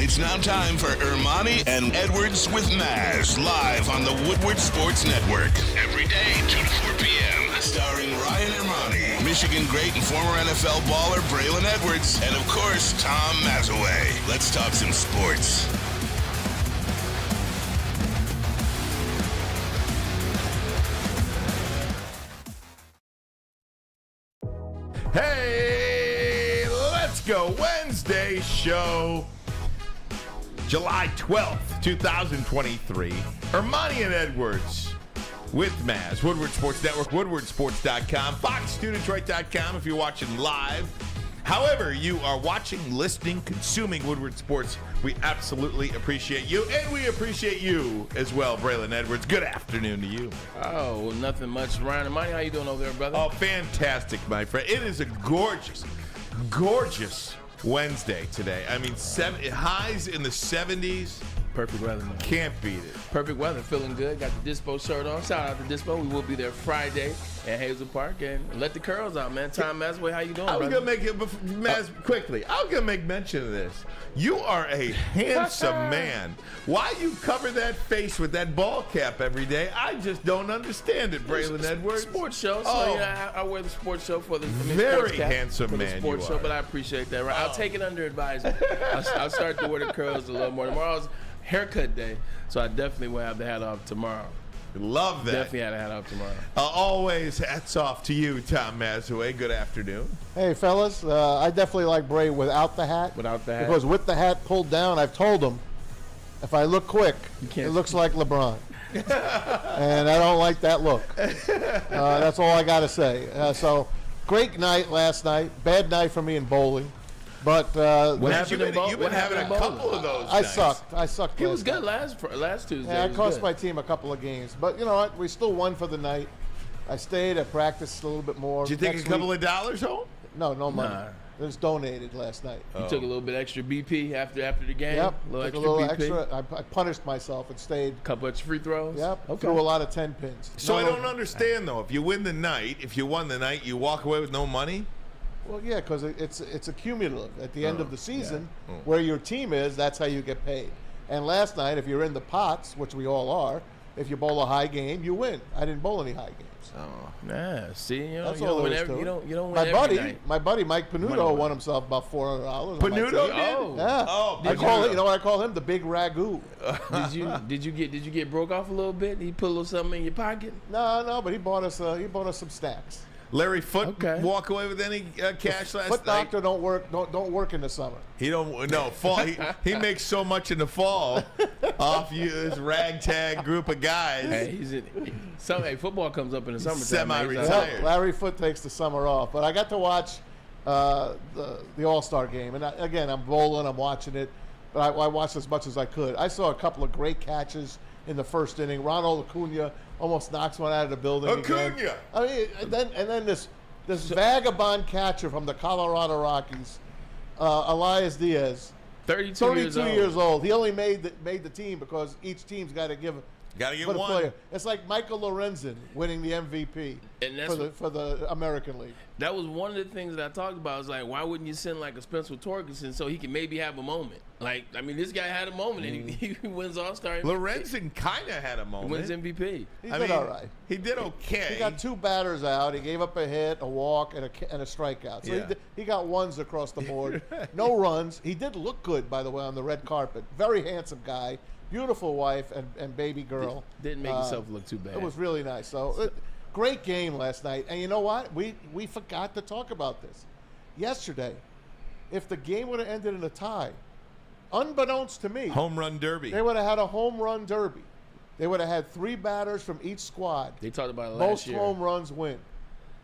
It's now time for Ermanni and Edwards with Maz, live on the Woodward Sports Network. Every day, 2 to 4 p.m. Starring Ryan Ermanni, Michigan great and former NFL baller Braylon Edwards, and of course, Tom Mazawey. Let's talk some sports. Hey, let's go. Wednesday show, July 12th, 2023. Ermanni and Edwards with Maz, Woodward Sports Network, woodwardsports.com, foxstudetroit.com if you're watching live. However you are watching, listening, consuming Woodward Sports, we absolutely appreciate you, and we appreciate you as well, Braylon Edwards. Good afternoon to you. Oh, well, nothing much. Ryan Ermanni, how you doing over there, brother? Oh, fantastic, my friend. It is a gorgeous, gorgeous Wednesday today. I mean, highs in the 70s. Perfect weather, man. Can't beat it. Perfect weather, feeling good. Got the Dispo shirt on. Shout out to Dispo. We will be there Friday at Hazel Park, and let the curls out, man. Tom Mazawey, how you doing, I was brother? going to make it, Maz, quickly, I was going to make mention of this. You are a handsome man. Why you cover that face with that ball cap every day, I just don't understand it, Braylon Edwards. Sports show. So, Oh. I wear the sports show for the Very sports cap handsome for the man sports you show, are. but I appreciate that. Right? I'll take it under advisement. I'll start to wear the curls a little more. Tomorrow's haircut day, so I definitely will have the hat off tomorrow. Love that. Definitely had a hat off tomorrow. Always hats off to you, Tom Mazawey. Good afternoon. Hey, fellas, I definitely like Bray without the hat. Without the hat? Because with the hat pulled down, I've told him, if I look quick, can't it looks like LeBron. And I don't like that look. That's all I got to say. So, great night last night. Bad night for me in bowling. But What happened in You've been having a bowling? couple of those I nights. sucked. I sucked He was last good night. last Tuesday. Yeah, He I was cost good. my team a couple of games. But you know what? We still won for the night. I stayed. I practiced a little bit more. Did you take Next a couple week- of dollars home? No money. Nah. It was donated last night. You took a little bit extra BP after the game. Yep. A little Took extra BP. extra. I punished myself and stayed. Couple extra free throws. Yep. Okay. Threw a lot of 10 pins. So No, I don't understand, though. If you win the night, if you won the night, you walk away with no money? Well, yeah, because it's a cumulative. At the end of the season, yeah. where your team is, that's how you get paid. And last night, if you're in the pots, which we all are, if you bowl a high game, you win. I didn't bowl any high games. Yeah. See, you That's don't all win there is to it. you don't win My every buddy, night. my buddy Mike Money Panuto win. won himself about $400. on my Panuto team. did? Oh. Yeah. Oh, I did call you? it. You know what I call him? The big ragu. Did you get broke off a little bit? He put a little something in your pocket? No, but he bought us some snacks. Larry Foote Okay. walk away with any cash last Foot night? doctor don't work in the summer. He don't. No, fall. He makes so much in the fall off you, this ragtag group of guys. Hey, football comes up in the summertime. Semi-retired. man. Tired. Larry Foote takes the summer off, but I got to watch the All-Star game, and again, I'm bowling, I'm watching it, but I watched as much as I could. I saw a couple of great catches in the first inning. Ronald Acuna almost knocks one out of the building. Acuna! Again. I mean, and then this vagabond catcher from the Colorado Rockies, Elias Diaz, 32 years old. He only made the team because each team's got to give. Got to get For the one. player. It's like Michael Lorenzen winning the MVP And that's for the American League. That was one of the things that I talked about. I was like, why wouldn't you send like a Spencer Torkelson so he can maybe have a moment? Like, I mean, this guy had a moment and he wins All-Star. Lorenzen kind of had a He moment. wins MVP. He did all right. He did okay. He got 2 batters out. He gave up a hit, a walk, and a strikeout. So Yeah. he got ones across the board. No runs. He did look good, by the way, on the red carpet. Very handsome guy. Beautiful wife and baby girl. Didn't make himself look too bad. It was really nice. So great game last night. And you know what? We forgot to talk about this. Yesterday, if the game would have ended in a tie, unbeknownst to me, home run derby. they would have had a home run derby. They would have had 3 batters from each squad. They talked about it last Most year. home runs win.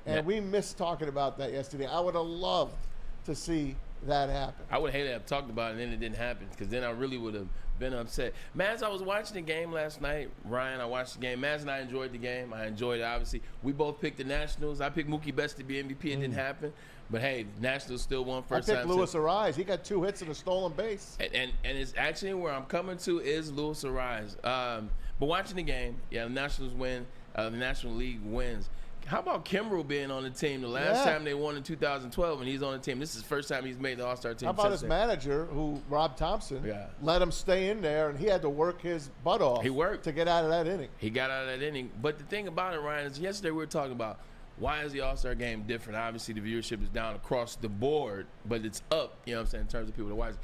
And Yeah. we missed talking about that yesterday. I would have loved to see that happen. I would hate to have talked about it and then it didn't happen because then I really would have been upset. Maz, I was watching the game last night. Ryan, I watched the game. Maz and I enjoyed the game. I enjoyed it, obviously. We both picked the Nationals. I picked Mookie Betts to be MVP. It didn't happen. But, hey, Nationals still won first I time. picked Luis Ariz. He got 2 hits and a stolen base. And it's actually where I'm coming to is Luis Ariz. But watching the game, yeah, the Nationals win. The National League wins. How about Kimbrel being on the team? The last Yeah. time they won in 2012, and he's on the team. This is the first time he's made the All-Star team. How about since his then. manager, who Rob Thompson, Yeah. let him stay in there, and he had to work his butt off. He worked. to get out of that inning. He got out of that inning. But the thing about it, Ryan, is yesterday we were talking about why is the All-Star game different? Obviously, the viewership is down across the board, but it's up, you know what I'm saying, in terms of people that watch.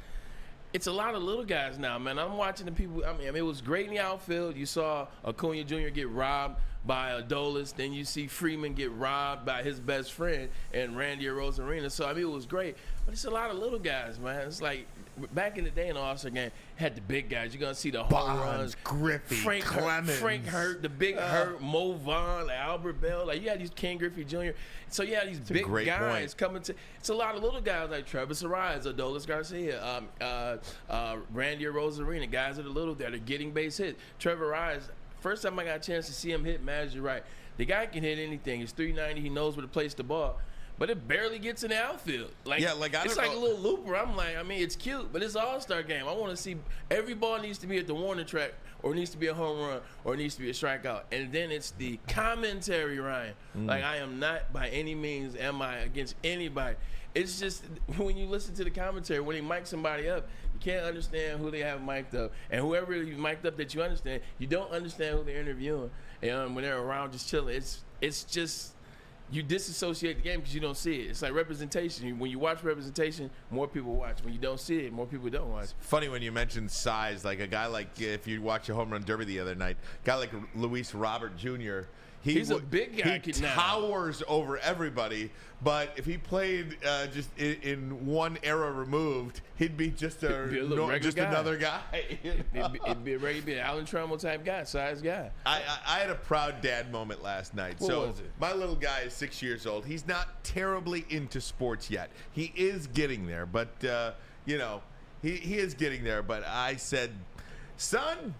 It's a lot of little guys now, man. I'm watching the people. I mean, it was great in the outfield. You saw Acuna Jr. get robbed by Adolis. Then you see Freeman get robbed by his best friend and Randy Rosarina. So, I mean, it was great. But it's a lot of little guys, man. It's like back in the day in the All-Star game, had the big guys. You're going to see the home runs. Griffey, Clemens. Frank Hurt, the big Hurt, Mo Vaughn, like Albert Bell. Like, you had these Ken Griffey Jr. So, you had these big guys coming to. It's a lot of little guys like Travis Arias, Adolis Garcia, Randy Rosarina, guys that are little that are getting base hits. Trevor Arias, first time I got a chance to see him hit, Maz, you're right. The guy can hit anything. He's 390. He knows where to place the ball. But it barely gets in the outfield. Like, Yeah, like, I it's don't like know. a little looper. I'm like, I mean, it's cute, but it's an All-Star game. I want to see every ball needs to be at the warning track, or it needs to be a home run, or it needs to be a strikeout. And then it's the commentary, Ryan. Like, I am not by any means am I against anybody. It's just when you listen to the commentary, when they mic somebody up, you can't understand who they have mic'd up. And whoever you mic'd up that you understand, you don't understand who they're interviewing. And when they're around just chilling, it's just... You disassociate the game because you don't see it. It's like representation. When you watch representation, more people watch. When you don't see it, more people don't watch. Funny when you mentioned size, like a guy like, if you watch a home run derby the other night, a guy like Luis Robert Jr., He's a big guy He now. towers over everybody, but if he played just in one era removed, he'd be just Be a little regular guy. another guy. It'd be a regular, Alan Trammell type guy, size guy. I had a proud dad moment last night. What so was it? my little guy is 6 years old. He's not terribly into sports yet. He is getting there, but he is getting there. But I said, son,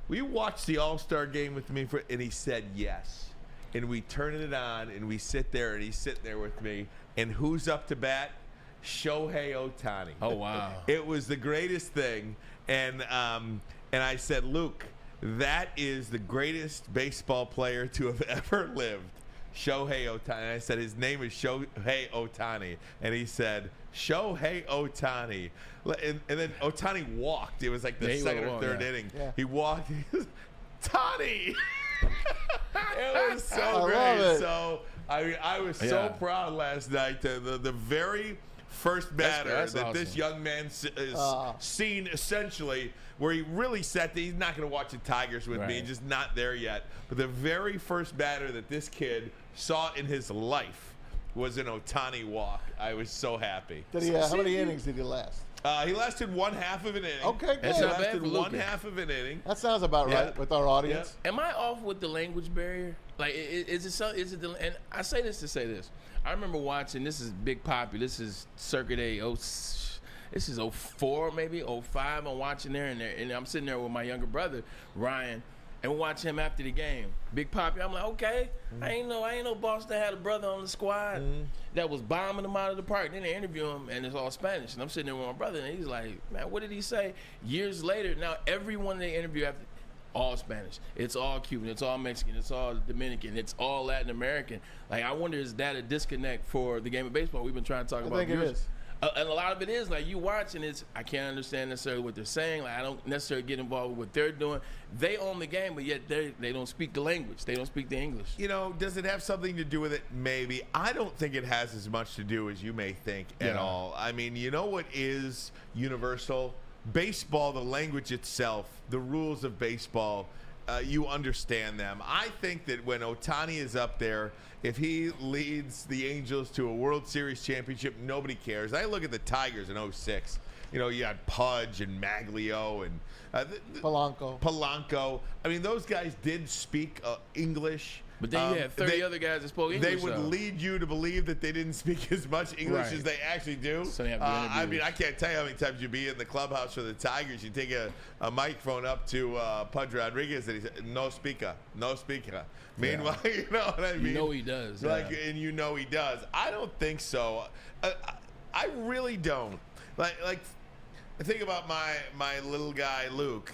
will you watch the All-Star game with me? And he said yes. And we turn it on, and we sit there, and he's sitting there with me. And who's up to bat? Shohei Ohtani. Oh, wow. It was the greatest thing. And I said, Luke, that is the greatest baseball player to have ever lived. Shohei Ohtani. And I said, his name is Shohei Ohtani. And he said, Shohei Ohtani. And then Ohtani walked. It was like the second or third inning. Yeah. He walked. He was, Tani! It was so I great. love it. So I was so proud last night. The very first batter that's that awesome. this young man is seen, essentially, where he really said that he's not going to watch the Tigers with me, Right. just not there yet. But the very first batter that this kid saw in his life was an Ohtani walk. I was so happy. Did he? How many innings did he last? He lasted one half of an inning. Okay, good. That's He not bad lasted for one Luka. half of an inning. That sounds about Yeah. right with our audience. Am I off with the language barrier? Like, is it the, and I say this to say this. I remember watching, this is Big Poppy, this is Circuit A, this is 04 maybe, 05. I'm watching there, and I'm sitting there with my younger brother, Ryan, and we watch him after the game. Big Poppy, I'm like, okay, I ain't know boss that had a brother on the squad that was bombing him out of the park. Then they interview him, and it's all Spanish. And I'm sitting there with my brother, and he's like, man, what did he say? Years later, now everyone they interview after, all Spanish. It's all Cuban. It's all Mexican. It's all Dominican. It's all Latin American. Like, I wonder, is that a disconnect for the game of baseball? We've been trying to talk about think it viewers. is. And a lot of it is, like, you watch and it's, I can't understand necessarily what they're saying. Like, I don't necessarily get involved with what they're doing. They own the game, but yet they don't speak the language. They don't speak the English. You know, does it have something to do with it? Maybe. I don't think it has as much to do as you may think at Yeah. all. I mean, you know what is universal? Baseball, the language itself, the rules of baseball, you understand them. I think that when Ohtani is up there, if he leads the Angels to a World Series championship, nobody cares. I look at the Tigers in 06. You know, you had Pudge and Maglio and Polanco. I mean, those guys did speak English. But then you had 30 other guys that spoke English. They would lead you to believe that they didn't speak as much English Right. as they actually do. So they have to I interview. mean, I can't tell you how many times you'd be in the clubhouse for the Tigers. You take a microphone up to Pudge Rodriguez and he said, no speaker. Meanwhile, you know what I mean? You know he does. Like, yeah. and you know he does. I don't think so. I really don't. Like. Think about my little guy, Luke.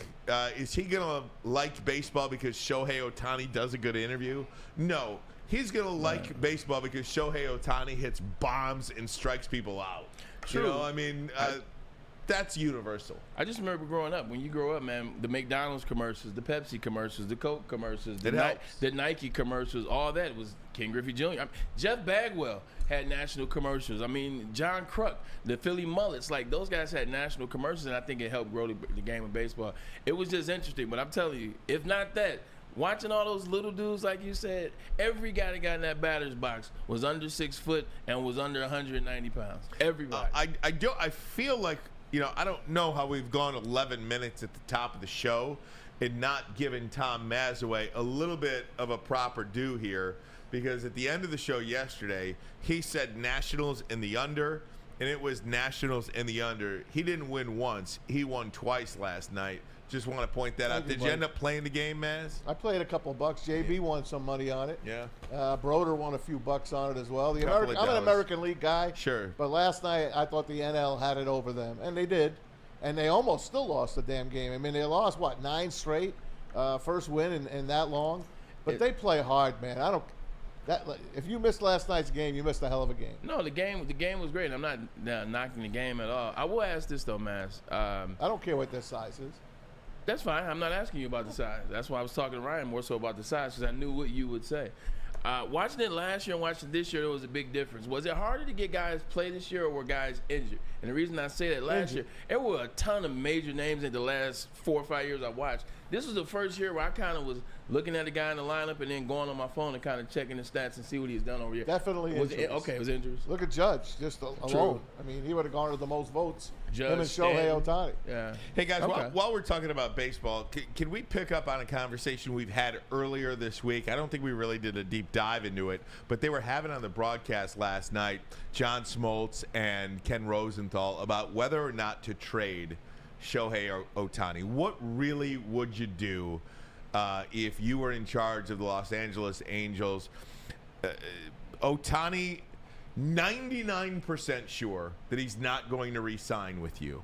Is he going to like baseball because Shohei Ohtani does a good interview? No. he's going to like baseball because Shohei Ohtani hits bombs and strikes people out. True. You know, I mean, that's universal. I just remember growing up. When you grow up, man, the McDonald's commercials, the Pepsi commercials, the Coke commercials, the Nike commercials, all that was King Griffey Jr. Jeff Bagwell had national commercials. I mean, John Kruk, the Philly Mullets, like those guys had national commercials, and I think it helped grow the game of baseball. It was just interesting, but I'm telling you, if not that, watching all those little dudes, like you said, every guy that got in that batter's box was under 6 foot and was under 190 pounds. Everybody. I feel like, you know, I don't know how we've gone 11 minutes at the top of the show and not given Tom Mazawey a little bit of a proper due here, because at the end of the show yesterday, he said Nationals in the under, and it was Nationals in the under. He didn't win once. He won twice last night. Just want to point that out. Did you end up playing the game, Maz? I played a couple of bucks. JB won some money on it. Yeah. Broder won a few bucks on it as well. I'm an American League guy. Sure. But last night I thought the NL had it over them, and they did. And they almost still lost the damn game. I mean, they lost, 9 straight? First win in that long. But they play hard, man. If you missed last night's game, you missed a hell of a game. No, the game was great. I'm not knocking the game at all. I will ask this, though, Maz. I don't care what their size is. That's fine. I'm not asking you about the size. That's why I was talking to Ryan more so about the size, because I knew what you would say. Watching it last year and watching this year, there was a big difference. Was it harder to get guys play this year, or were guys injured? And the reason I say that last year, there were a ton of major names in the last 4 or 5 years I watched. This was the first year where I kind of was looking at a guy in the lineup and then going on my phone and kind of checking the stats and see what he's done over here. Definitely injuries. It was injuries. Look at Judge, just alone. I mean, he would have garnered the most votes. Judge, him and Shohei Ohtani. Yeah. Hey, guys, while we're talking about baseball, can we pick up on a conversation we've had earlier this week? I don't think we really did a deep dive into it, but they were having on the broadcast last night, John Smoltz and Ken Rosenthal, about whether or not to trade Shohei Ohtani. What really would you do if you were in charge of the Los Angeles Angels? Ohtani, 99% sure that he's not going to re-sign with you.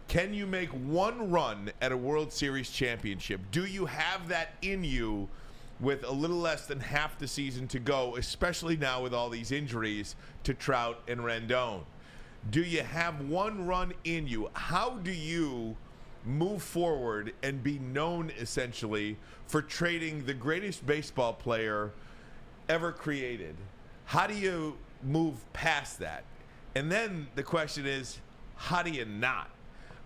Can you make one run at a World Series championship? Do you have that in you with a little less than half the season to go, especially now with all these injuries to Trout and Rendon? Do you have one run in you? How do you move forward and be known essentially for trading the greatest baseball player ever created? How do you move past that? And then the question is, how do you not?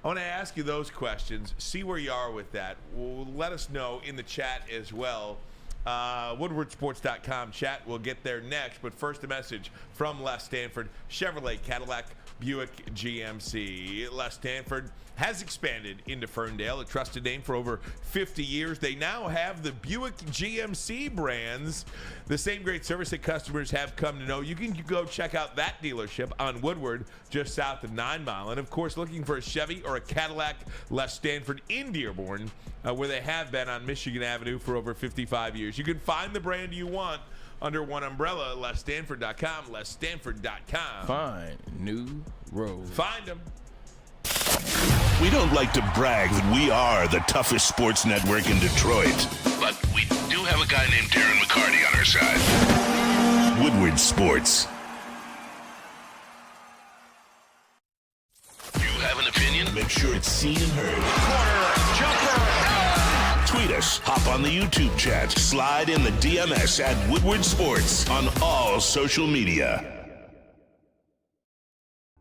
I want to ask you those questions, see where you are with that. Let us know in the chat as well. WoodwardSports.com chat. We'll get there next. But first, a message from Les Stanford, Chevrolet, Cadillac, Buick, GMC. Les Stanford has expanded into Ferndale, a trusted name for over 50 years. They now have the Buick GMC brands, the same great service that customers have come to know. You can go check out that dealership on Woodward, just south of 9 Mile. And, of course, looking for a Chevy or a Cadillac, Les Stanford in Dearborn, where they have been on Michigan Avenue for over 55 years. You can find the brand you want under one umbrella, LesStanford.com, LesStanford.com. Find new road. Find them. We don't like to brag that we are the toughest sports network in Detroit, but we do have a guy named Darren McCarty on our side. Woodward Sports. You have an opinion? Make sure it's seen and heard. Corner, jumper. Tweet us, hop on the YouTube chat, slide in the DMS at Woodward Sports on all social media.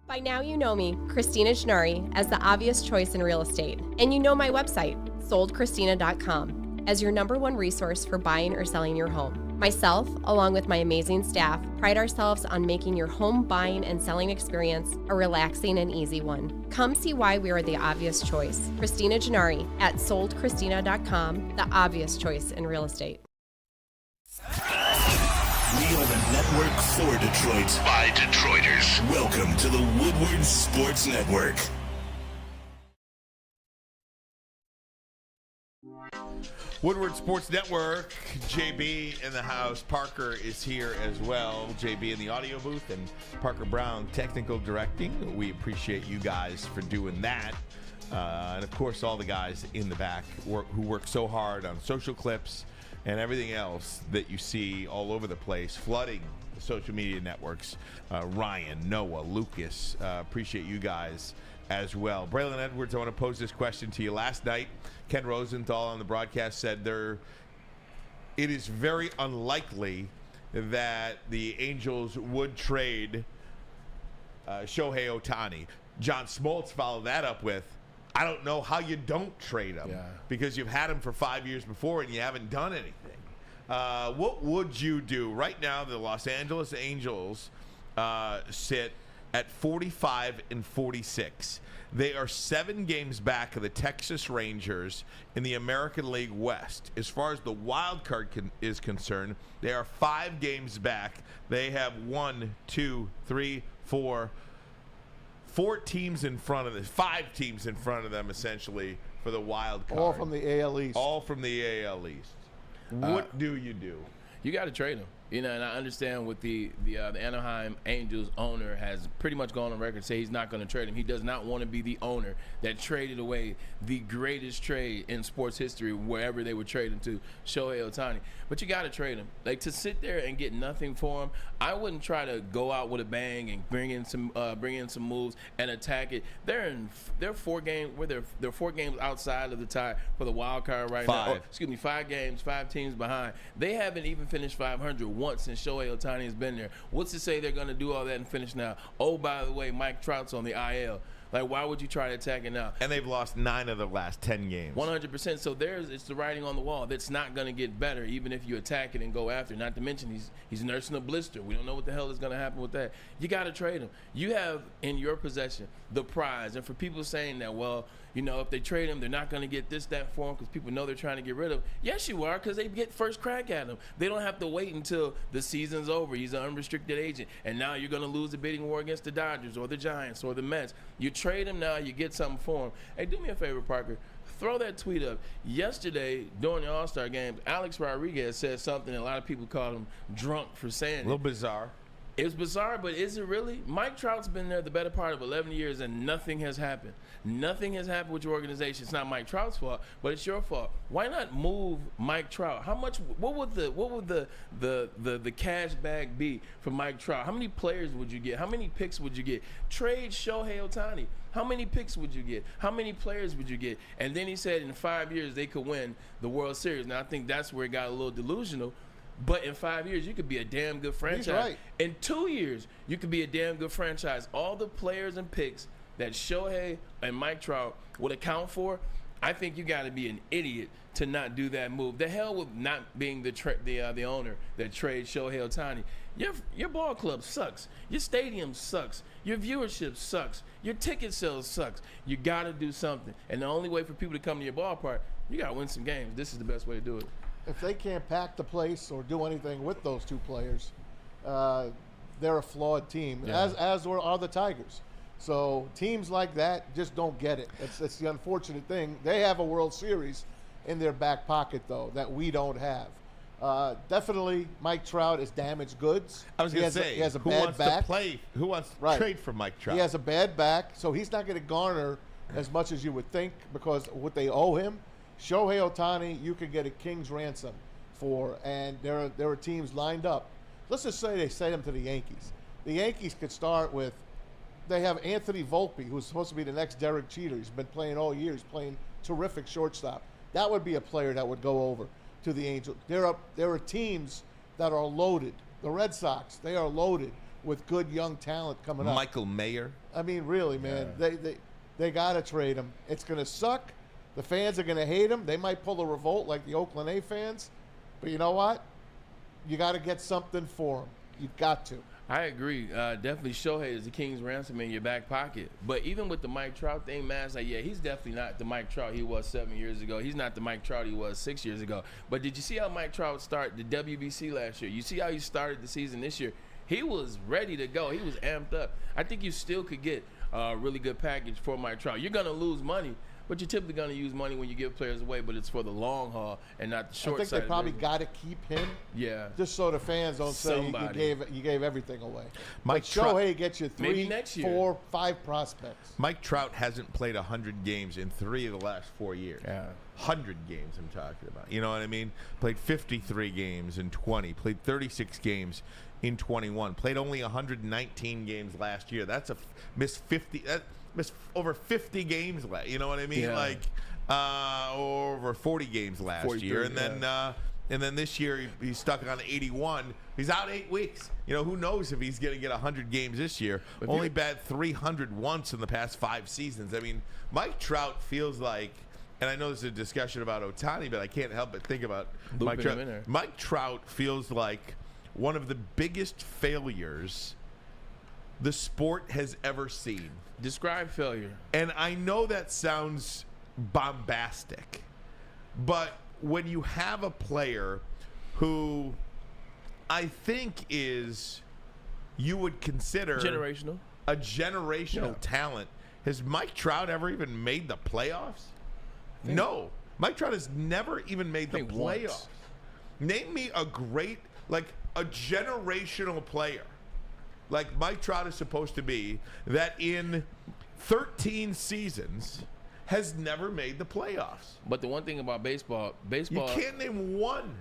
By now you know me, Christina Gennari, as the obvious choice in real estate. And you know my website, soldchristina.com, as your #1 resource for buying or selling your home. Myself, along with my amazing staff, pride ourselves on making your home buying and selling experience a relaxing and easy one. Come see why we are the obvious choice. Christina Gennari at soldchristina.com, the obvious choice in real estate. We are the network for Detroit by Detroiters. Welcome to the Woodward Sports Network. Woodward Sports Network, JB in the house. Parker is here as well. JB in the audio booth and Parker Brown technical directing. We appreciate you guys for doing that. And of course, all the guys in the back who work so hard on social clips and everything else that you see all over the place, flooding the social media networks. Ryan, Noah, Lucas, appreciate you guys as well. Braylon Edwards, I want to pose this question to you. Last night, Ken Rosenthal on the broadcast said it is very unlikely that the Angels would trade Shohei Ohtani. John Smoltz followed that up with, I don't know how you don't trade him because you've had him for 5 years before and you haven't done anything. What would you do? Right now, the Los Angeles Angels sit at 45-46. They are 7 games back of the Texas Rangers in the American League West. As far as the wild card is concerned, they are 5 games back. They have 4 teams in front of them, 5 teams in front of them, essentially, for the wild card. All from the AL East. All from the AL East. What do you do? You got to trade him. You know, and I understand what the Anaheim Angels owner has pretty much gone on record and say he's not going to trade him. He does not want to be the owner that traded away the greatest trade in sports history wherever they would trade him to, Shohei Ohtani. But you got to trade him. Like, to sit there and get nothing for him, I wouldn't try to go out with a bang and bring in some moves and attack it. They're 4 games they're 4 games outside of the tie for the wild card right now. 5 games, 5 teams behind. They haven't even finished 500 once since Shohei Ohtani has been there. What's to say they're going to do all that and finish now? Oh, by the way, Mike Trout's on the IL. Like, why would you try to attack it now? And they've lost 9 of the last 10 games. 100%. So it's the writing on the wall. That's not going to get better, even if you attack it and go after it. Not to mention he's nursing a blister. We don't know what the hell is going to happen with that. You got to trade him. You have in your possession the prize. And for people saying that, well, you know, if they trade him, they're not going to get this, that for him because people know they're trying to get rid of him. Yes, you are, because they get first crack at him. They don't have to wait until the season's over. He's an unrestricted agent. And now you're going to lose the bidding war against the Dodgers or the Giants or the Mets. You trade him now, you get something for him. Hey, do me a favor, Parker. Throw that tweet up. Yesterday, during the All-Star games, Alex Rodriguez said something, and a lot of people called him drunk for saying it. A little bizarre. It was bizarre, but is it really? Mike Trout's been there the better part of 11 years, and nothing has happened. Nothing has happened with your organization. It's not Mike Trout's fault, but it's your fault. Why not move Mike Trout? How much? What would the cash bag be for Mike Trout? How many players would you get? How many picks would you get? Trade Shohei Ohtani. How many picks would you get? How many players would you get? And then he said in 5 years they could win the World Series. Now I think that's where it got a little delusional. But in 5 years, you could be a damn good franchise. He's right. In 2 years, you could be a damn good franchise. All the players and picks that Shohei and Mike Trout would account for, I think you got to be an idiot to not do that move. The hell with not being the owner that trades Shohei Ohtani. Your ball club sucks. Your stadium sucks. Your viewership sucks. Your ticket sales sucks. You got to do something. And the only way for people to come to your ballpark, you got to win some games. This is the best way to do it. If they can't pack the place or do anything with those 2 players, they're a flawed team, as are the Tigers. So teams like that just don't get it. It's the unfortunate thing. They have a World Series in their back pocket, though, that we don't have. Definitely, Mike Trout is damaged goods. I was going to say, he has a who bad wants back. to play? Who wants to trade for Mike Trout? He has a bad back, so he's not going to garner as much as you would think because of what they owe him. Shohei Ohtani, you could get a king's ransom for, and there are teams lined up. Let's just say they send him to the Yankees. The Yankees could start with, they have Anthony Volpe, who's supposed to be the next Derek Jeter. He's been playing all year. He's playing terrific shortstop. That would be a player that would go over to the Angels. There are teams that are loaded. The Red Sox, they are loaded with good young talent coming up. Michael Mayer. I mean, really, man, they got to trade him. It's going to suck. The fans are going to hate him. They might pull a revolt like the Oakland A fans. But you know what? You got to get something for him. You've got to. I agree. Definitely Shohei is the king's ransom in your back pocket. But even with the Mike Trout thing, man, it's like, yeah, he's definitely not the Mike Trout he was 7 years ago. He's not the Mike Trout he was 6 years ago. But did you see how Mike Trout started the WBC last year? You see how he started the season this year? He was ready to go. He was amped up. I think you still could get a really good package for Mike Trout. You're going to lose money, But you're typically going to use money when you give players away, but it's for the long haul and not the short side. I think they probably got to keep him. Yeah. Just so the fans don't say you gave everything away. Mike Shohei gets you 3, 4, 5 prospects. Mike Trout hasn't played 100 games in 3 of the last 4 years. Yeah. 100 games I'm talking about. You know what I mean? Played 53 games in 20. Played 36 games in 21. Played only 119 games last year. That's missed over 50 games last. You know what I mean? Yeah. Like over 40 games last year, and then this year he's stuck on 81. He's out 8 weeks. You know, who knows if he's going to get 100 games this year? Only batted 300 once in the past 5 seasons. I mean, Mike Trout feels like. And I know there's a discussion about Ohtani, but I can't help but think about Mike Trout. Mike Trout feels like one of the biggest failures the sport has ever seen. Describe failure. And I know that sounds bombastic, but when you have a player who I think you would consider a generational talent, has Mike Trout ever even made the playoffs? No. Mike Trout has never even made the playoffs. Once. Name me a great, like a generational player like Mike Trout is supposed to be that in 13 seasons has never made the playoffs. But the one thing about baseball you can't name one.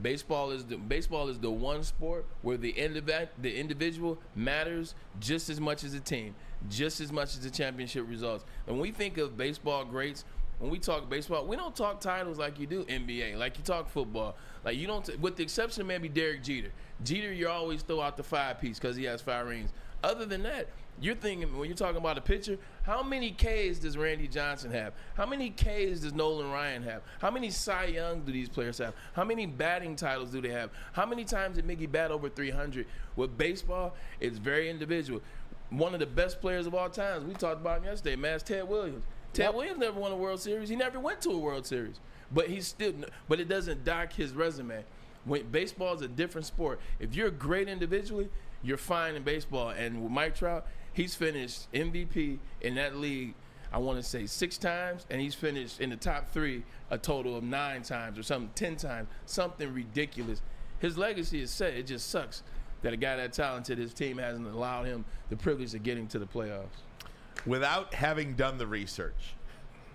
Baseball is the one sport where the individual matters just as much as the team, just as much as the championship results. And when we think of baseball greats, when we talk baseball, we don't talk titles like you do NBA, like you talk football. Like you don't, with the exception of maybe Derek Jeter. Jeter, you always throw out the 5-piece because he has 5 rings. Other than that, you're thinking, when you're talking about a pitcher, how many Ks does Randy Johnson have? How many Ks does Nolan Ryan have? How many Cy Young do these players have? How many batting titles do they have? How many times did Mickey bat over 300? With baseball, it's very individual. One of the best players of all time, we talked about him yesterday, man, is Ted Williams. Ted Williams never won a World Series. He never went to a World Series. But but it doesn't dock his resume. When baseball is a different sport. If you're great individually, you're fine in baseball. And with Mike Trout, he's finished MVP in that league, I want to say 6 times, and he's finished in the top 3 a total of 9 times or something, 10 times, something ridiculous. His legacy is set. It just sucks that a guy that talented, his team hasn't allowed him the privilege of getting to the playoffs. Without having done the research,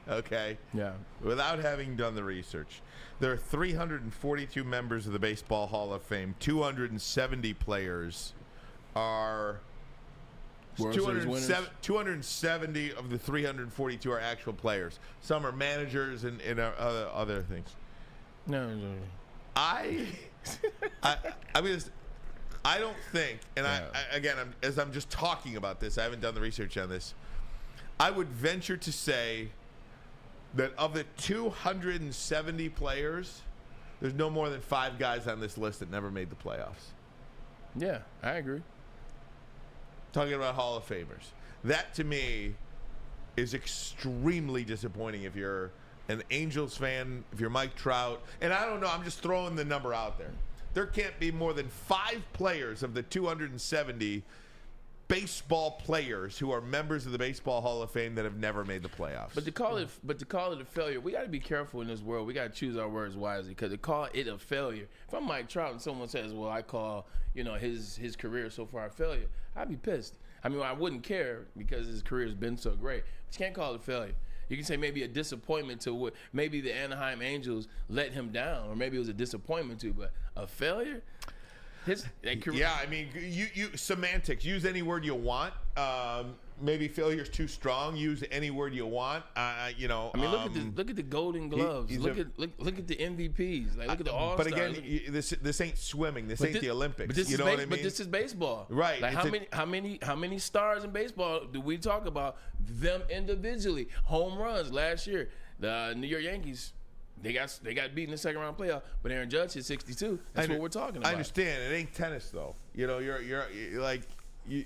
okay? Yeah. Without having done the research, there are 342 members of the Baseball Hall of Fame. 270 players are... 270 of the 342 are actual players. Some are managers and other things. No. I mean, I don't think, and yeah. As I'm just talking about this, I haven't done the research on this. I would venture to say that of the 270 players, there's no more than 5 guys on this list that never made the playoffs. Yeah, I agree. Talking about Hall of Famers. That, to me, is extremely disappointing if you're an Angels fan, if you're Mike Trout. And I don't know, I'm just throwing the number out there. There can't be more than 5 players of the 270 baseball players who are members of the Baseball Hall of Fame that have never made the playoffs. But to call it a failure, we got to be careful in this world. We got to choose our words wisely, because to call it a failure, if I'm Mike Trout and someone says, "Well, I call his career so far a failure," I'd be pissed. I mean, I wouldn't care because his career has been so great. But you can't call it a failure. You can say maybe a disappointment to what maybe the Anaheim Angels let him down, or maybe it was a disappointment to, but a failure. Yeah, I mean, you semantics. Use any word you want. Maybe failure's too strong. Use any word you want. I mean, look at the Golden Gloves. Look at the MVPs. Like, look at the All-Star. But again, this ain't swimming. This ain't the Olympics. But this you know what I mean? But this is baseball, right? Like how many stars in baseball do we talk about them individually? Home runs last year. The New York Yankees. They got beat in the second round playoff, but Aaron Judge hit 62. That's what we're talking about. I understand. It ain't tennis though. You know, you're like it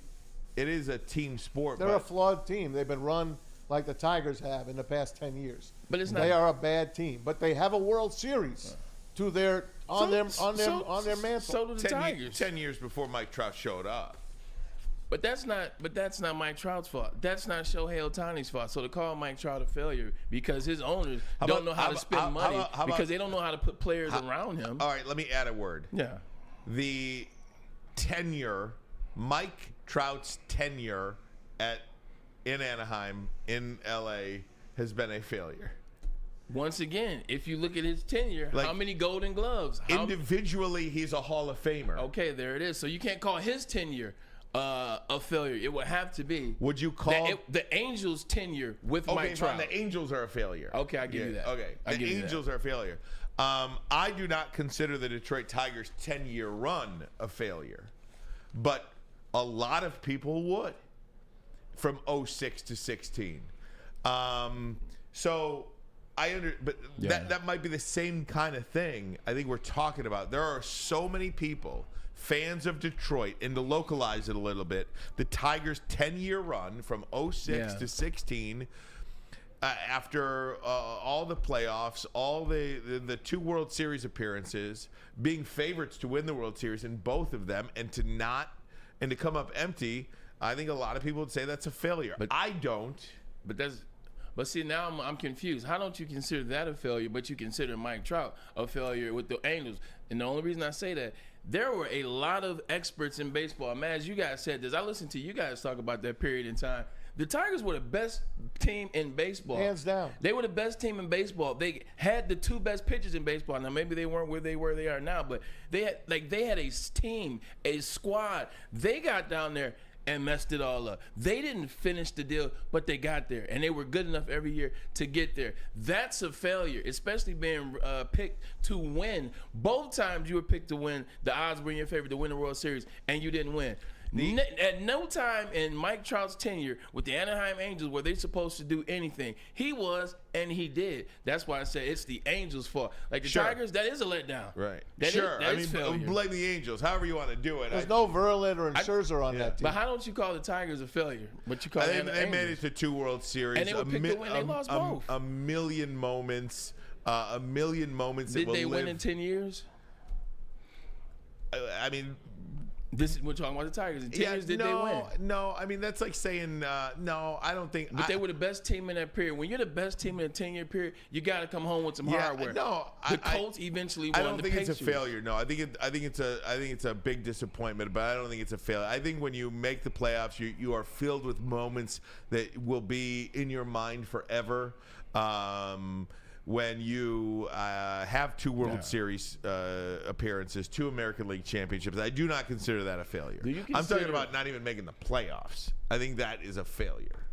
is a team sport. They're a flawed team. They've been run like the Tigers have in the past 10 years. But it's not. They are a bad team, but they have a World Series to their mantle. So do the Tigers. 10 years before Mike Trout showed up. But that's not Mike Trout's fault. That's not Shohei Ohtani's fault. So to call Mike Trout a failure because his owners don't know how to spend money because they don't know how to put players around him. All right, let me add a word. Yeah. The tenure, Mike Trout's tenure in Anaheim, in LA, has been a failure. Once again, if you look at his tenure, Like, how many Golden Gloves? Individually, he's a Hall of Famer. Okay, there it is. So you can't call his tenure a failure. It would have to be. Would you call the Angels' tenure with Mike fine, Trout? the Angels are a failure. Okay, I give you that. Okay, the Angels are a failure. I do not consider the Detroit Tigers' 10-year run a failure, but a lot of people would from 06 to 16. So that might be the same kind of thing I think we're talking about. There are so many people, fans of Detroit, and to localize it a little bit, the Tigers' 10-year run from 06 to 16, after all the playoffs, all the 2 World Series appearances, being favorites to win the World Series in both of them, and to come up empty, I think a lot of people would say that's a failure. But I don't. But see, now I'm confused. How don't you consider that a failure, but you consider Mike Trout a failure with the Angels? And the only reason I say that, there were a lot of experts in baseball. Man, as you guys said this, I listened to you guys talk about that period in time. The Tigers were the best team in baseball. Hands down. They were the best team in baseball. They had the 2 best pitchers in baseball. Now, maybe they weren't where they are now, but they had a team, a squad. They got down there and messed it all up. They didn't finish the deal, but they got there, and they were good enough every year to get there. That's a failure, especially being picked to win. Both times you were picked to win, the odds were in your favor to win the World Series, and you didn't win. At no time in Mike Trout's tenure with the Anaheim Angels were they supposed to do anything. He was, and he did. That's why I say it's the Angels' fault. Like the Tigers, that is a letdown. Right. That is failure. Blame the Angels, however you want to do it. There's no Verlander and Scherzer on that team. But how don't you call the Tigers a failure? But you call they made it to 2 World Series. And they were picked to win. They lost both. A million moments. Did they win in 10 years? I mean, we're talking about the Tigers. In 10 years, did they win? No, I mean, that's like saying, no, I don't think. But they were the best team in that period. When you're the best team in a 10-year period, you got to come home with some hardware. No, the Colts eventually won. I don't think it's a failure. No, I think it's a big disappointment, but I don't think it's a failure. I think when you make the playoffs, you are filled with moments that will be in your mind forever. When you have 2 World Series appearances, 2 American League championships, I do not consider that a failure. I'm talking about not even making the playoffs. I think that is a failure.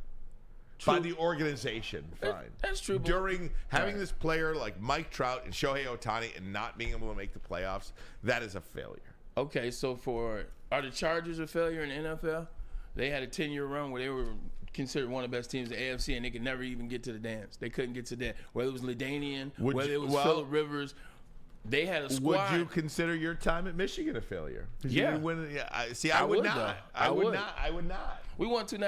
By the organization. Fine. That's true. During having this player like Mike Trout and Shohei Ohtani and not being able to make the playoffs, that is a failure. Okay, so are the Chargers a failure in the NFL? They had a 10-year run where they were considered one of the best teams in the AFC, and they could never even get to the dance. They couldn't get to that. Whether it was LaDainian, whether it was Phillip Rivers, they had a squad. Would you consider your time at Michigan a failure? Yeah. I would not. I would not. We won 2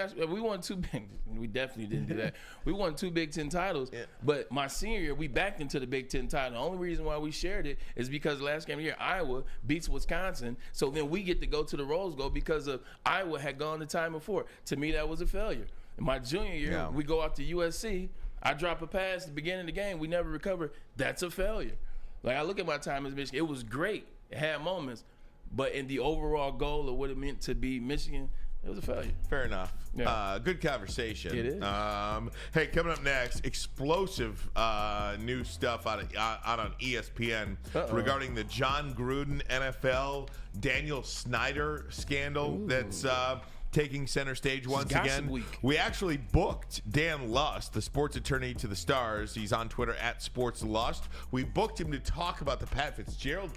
big. We definitely didn't do that. We won 2 Big Ten titles. Yeah. But my senior year, we backed into the Big Ten title. The only reason why we shared it is because last game of the year, Iowa beats Wisconsin. So then we get to go to the Rose Bowl because of Iowa had gone the time before. To me, that was a failure. In my junior year, we go out to USC. I drop a pass at the beginning of the game. We never recover. That's a failure. Like, I look at my time as Michigan. It was great. It had moments. But in the overall goal of what it meant to be Michigan, it was a failure. Fair enough. Yeah. Good conversation. It is. Hey, coming up next, explosive new stuff out on ESPN regarding the John Gruden NFL Daniel Snyder scandal. Ooh. That's taking center stage once again. Week. We actually booked Dan Lust, the sports attorney to the stars. He's on Twitter at SportsLust. We booked him to talk about the Pat Fitzgerald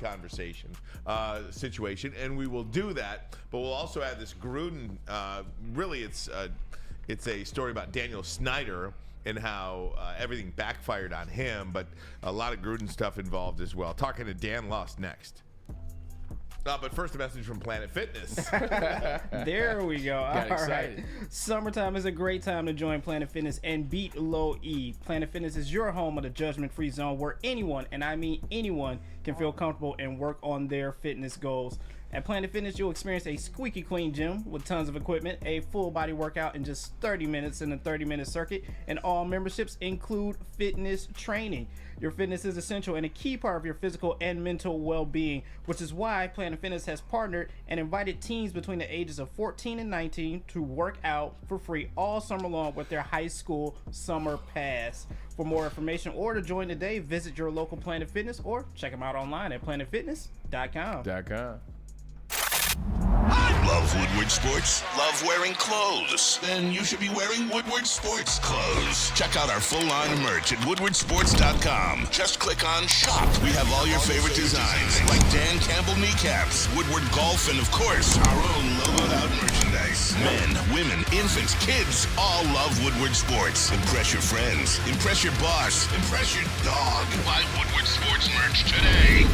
situation, and we will do that. But we'll also add this Gruden. Really, it's a story about Daniel Snyder and how everything backfired on him, but a lot of Gruden stuff involved as well. Talking to Dan Lust next. But first, a message from Planet Fitness. There we go. Got excited. Right. Summertime is a great time to join Planet Fitness and beat low E. Planet Fitness is your home of the judgment-free zone where anyone, and I mean anyone, can feel comfortable and work on their fitness goals. At Planet Fitness, you'll experience a squeaky clean gym with tons of equipment, a full body workout in just 30 minutes in a 30-minute circuit, and all memberships include fitness training. Your fitness is essential and a key part of your physical and mental well-being, which is why Planet Fitness has partnered and invited teens between the ages of 14 and 19 to work out for free all summer long with their high school summer pass. For more information or to join today, visit your local Planet Fitness or check them out online at planetfitness.com. Love Woodward Sports? Love wearing clothes? Then you should be wearing Woodward Sports clothes. Check out our full line of merch at woodwardsports.com. Just click on shop. We have all your favorite designs, like Dan Campbell kneecaps, Woodward Golf, and of course, our own logoed out merchandise. Men, women, infants, kids all love Woodward Sports. Impress your friends. Impress your boss. Impress your dog. Buy Woodward Sports merch today.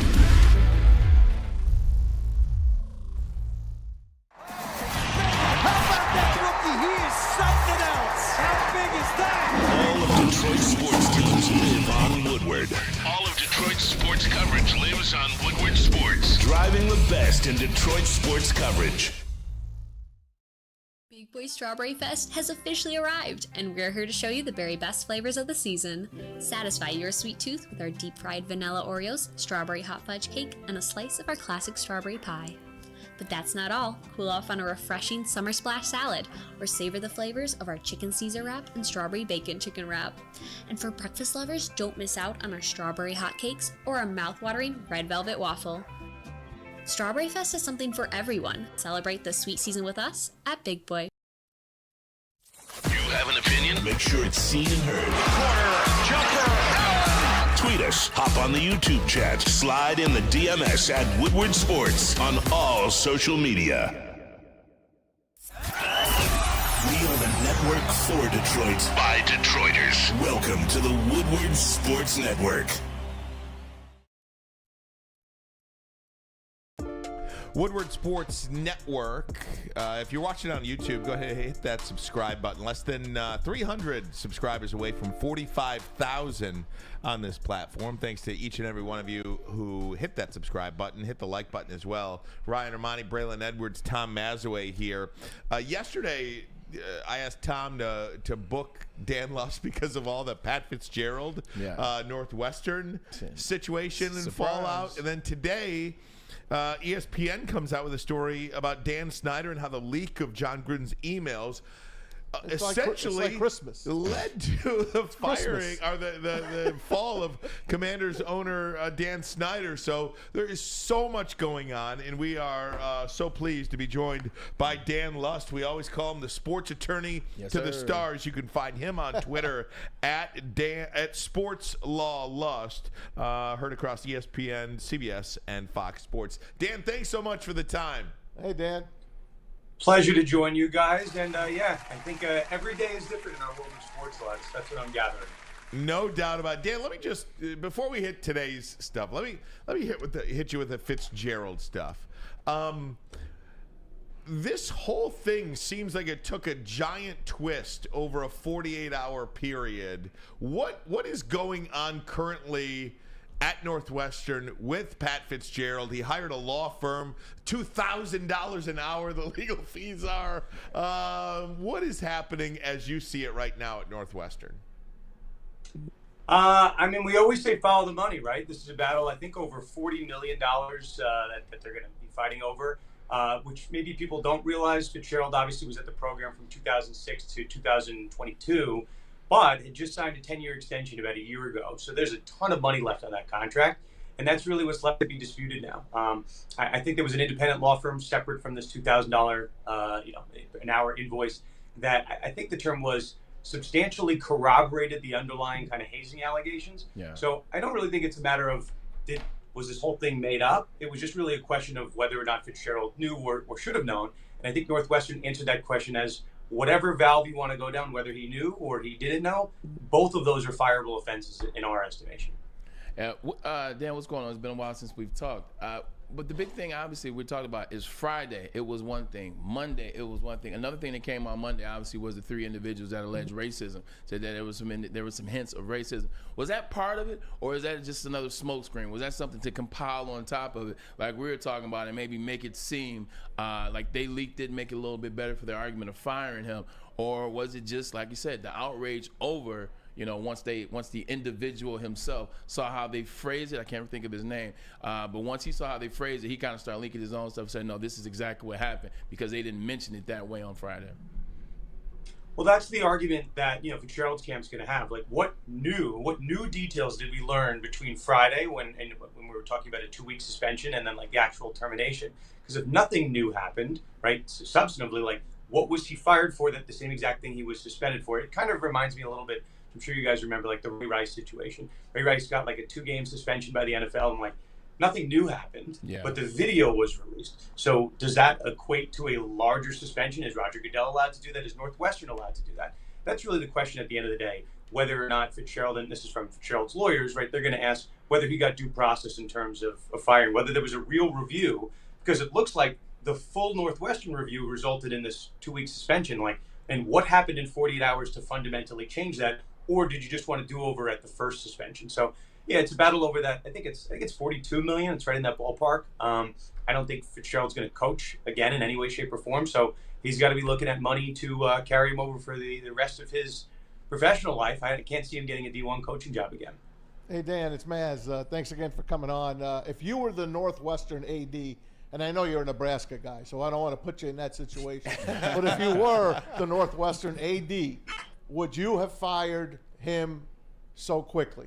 All of Detroit's sports teams live on Woodward. All of Detroit's sports coverage lives on Woodward Sports. Driving the best in Detroit sports coverage. Big Boy Strawberry Fest has officially arrived, and we're here to show you the very best flavors of the season. Satisfy your sweet tooth with our deep-fried vanilla Oreos, strawberry hot fudge cake, and a slice of our classic strawberry pie. But that's not all. Cool off on a refreshing summer splash salad, or savor the flavors of our chicken Caesar wrap and strawberry bacon chicken wrap. And for breakfast lovers, don't miss out on our strawberry hotcakes or our mouth-watering red velvet waffle. Strawberry Fest is something for everyone. Celebrate the sweet season with us at Big Boy. You have an opinion? Make sure it's seen and heard. Corner, jumper, tweet us, hop on the YouTube chat, slide in the DMS at Woodward Sports on all social media. We are the network for Detroit by Detroiters. Welcome to the Woodward Sports Network. Woodward Sports Network. If you're watching on YouTube, go ahead and hit that subscribe button. Less than 300 subscribers away from 45,000 on this platform. Thanks to each and every one of you who hit that subscribe button, hit the like button as well. Ryan Ermanni, Braylon Edwards, Tom Mazawey here. Yesterday, I asked Tom to book Dan Luss because of all the Pat Fitzgerald Northwestern situation and fallout. And then today, ESPN comes out with a story about Dan Snyder and how the leak of John Gruden's emails essentially like Christmas. led to the firing or the fall of Commanders owner Dan Snyder. So there is so much going on, and we are so pleased to be joined by Dan Lust. We always call him the sports attorney to the stars. You can find him on Twitter at Sports Law Lust. Heard across ESPN, CBS, and Fox Sports. Dan, thanks so much for the time. Hey, Dan. Pleasure to join you guys, and I think every day is different in our world of sports lives. That's what I'm gathering. No doubt about it. Dan, let me just before we hit today's stuff, let me hit you with the Fitzgerald stuff. This whole thing seems like it took a giant twist over a 48-hour period. What is going on currently at Northwestern with Pat Fitzgerald? He hired a law firm, $2,000 an hour the legal fees are. What is happening as you see it right now at Northwestern? We always say follow the money, right? This is a battle, I think, over $40 million that they're going to be fighting over, which maybe people don't realize. Fitzgerald obviously was at the program from 2006 to 2022. but had just signed a 10-year extension about a year ago. So there's a ton of money left on that contract, and that's really what's left to be disputed now. I think there was an independent law firm separate from this $2,000 an hour invoice that I think the term was substantially corroborated the underlying kind of hazing allegations. Yeah. So I don't really think it's a matter of was this whole thing made up? It was just really a question of whether or not Fitzgerald knew or should have known. And I think Northwestern answered that question as whatever valve you want to go down, whether he knew or he didn't know, both of those are fireable offenses in our estimation. Dan, what's going on? It's been a while since we've talked. but the big thing, obviously, we're talking about is Friday. It was one thing. Monday, it was one thing. Another thing that came on Monday, obviously, was the 3 individuals that alleged racism. Said that there was some hints of racism. Was that part of it, or is that just another smokescreen? Was that something to compile on top of it, like we were talking about, and maybe make it seem like they leaked it, make it a little bit better for their argument of firing him, or was it just like you said, the outrage over? Once the individual himself saw how they phrased it, I can't think of his name, but once he saw how they phrased it, he kind of started leaking his own stuff, saying, no, this is exactly what happened, because they didn't mention it that way on Friday. Well, that's the argument that, Fitzgerald's camp's going to have. Like, what new details did we learn between Friday when we were talking about a 2-week suspension and then, like, the actual termination? Because if nothing new happened, right, so substantively, like, what was he fired for that the same exact thing he was suspended for? It kind of reminds me a little bit, I'm sure you guys remember, like, the Ray Rice situation. Ray Rice got, like, a 2-game suspension by the NFL, and, like, nothing new happened, but the video was released. So does that equate to a larger suspension? Is Roger Goodell allowed to do that? Is Northwestern allowed to do that? That's really the question at the end of the day, whether or not Fitzgerald, and this is from Fitzgerald's lawyers, right, they're going to ask whether he got due process in terms of firing, whether there was a real review, because it looks like the full Northwestern review resulted in this 2-week suspension, like, and what happened in 48 hours to fundamentally change that? Or did you just want to do over at the first suspension? So, yeah, it's a battle over that. I think it's $42 million. It's right in that ballpark. I don't think Fitzgerald's going to coach again in any way, shape, or form. So he's got to be looking at money to carry him over for the rest of his professional life. I can't see him getting a D1 coaching job again. Hey, Dan, it's Maz. Thanks again for coming on. If you were the Northwestern AD, and I know you're a Nebraska guy, so I don't want to put you in that situation, but if you were the Northwestern AD, would you have fired him so quickly?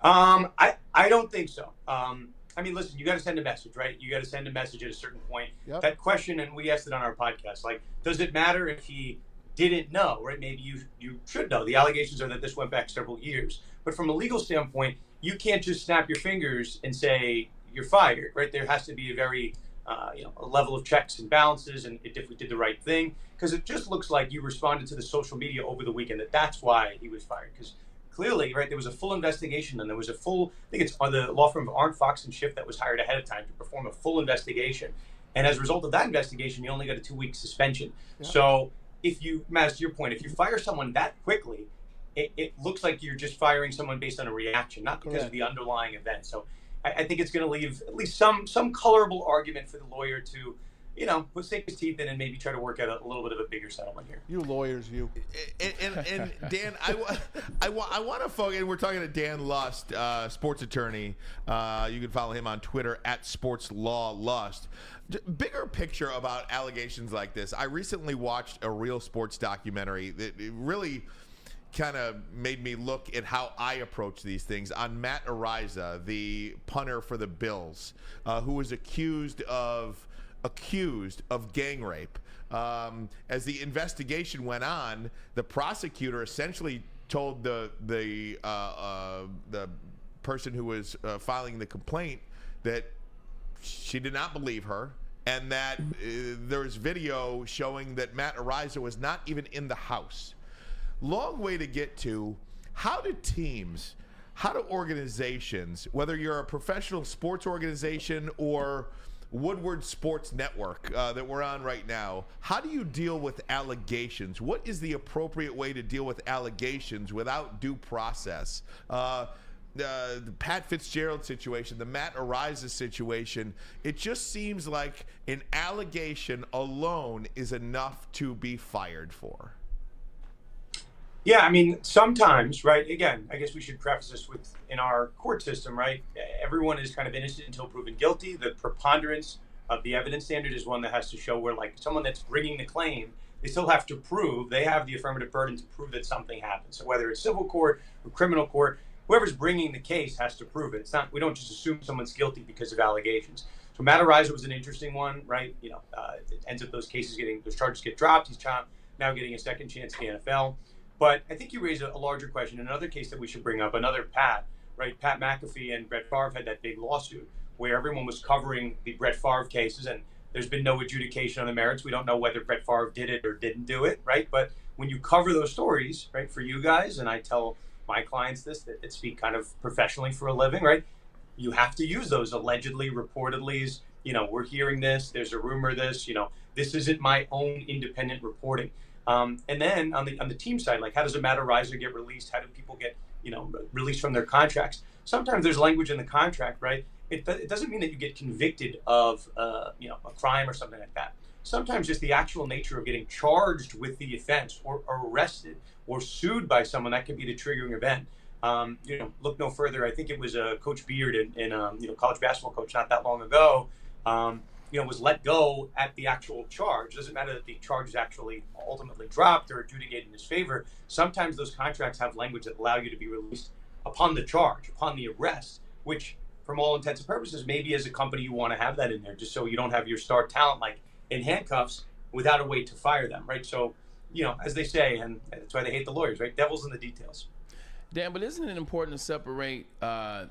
I don't think so. I mean, listen, you got to send a message, right? You got to send a message at a certain point. Yep. That question, and we asked it on our podcast, like, does it matter if he didn't know, right? Maybe you should know. The allegations are that this went back several years. But from a legal standpoint, you can't just snap your fingers and say you're fired, right? There has to be a very, a level of checks and balances, and if we did the right thing, because it just looks like you responded to the social media over the weekend that's why he was fired. Because clearly, right, there was a full investigation, and there was a full, I think it's the law firm of Arndt, Fox, and Schiff that was hired ahead of time to perform a full investigation. And as a result of that investigation, you only got a 2-week suspension. Yeah. So if you, Maz, to your point, if you fire someone that quickly, it looks like you're just firing someone based on a reaction, not because of the underlying event. So I think it's going to leave at least some colorable argument for the lawyer to, sink his teeth in and maybe try to work out a little bit of a bigger settlement here. You lawyers, you. And Dan, I want to focus. And we're talking to Dan Lust, sports attorney. You can follow him on Twitter at SportsLawLust. Bigger picture about allegations like this. I recently watched a real sports documentary that it really kind of made me look at how I approach these things on Matt Ariza, the punter for the Bills, who was accused of gang rape. As the investigation went on, the prosecutor essentially told the person who was filing the complaint that she did not believe her, and that there's video showing that Matt Ariza was not even in the house. Long way to get to. How do organizations, whether you're a professional sports organization or Woodward Sports Network that we're on right now, how do you deal with allegations? What is the appropriate way to deal with allegations without due process? The Pat Fitzgerald situation, the Matt Ariza situation, it just seems like an allegation alone is enough to be fired for. Yeah, I mean, sometimes, right, again, I guess we should preface this with, in our court system, right, everyone is kind of innocent until proven guilty. The preponderance of the evidence standard is one that has to show where, like, someone that's bringing the claim, they still have to prove, they have the affirmative burden to prove that something happened. So whether it's civil court or criminal court, whoever's bringing the case has to prove it. It's not, we don't just assume someone's guilty because of allegations. So Matt Ariza was an interesting one, right? It ends up those charges get dropped. He's now getting a second chance in the NFL. But I think you raise a larger question. Another case that we should bring up, another Pat, right? Pat McAfee and Brett Favre had that big lawsuit where everyone was covering the Brett Favre cases, and there's been no adjudication on the merits. We don't know whether Brett Favre did it or didn't do it, right? But when you cover those stories, right, for you guys, and I tell my clients this, that speak kind of professionally for a living, right? you have to use those allegedly, reportedly. We're hearing this. There's a rumor. This isn't my own independent reporting. And then on the team side, like, how does a Matt Ariser get released? How do people get released from their contracts? Sometimes there's language in the contract, right? It doesn't mean that you get convicted of a crime or something like that. Sometimes just the actual nature of getting charged with the offense or arrested or sued by someone, that can be the triggering event. Look no further. I think it was Coach Beard in college basketball coach not that long ago. Was let go at the actual charge. Doesn't matter that the charge is actually ultimately dropped or adjudicated in his favor. Sometimes those contracts have language that allow you to be released upon the charge, upon the arrest, which, from all intents and purposes, maybe as a company you want to have that in there, just so you don't have your star talent like in handcuffs without a way to fire them, right? So, as they say, and that's why they hate the lawyers, right? Devil's in the details. Dan, but isn't it important to separate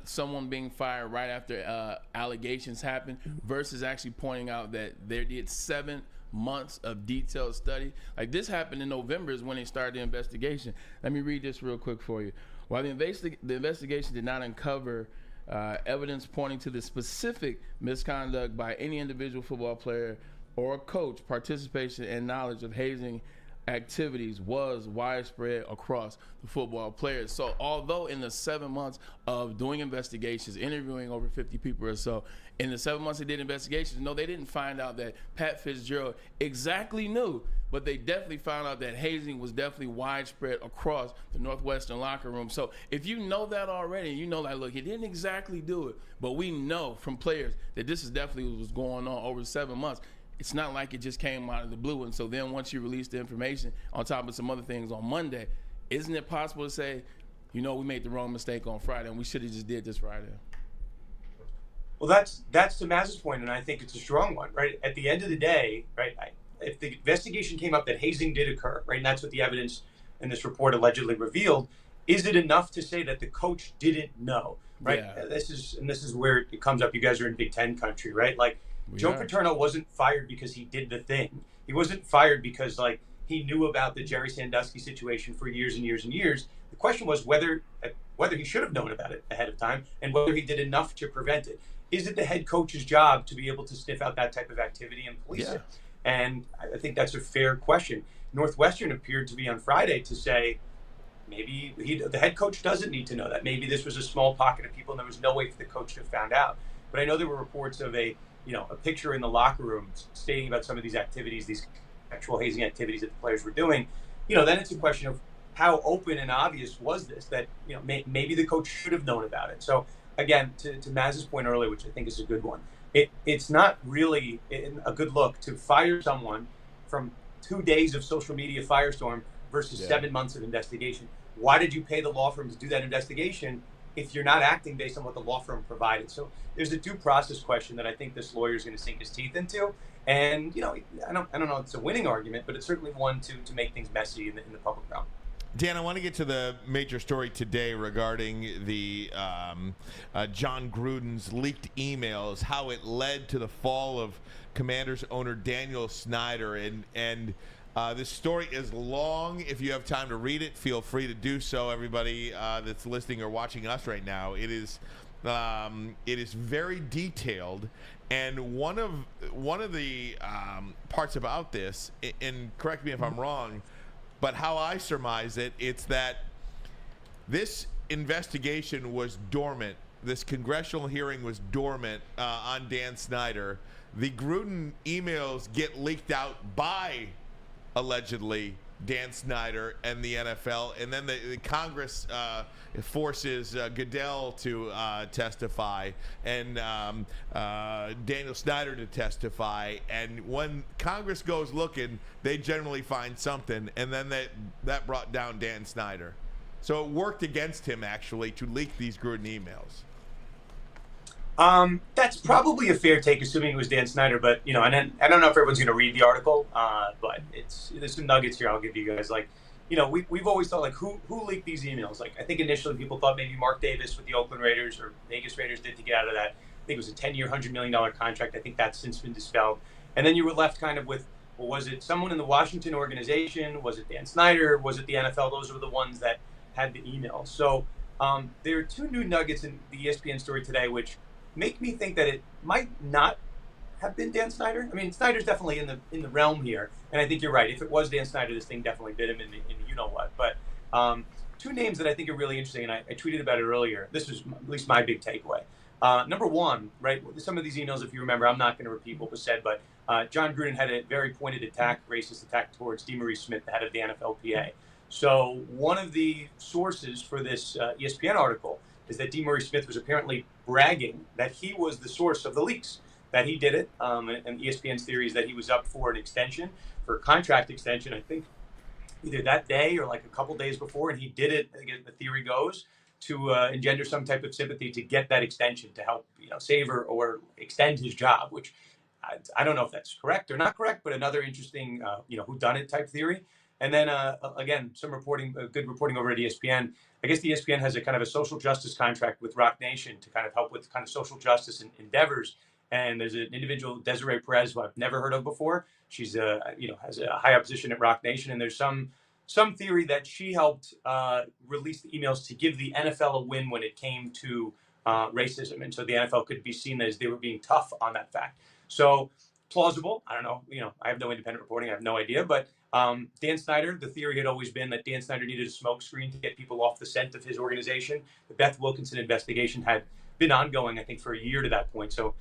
someone being fired right after allegations happen versus actually pointing out that they did 7 months of detailed study? Like, this happened in November is when they started the investigation. Let me read this real quick for you. While the investigation did not uncover evidence pointing to the specific misconduct by any individual football player or coach, participation and knowledge of hazing activities was widespread across the football players. So although in the 7 months of doing investigations, interviewing over 50 people or so, in the 7 months they did investigations, no, they didn't find out that Pat Fitzgerald exactly knew, but they definitely found out that hazing was definitely widespread across the Northwestern locker room. So if you know that already, like, look, he didn't exactly do it, but we know from players that this is definitely what was going on over 7 months. It's not like it just came out of the blue. And so then once you release the information on top of some other things on Monday, isn't it possible to say, we made the wrong mistake on Friday and we should have just did this Friday? Well, that's to Maz's point, and I think it's a strong one, right? At the end of the day, right, if the investigation came up that hazing did occur, right, and that's what the evidence in this report allegedly revealed, is it enough to say that the coach didn't know, right? Yeah. This is where it comes up. You guys are in Big Ten country, right? Like, Joe Paterno wasn't fired because he did the thing. He wasn't fired because, like, he knew about the Jerry Sandusky situation for years and years and years. The question was whether he should have known about it ahead of time and whether he did enough to prevent it. Is it the head coach's job to be able to sniff out that type of activity and police it? And I think that's a fair question. Northwestern appeared to be on Friday to say maybe the head coach doesn't need to know that. Maybe this was a small pocket of people and there was no way for the coach to have found out. But I know there were reports of a picture in the locker room stating about some of these activities, these actual hazing activities that the players were doing. Then it's a question of how open and obvious was this that, maybe the coach should have known about it. So again, to Maz's point earlier, which I think is a good one, it's not really a good look to fire someone from 2 days of social media firestorm versus 7 months of investigation. Why did you pay the law firm to do that investigation if you're not acting based on what the law firm provided? So there's a due process question that I think this lawyer is going to sink his teeth into. And, I don't know if it's a winning argument, but it's certainly one to make things messy in the public realm. Dan, I want to get to the major story today regarding the John Gruden's leaked emails, how it led to the fall of Commanders owner Daniel Snyder. And this story is long. If you have time to read it, feel free to do so. Everybody that's listening or watching us right now, it is very detailed. And one of the parts about this, and correct me if I'm wrong, but how I surmise it, it's that this investigation was dormant. This congressional hearing was dormant on Dan Snyder. The Gruden emails get leaked out by, allegedly, Dan Snyder and the NFL, and then the Congress forces Goodell to testify and Daniel Snyder to testify. And when Congress goes looking, they generally find something, and then that brought down Dan Snyder. So it worked against him, actually, to leak these Gruden emails. That's probably a fair take, assuming it was Dan Snyder. But and I don't know if everyone's going to read the article, but there's some nuggets here I'll give you guys. Like, we've always thought, like, who leaked these emails? Like, I think initially people thought maybe Mark Davis with the Oakland Raiders or Vegas Raiders did to get out of that. I think it was a 10-year, $100 million contract. I think that's since been dispelled. And then you were left kind of with, well, was it someone in the Washington organization? Was it Dan Snyder? Was it the NFL? Those were the ones that had the emails. So There are two new nuggets in the ESPN story today, which make me think that it might not have been Dan Snyder. I mean, Snyder's definitely in the realm here, and I think you're right. If it was Dan Snyder, this thing definitely bit him in the you know what. But two names that I think are really interesting, and I tweeted about it earlier. This was at least my big takeaway. Number one, right? Some of these emails, if you remember, I'm not going to repeat what was said, but John Gruden had a very pointed attack, racist attack towards DeMaurice Smith, the head of the NFLPA. So one of the sources for this ESPN article is that DeMaurice Smith was apparently bragging that he was the source of the leaks, that he did it. And ESPN's theory is that he was up for an extension, for a contract extension, I think either that day or like a couple days before, and he did it, again, the theory goes, to engender some type of sympathy to get that extension to help, save or extend his job, which I don't know if that's correct or not correct, but another interesting, whodunit type theory. And then, again, some reporting, good reporting over at ESPN. I guess the ESPN has a kind of a social justice contract with Rock Nation to kind of help with kind of social justice endeavors. And there's an individual, Desiree Perez, who I've never heard of before. She's, has a high up position at Rock Nation. And there's some theory that she helped release the emails to give the NFL a win when it came to racism. And so the NFL could be seen as they were being tough on that fact. So plausible. I don't know. I have no independent reporting. I have no idea. But Dan Snyder, the theory had always been that Dan Snyder needed a smokescreen to get people off the scent of his organization. The Beth Wilkinson investigation had been ongoing, I think, for a year to that point. So,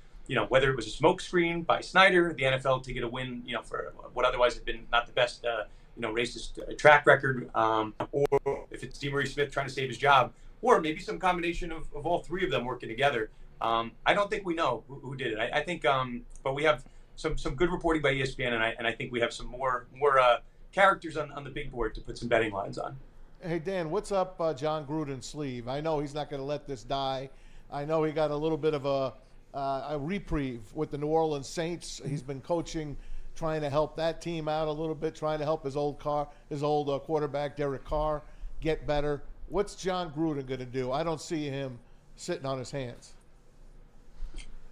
whether it was a smokescreen by Snyder, the NFL to get a win, for what otherwise had been not the best, racist track record, or if it's DeMaurice Smith trying to save his job, or maybe some combination of all three of them working together. I don't think we know who did it. I think, but we have some good reporting by ESPN, and I think we have some more characters on the big board to put some betting lines on. Hey, Dan, what's up John Gruden's sleeve? I know he's not going to let this die. I know he got a little bit of a reprieve with the New Orleans Saints. He's been coaching, trying to help that team out a little bit, trying to help his old quarterback, Derek Carr, get better. What's John Gruden going to do? I don't see him sitting on his hands.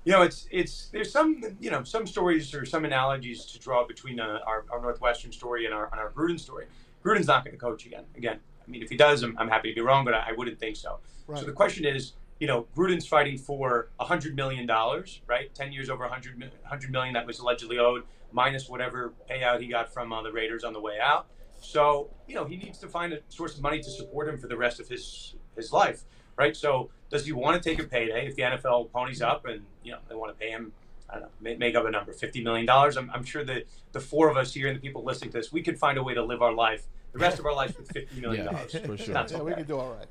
There's some stories or some analogies to draw between our Northwestern story and our Gruden story. Gruden's not going to coach again. I mean, if he does, I'm happy to be wrong, but I wouldn't think so. Right. So the question is, Gruden's fighting for $100 million, right? 10 years over $100 million that was allegedly owed, minus whatever payout he got from the Raiders on the way out. So, he needs to find a source of money to support him for the rest of his life, right? So does he want to take a payday if the NFL ponies up and, they want to pay him, I don't know, make up a number, $50 million? I'm sure that the four of us here and the people listening to this, we could find a way to live our life, the rest of our lives with $50 million. Yeah, for sure. Yeah, we can do all right.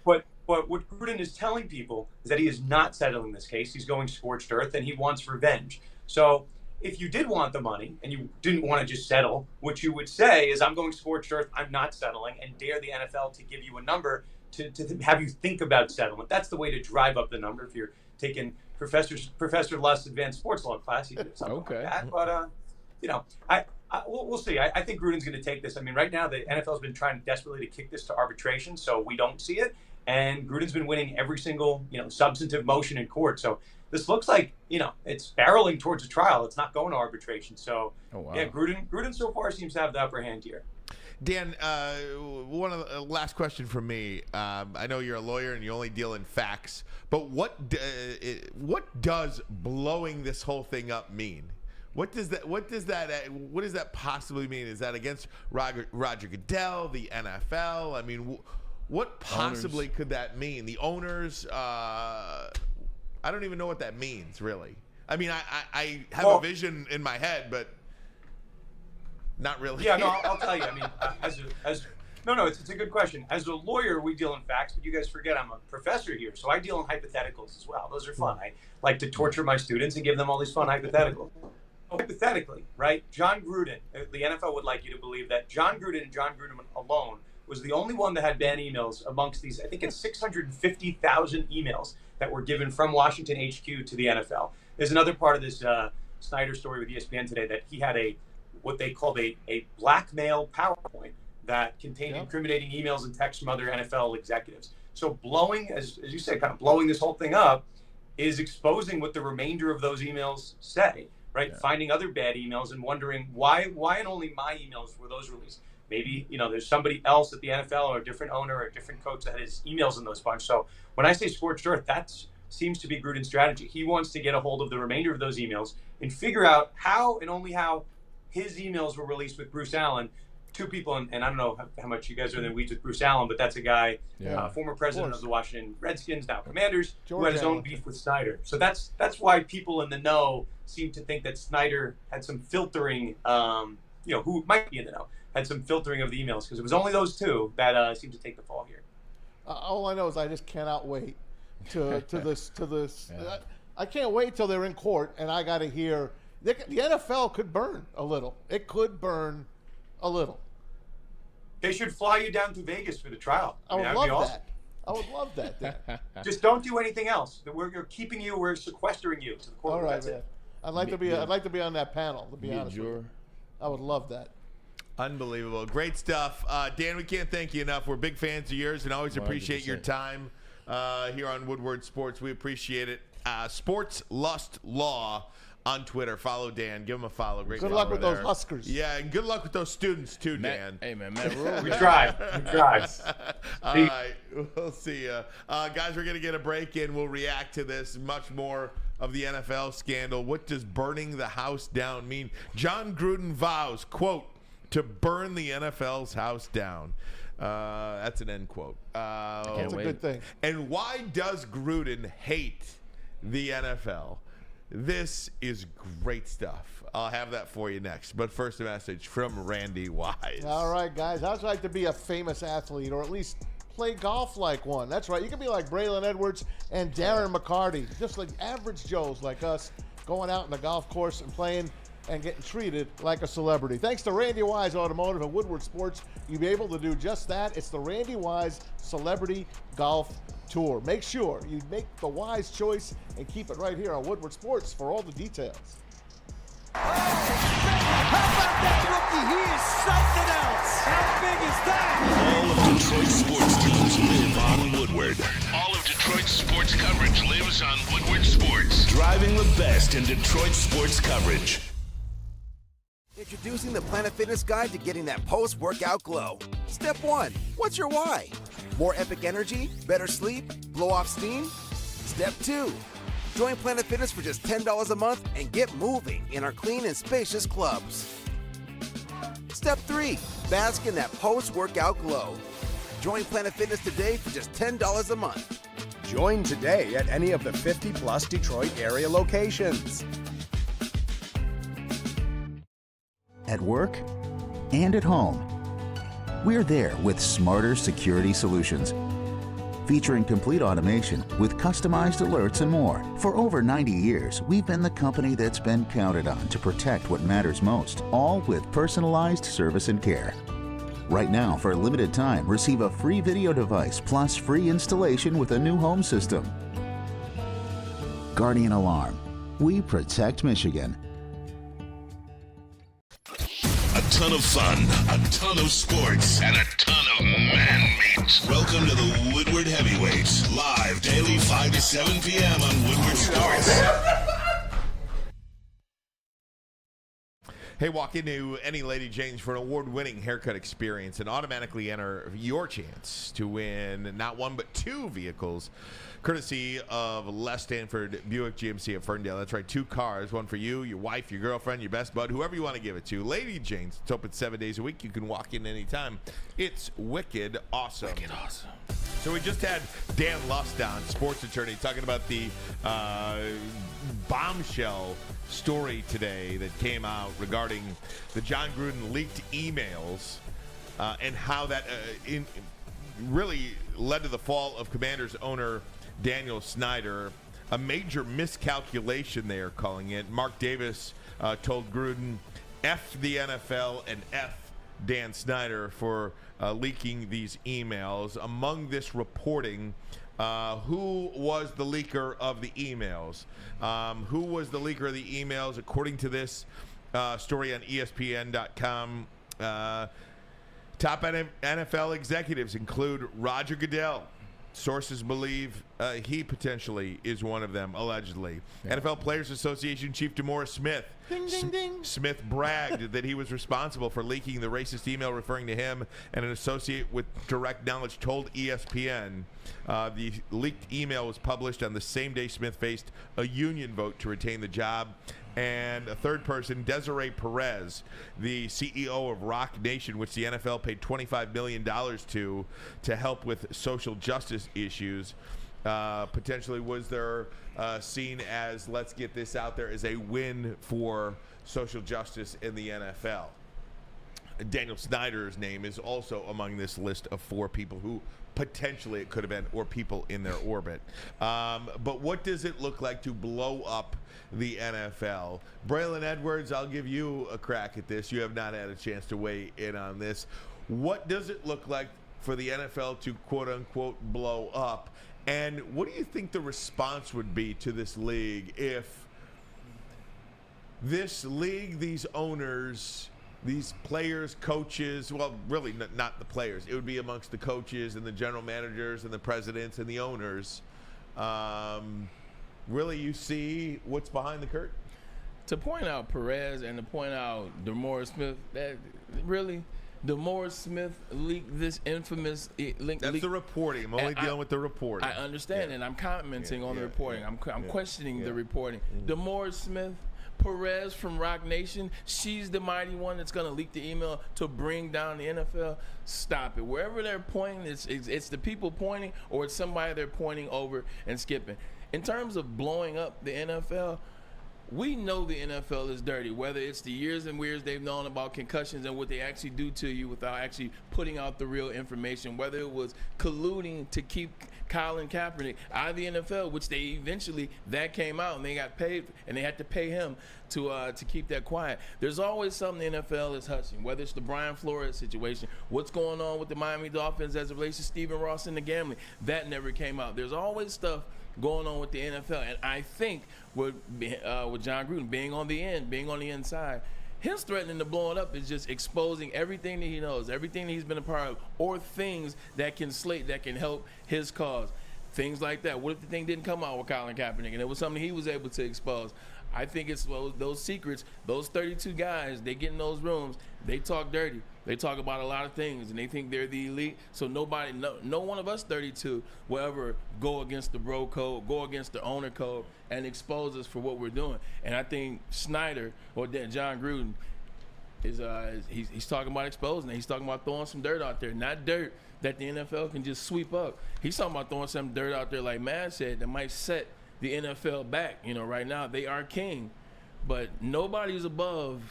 But what Gruden is telling people is that he is not settling this case. He's going scorched earth, and he wants revenge. So if you did want the money and you didn't want to just settle, what you would say is, I'm going scorched earth, I'm not settling, and dare the NFL to give you a number to have you think about settlement. That's the way to drive up the number. If you're taking Professor Lust's advanced sports law class, you do something like that. But, we'll see. I think Gruden's going to take this. I mean, right now, the NFL's been trying desperately to kick this to arbitration, so we don't see it. And Gruden's been winning every single, substantive motion in court. So this looks like, it's barreling towards a trial. It's not going to arbitration. So, yeah, Gruden so far seems to have the upper hand here. Dan, one of the last question from me. I know you're a lawyer and you only deal in facts, but what does blowing this whole thing up mean? What does that possibly mean? Is that against Roger Goodell, the NFL? I mean, what possibly could that mean? The owners, I don't even know what that means, really. I mean, I have a vision in my head, but not really. Yeah, no, I'll tell you. I mean, it's a good question. As a lawyer, we deal in facts, but you guys forget I'm a professor here, so I deal in hypotheticals as well. Those are fun. I like to torture my students and give them all these fun hypotheticals. Hypothetically, right? John Gruden, the NFL would like you to believe that John Gruden and John Gruden alone was the only one that had banned emails amongst these. I think it's 650,000 emails that were given from Washington HQ to the NFL. There's another part of this Snyder story with ESPN today that he had what they called a blackmail PowerPoint that contained incriminating emails and texts from other NFL executives. So blowing, as you said, kind of blowing this whole thing up is exposing what the remainder of those emails say, right? Yeah. Finding other bad emails and wondering why and only my emails were those released. maybe, there's somebody else at the NFL or a different owner or a different coach that has emails in those bunch. So when I say scorched earth, that seems to be Gruden's strategy. He wants to get a hold of the remainder of those emails and figure out how and only how his emails were released with Bruce Allen. Two people, and I don't know how much you guys are in the weeds with Bruce Allen, but that's a guy, former president of the Washington Redskins, now Commanders, who had his own beef with Snyder. So that's why people in the know seem to think that Snyder had some filtering, who might be in the know, had some filtering of the emails, because it was only those two that seemed to take the fall here. All I know is I just cannot wait to this. Yeah. I can't wait till they're in court, and I got to hear the NFL could burn a little. It could burn a little. They should fly you down to Vegas for the trial. I would love that. I would love that. Then. Just don't do anything else. We're keeping you. We're sequestering you to the court. All right, man. I'd like to be on that panel. To be honest with you, I would love that. Unbelievable, great stuff, Dan. We can't thank you enough. We're big fans of yours and always appreciate 100%. Your time here on Woodward Sports. We appreciate it. Sports Lust Law on Twitter. Follow Dan. Give him a follow. Great. Good luck with those Huskers. Yeah, and good luck with those students too, Dan. Hey, man. We tried. All right. We'll see you. Guys, we're going to get a break in. We'll react to this. Much more of the NFL scandal. What does burning the house down mean? John Gruden vows, quote, to burn the NFL's house down. That's an end quote. That's a good thing. And why does Gruden hate the NFL? This is great stuff. I'll have that for you next. But first, a message from Randy Wise. All right, guys. How's it like to be a famous athlete, or at least play golf like one? That's right. You can be like Braylon Edwards and Darren McCarty, just like average Joes like us, going out in the golf course and playing and getting treated like a celebrity. Thanks to Randy Wise Automotive and Woodward Sports, you'll be able to do just that. It's the Randy Wise Celebrity Golf Tour. Make sure you make the wise choice and keep it right here on Woodward Sports for all the details. How about that rookie? He is something else. How big is that? All of Detroit's sports teams live on Woodward. All of Detroit's sports coverage lives on Woodward Sports. Driving the best in Detroit sports coverage. Introducing the Planet Fitness Guide to getting that post-workout glow. Step 1. What's your why? More epic energy? Better sleep? Blow off steam? Step 2. Join Planet Fitness for just $10 a month and get moving in our clean and spacious clubs. Step 3. Bask in that post-workout glow. Join Planet Fitness today for just $10 a month. Join today at any of the 50-plus Detroit area locations. At work and at home, we're there with smarter security solutions. Featuring complete automation with customized alerts and more. For over 90 years, we've been the company that's been counted on to protect what matters most, all with personalized service and care. Right now, for a limited time, receive a free video device plus free installation with a new home system. Guardian Alarm. We protect Michigan. A ton of fun, a ton of sports, and a ton of man meat. Welcome to the Woodward Heavyweights, live daily 5 to 7 p.m. on Woodward Sports. Hey, walk into any Lady Jane's for an award-winning haircut experience and automatically enter your chance to win not one but two vehicles, courtesy of Les Stanford Buick GMC at Ferndale. That's right, 2 cars, one for you, your wife, your girlfriend, your best bud, whoever you want to give it to. Lady Jane's, it's open 7 days a week. You can walk in anytime. It's wicked awesome. Wicked awesome. So we just had Dan Lust on, sports attorney, talking about the bombshell story today that came out regarding the John Gruden leaked emails and how that really led to the fall of Commanders owner Daniel Snyder. A major miscalculation, they are calling it. Mark Davis told Gruden, F the NFL and F Dan Snyder for leaking these emails. Among this reporting, who was the leaker of the emails? Who was the leaker of the emails? According to this story on ESPN.com, top NFL executives include Roger Goodell, Sources believe he potentially is one of them, allegedly. NFL Players Association Chief DeMaurice Smith. Ding, ding, ding. Smith bragged that he was responsible for leaking the racist email referring to him, and an associate with direct knowledge told ESPN. The leaked email was published on the same day Smith faced a union vote to retain the job. And a third person, Desiree Perez, the CEO of Rock Nation, which the NFL paid $25 million to help with social justice issues, potentially was there seen as, let's get this out there, as a win for social justice in the NFL. Daniel Snyder's name is also among this list of 4 people who potentially it could have been, or people in their orbit. But what does it look like to blow up the NFL? Braylon Edwards, I'll give you a crack at this. You have not had a chance to weigh in on this. What does it look like for the NFL to quote-unquote blow up? And what do you think the response would be to this league if this league, these owners, these players, coaches, well, really not the players. It would be amongst the coaches and the general managers and the presidents and the owners. Really, you see what's behind the curtain? To point out Perez and to point out DeMaurice Smith, that really, DeMaurice Smith leaked this infamous link. That's the reporting. I'm only dealing with the reporting. I understand, and I'm commenting on the reporting. I'm questioning the reporting. DeMaurice Smith, Perez from Rock Nation, she's the mighty one that's going to leak the email to bring down the NFL. Stop it. Wherever they're pointing, it's the people pointing, or it's somebody they're pointing over and skipping. In terms of blowing up the NFL, we know the NFL is dirty, whether it's the years and years they've known about concussions and what they actually do to you without actually putting out the real information, whether it was colluding to keep Colin Kaepernick out of the NFL, which they eventually, that came out and they got paid and they had to pay him to keep that quiet. There's always something the NFL is hushing, whether it's the Brian Flores situation, what's going on with the Miami Dolphins as it relates to Stephen Ross and the gambling, that never came out. There's always stuff going on with the NFL, and I think with John Gruden being on the end, being on the inside, him threatening to blow it up is just exposing everything that he knows, everything that he's been a part of, or things that can help his cause. Things like that. What if the thing didn't come out with Colin Kaepernick and it was something he was able to expose? I think it's those secrets, those 32 guys, they get in those rooms, they talk dirty. They talk about a lot of things, and they think they're the elite. So no one of us 32 will ever go against the bro code, go against the owner code, and expose us for what we're doing. And I think Snyder, or John Gruden, he's talking about exposing it. He's talking about throwing some dirt out there, not dirt that the NFL can just sweep up. He's talking about throwing some dirt out there, like Matt said, that might set the NFL back. Right now they are king, but nobody's above.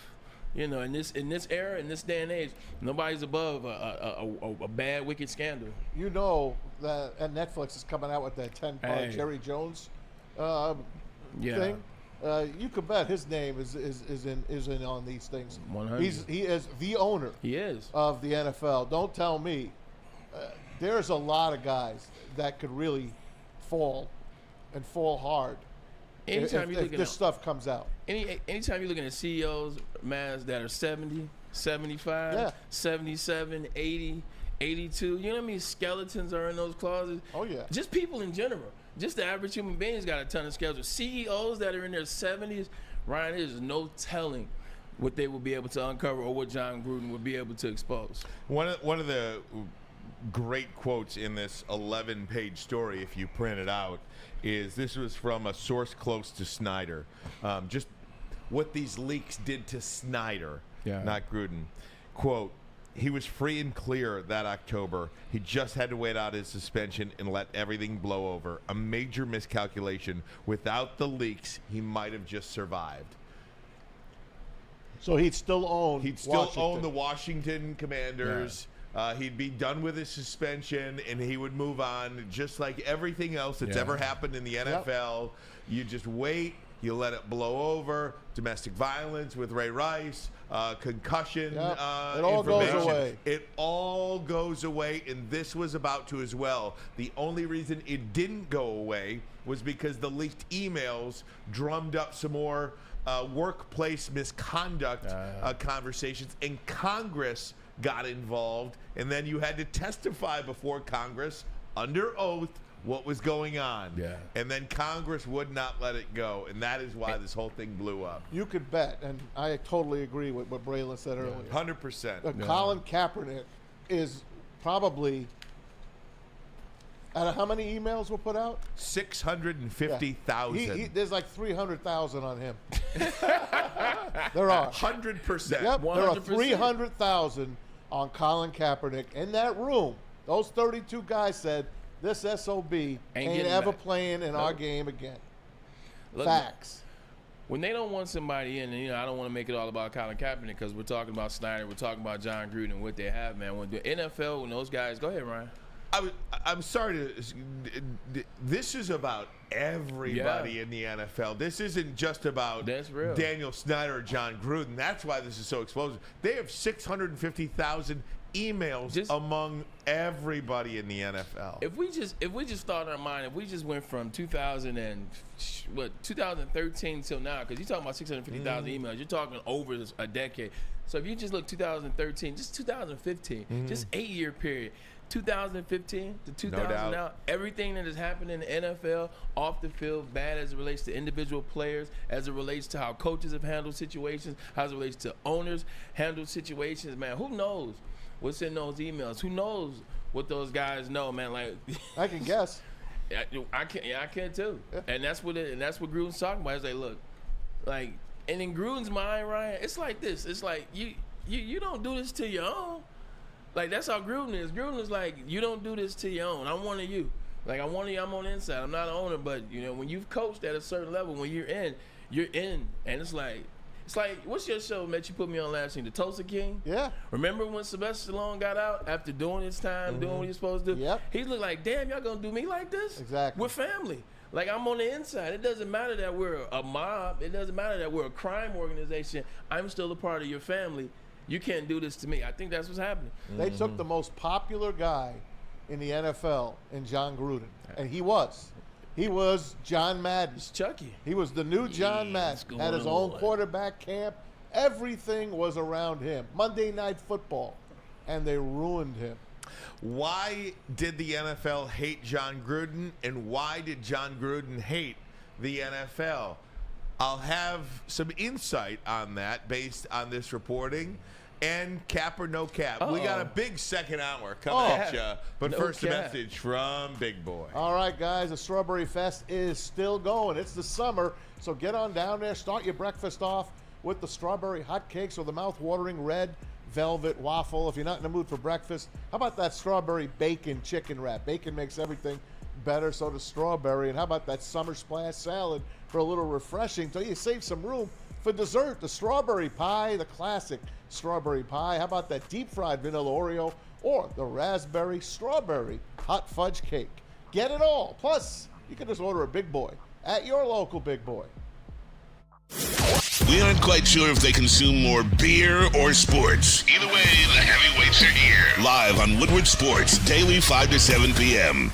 In this era, in this day and age, nobody's above a bad, wicked scandal. You know that, and Netflix is coming out with that 10-part Jerry Jones thing. You could bet his name is in on these things. 100. He is the owner. He is of the NFL. Don't tell me. There's a lot of guys that could really fall hard. Anytime if this stuff comes out. Anytime you're looking at CEOs, Maz, that are 70, 75, 77, 80, 82, you know what I mean? Skeletons are in those closets. Oh, yeah. Just people in general. Just the average human being's got a ton of skeletons. CEOs that are in their 70s, Ryan, there's no telling what they will be able to uncover or what John Gruden would be able to expose. One of the great quotes in this 11-page story, if you print it out, this was from a source close to Snyder. Just what these leaks did to Snyder, not Gruden. Quote, he was free and clear that October. He just had to wait out his suspension and let everything blow over. A major miscalculation. Without the leaks, he might have just survived. So he'd still own the Washington Commanders. He'd be done with his suspension, and he would move on, just like everything else that's ever happened in the NFL. You just wait. You let it blow over. Domestic violence with Ray Rice, concussion it all goes away. It all goes away, and this was about to as well. The only reason it didn't go away was because the leaked emails drummed up some more workplace misconduct conversations, and Congress got involved, and then you had to testify before Congress under oath what was going on. Yeah. And then Congress would not let it go, and that is why this whole thing blew up. You could bet, and I totally agree with what Braylon said earlier. 100%. Colin Kaepernick is probably how many emails were put out? 650,000. There's like 300,000 on him. There are 100%. Yep, 100%. there are 300,000 on Colin Kaepernick in that room. Those 32 guys said this SOB ain't ever back. playing in our game again. Look, Facts. When they don't want somebody in, and I don't want to make it all about Colin Kaepernick because we're talking about Snyder, we're talking about John Gruden and what they have, man. When the NFL, when those guys, go ahead, Ryan. I'm sorry to. This is about everybody in the NFL. This isn't just about Daniel Snyder or John Gruden. That's why this is so explosive. They have 650,000 emails among everybody in the NFL. If we just thought in our mind, if we just went from 2013 till now, because you're talking about 650,000 emails, you're talking over a decade. So if you just look 2013, just 2015, just 8-year period. 2015 to 2000 now, everything that has happened in the NFL, off the field, bad as it relates to individual players, as it relates to how coaches have handled situations, how it relates to owners handle situations, man. Who knows what's in those emails? Who knows what those guys know, man? Like I can guess. I can too. Yeah. And that's what Gruden's talking about. Is they look like, and in Gruden's mind, Ryan, it's like this. It's like you don't do this to your own. Like, that's how Gruden is. Gruden is like, you don't do this to your own. I'm one of you. Like, I'm one of you. I'm on the inside. I'm not an owner, but, when you've coached at a certain level, when you're in. And it's like, what's your show that you put me on last year? The Tulsa King? Yeah. Remember when Sylvester Stallone got out after doing his time, doing what he's supposed to do? Yep. He looked like, damn, y'all gonna do me like this? Exactly. We're family. Like, I'm on the inside. It doesn't matter that we're a mob. It doesn't matter that we're a crime organization. I'm still a part of your family. You can't do this to me. I think that's what's happening. They took the most popular guy in the NFL in John Gruden, and he was John Madden. It's Chucky. He was the new John Madden. Had his own quarterback camp. Everything was around him. Monday Night Football, and they ruined him. Why did the NFL hate John Gruden, and why did John Gruden hate the NFL? I'll have some insight on that based on this reporting. And cap or no cap. We got a big second hour coming at you. But first, a message from Big Boy. All right, guys, the Strawberry Fest is still going. It's the summer, so get on down there. Start your breakfast off with the strawberry hotcakes or the mouth-watering red velvet waffle. If you're not in the mood for breakfast, how about that strawberry bacon chicken wrap? Bacon makes everything better, so does strawberry. And how about that summer splash salad for a little refreshing so you save some room for dessert? The strawberry pie, the classic strawberry pie. How about that deep fried vanilla Oreo or the raspberry strawberry hot fudge cake? Get it all. Plus, you can just order a Big Boy at your local Big Boy. We aren't quite sure if they consume more beer or sports. Either way, the heavyweights are here. Live on Woodward Sports, daily 5 to 7 p.m.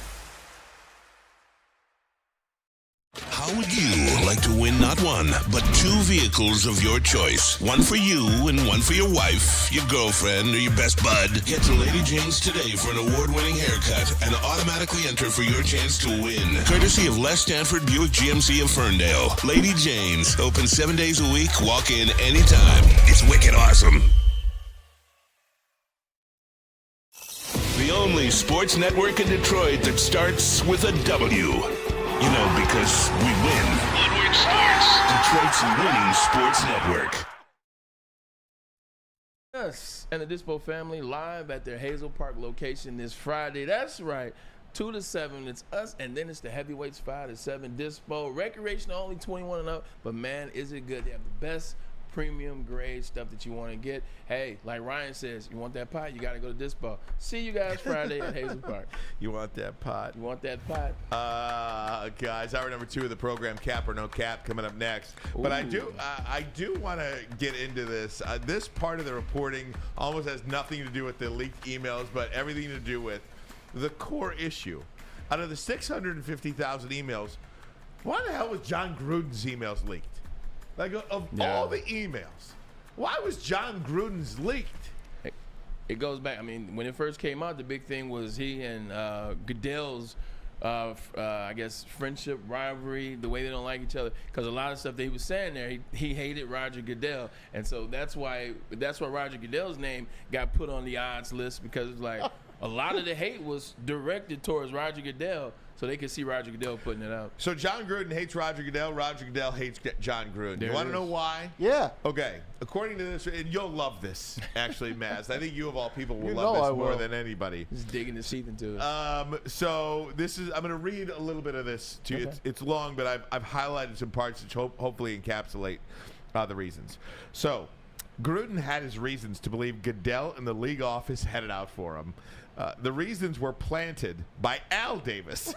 How would you like to win not one, but 2 vehicles of your choice? One for you and one for your wife, your girlfriend, or your best bud. Get to Lady Jane's today for an award-winning haircut and automatically enter for your chance to win. Courtesy of Les Stanford Buick GMC of Ferndale. Lady Jane's, open 7 days a week, walk in anytime. It's wicked awesome. The only sports network in Detroit that starts with a W. Because we win. Woodward Sports, Detroit's winning sports network. Yes, and the Dispo family live at their Hazel Park location this Friday. That's right, 2 to 7. It's us, and then it's the heavyweights 5 to 7. Dispo, recreational only 21 and up, but man, is it good? They have the best premium grade stuff that you want to get. Hey, like Ryan says, you want that pot, you got to go to Dispo. See you guys Friday at Hazel Park. You want that pot? You want that pot? Guys, hour number 2 of the program, Cap or No Cap, coming up next. Ooh. But I do want to get into this. This part of the reporting almost has nothing to do with the leaked emails, but everything to do with the core issue. Out of the 650,000 emails, why the hell was John Gruden's emails leaked? Like, of all the emails, why was John Gruden's leaked? It goes back. I mean, when it first came out, the big thing was he and Goodell's, I guess, friendship, rivalry, the way they don't like each other. Because a lot of stuff that he was saying there, he hated Roger Goodell, and so that's why Roger Goodell's name got put on the odds list, because it's like a lot of the hate was directed towards Roger Goodell. So they could see Roger Goodell putting it out. So John Gruden hates Roger Goodell. Roger Goodell hates John Gruden. There You want to know why? Yeah. Okay. According to this, and you'll love this, actually, Maz. I think you of all people will You love know this I more will. than anybody. Just digging his teeth into it. So this is. I'm going to read a little bit of this to you. Okay. It's long, but I've highlighted some parts which hopefully encapsulate the reasons. So Gruden had his reasons to believe Goodell and the league office had it out for him. The reasons were planted by Al Davis,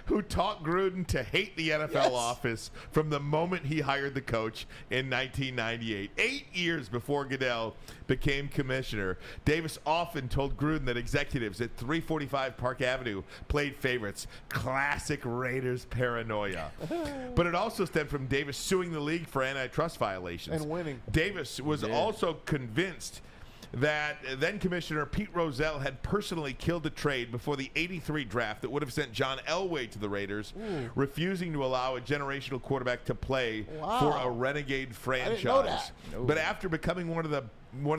who taught Gruden to hate the NFL office from the moment he hired the coach in 1998. 8 years before Goodell became commissioner, Davis often told Gruden that executives at 345 Park Avenue played favorites. Classic Raiders paranoia. But it also stemmed from Davis suing the league for antitrust violations. And winning. Davis was also convinced that then Commissioner Pete Rozelle had personally killed a trade before the '83 draft that would have sent John Elway to the Raiders, refusing to allow a generational quarterback to play for a renegade franchise. didn't know that. But after becoming one of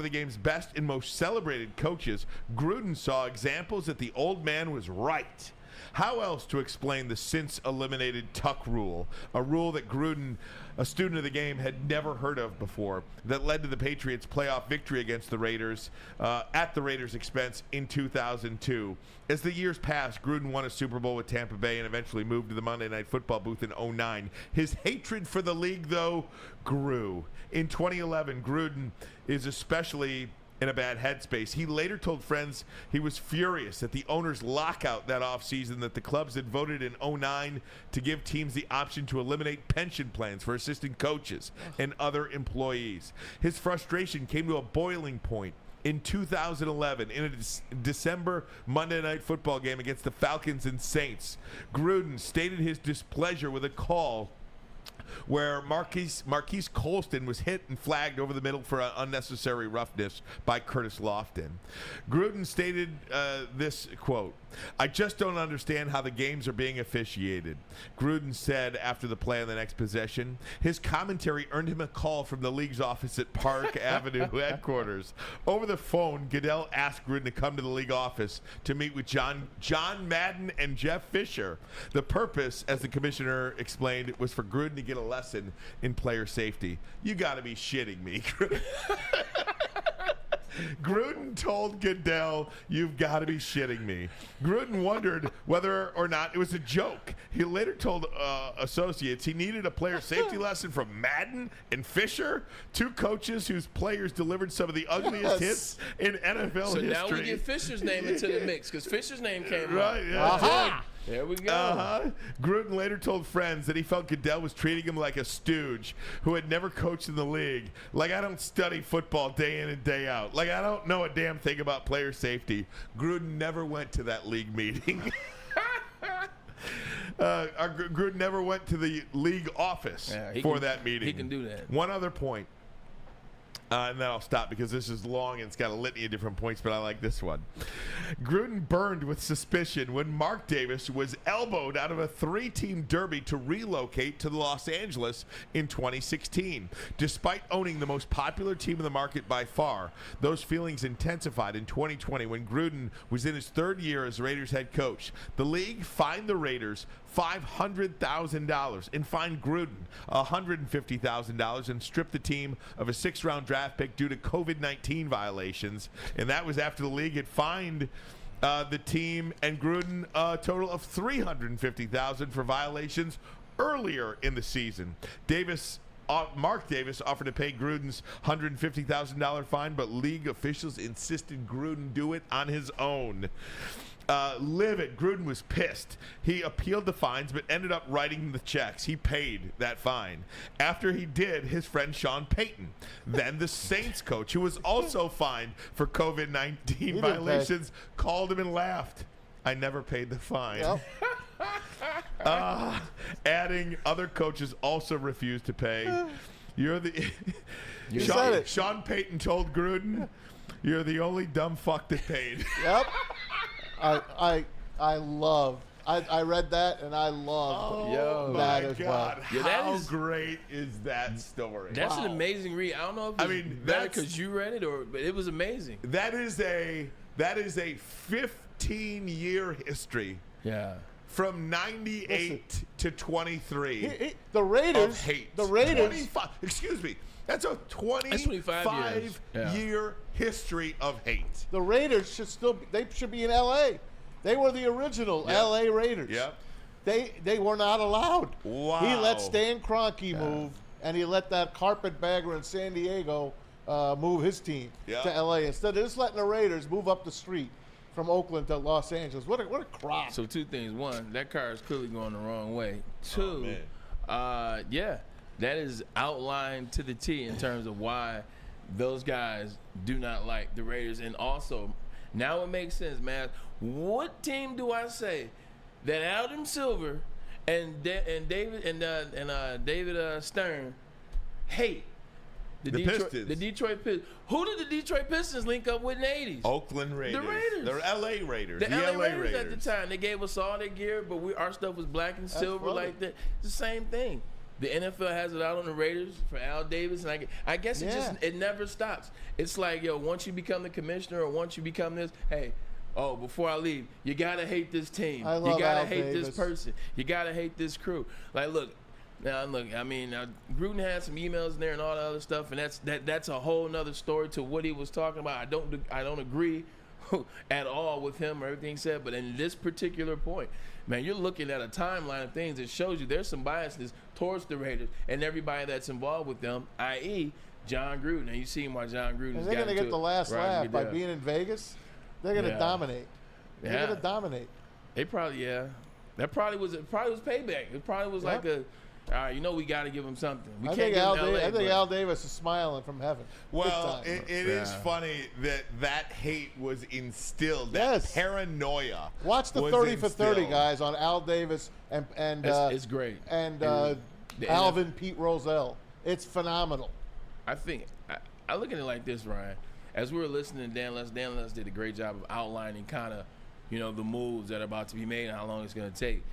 the game's best and most celebrated coaches, Gruden saw examples that the old man was right. How else to explain the since eliminated Tuck rule, a rule that Gruden, a student of the game, had never heard of before, that led to the Patriots' playoff victory against the Raiders at the Raiders' expense in 2002. As the years passed, Gruden won a Super Bowl with Tampa Bay and eventually moved to the Monday Night Football booth in 2009. His hatred for the league, though, grew. In 2011, Gruden is especially in a bad headspace. He later told friends he was furious at the owner's lockout that offseason, that the clubs had voted in 2009 to give teams the option to eliminate pension plans for assistant coaches and other employees. His frustration came to a boiling point in 2011 in a December Monday Night Football game against the Falcons and Saints. Gruden stated his displeasure with a call where Marquise Colston was hit and flagged over the middle for unnecessary roughness by Curtis Lofton. Gruden stated this, quote, "I just don't understand how the games are being officiated," Gruden said after the play on the next possession. His commentary earned him a call from the league's office at Park Avenue headquarters. Over the phone, Goodell asked Gruden to come to the league office to meet with John Madden and Jeff Fisher. The purpose, as the commissioner explained, was for Gruden to get a lesson in player safety. You got to be shitting me. Gruden told Goodell, "You've got to be shitting me." Gruden wondered whether or not it was a joke. He later told associates he needed a player safety lesson from Madden and Fisher, two coaches whose players delivered some of the ugliest hits in NFL So history. now we get Fisher's name into the mix, because Fisher's name came Right, up. yeah. Aha! There we go. Gruden later told friends that he felt Goodell was treating him like a stooge who had never coached in the league. Like, I don't study football day in and day out. Like, I don't know a damn thing about player safety. Gruden never went to that league meeting. Gruden never went to the league office for that meeting. He can do that. One other point. And then I'll stop because this is long and it's got a litany of different points, but I like this one. Gruden burned with suspicion when Mark Davis was elbowed out of a 3-team derby to relocate to Los Angeles in 2016. Despite owning the most popular team in the market by far, those feelings intensified in 2020 when Gruden was in his third year as Raiders head coach. The league fined the Raiders $500,000 and fined Gruden $150,000 and stripped the team of a 6th-round draft pick due to COVID-19 violations. And that was after the league had fined the team and Gruden a total of $350,000 for violations earlier in the season. Mark Davis offered to pay Gruden's $150,000 fine, but league officials insisted Gruden do it on his own. Livid. Gruden was pissed. He appealed the fines, but ended up writing the checks. He paid that fine. After he did, his friend Sean Payton, then the Saints coach, who was also fined for COVID-19 violations, called him and laughed. "I never paid the fine." Yep. Adding, other coaches also refused to pay. Sean Payton told Gruden, You're the only dumb fuck that paid. Yep. I love. I read that and I love that as well. Yeah, How great is that story? That's an amazing read. I don't know if it's better because you read it but it was amazing. That is a 15-year history. Yeah. From 98 to 23. The Raiders. Of hate. The Raiders. 25, excuse me. That's a 25-year history of hate. The Raiders should be in L.A. They were the original L.A. Raiders. Yep. They were not allowed. Wow. He let Stan Kroenke move, and he let that carpetbagger in San Diego move his team to L.A. Instead of just letting the Raiders move up the street from Oakland to Los Angeles. What a crop. So two things. One, that car is clearly going the wrong way. Two, that is outlined to the T in terms of why those guys do not like the Raiders. And also, now it makes sense, man. What team do I say that Adam Silver and David Stern hate? The Pistons. The Detroit Pistons. Who did the Detroit Pistons link up with in the 80s? Oakland Raiders. The Raiders. They're L.A. Raiders. The LA Raiders at the time. They gave us all their gear, but our stuff was black and silver like that. It's the same thing. The NFL has it out on the Raiders for Al Davis, and I guess it never stops. It's like, once you become the commissioner or once you become this, hey, before I leave, you gotta hate this team. I love you gotta Al hate Davis. this person. You gotta hate this crew. Like, look. Now, Gruden had some emails in there and all the other stuff, and that's a whole nother story to what he was talking about. I don't agree at all with him or everything he said, but in this particular point, man, you're looking at a timeline of things that shows you there's some biases towards the Raiders and everybody that's involved with them, i.e. John Gruden. And you see why John Gruden. And they're going to get the last laugh by being in Vegas. They're going to dominate. They're going to dominate. They probably, That probably was payback. It probably was like all right, we got to give him something. I think Al Davis is smiling from heaven. Well, it is funny that hate was instilled. That paranoia. Watch the 30 for 30 guys on Al Davis and it's great. And Alvin Pete Rozelle. It's phenomenal. I think I look at it like this, Ryan. As we were listening to Dan Les did a great job of outlining kind of, the moves that are about to be made and how long it's going to take.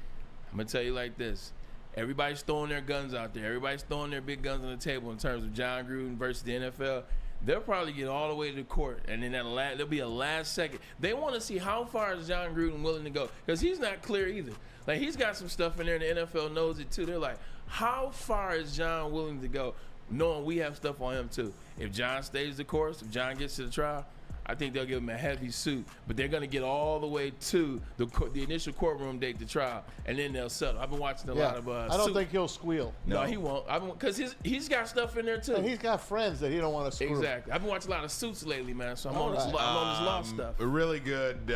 I'm going to tell you like this. Everybody's throwing their guns out there. Everybody's throwing their big guns on the table in terms of John Gruden versus the NFL. They'll probably get all the way to the court, and then there'll be a last second. They want to see how far is John Gruden willing to go, because he's not clear either. Like, he's got some stuff in there, and the NFL knows it too. They're like, how far is John willing to go, knowing we have stuff on him too? If John stays the course, if John gets to the trial, I think they'll give him a heavy suit, but they're going to get all the way to the initial courtroom date, the trial, and then they'll settle. I've been watching a lot of I don't think he'll squeal. No, he won't. Because he's got stuff in there too. And he's got friends that he don't want to screw. Exactly. I've been watching a lot of Suits lately, man. So I'm on this law stuff. Really good.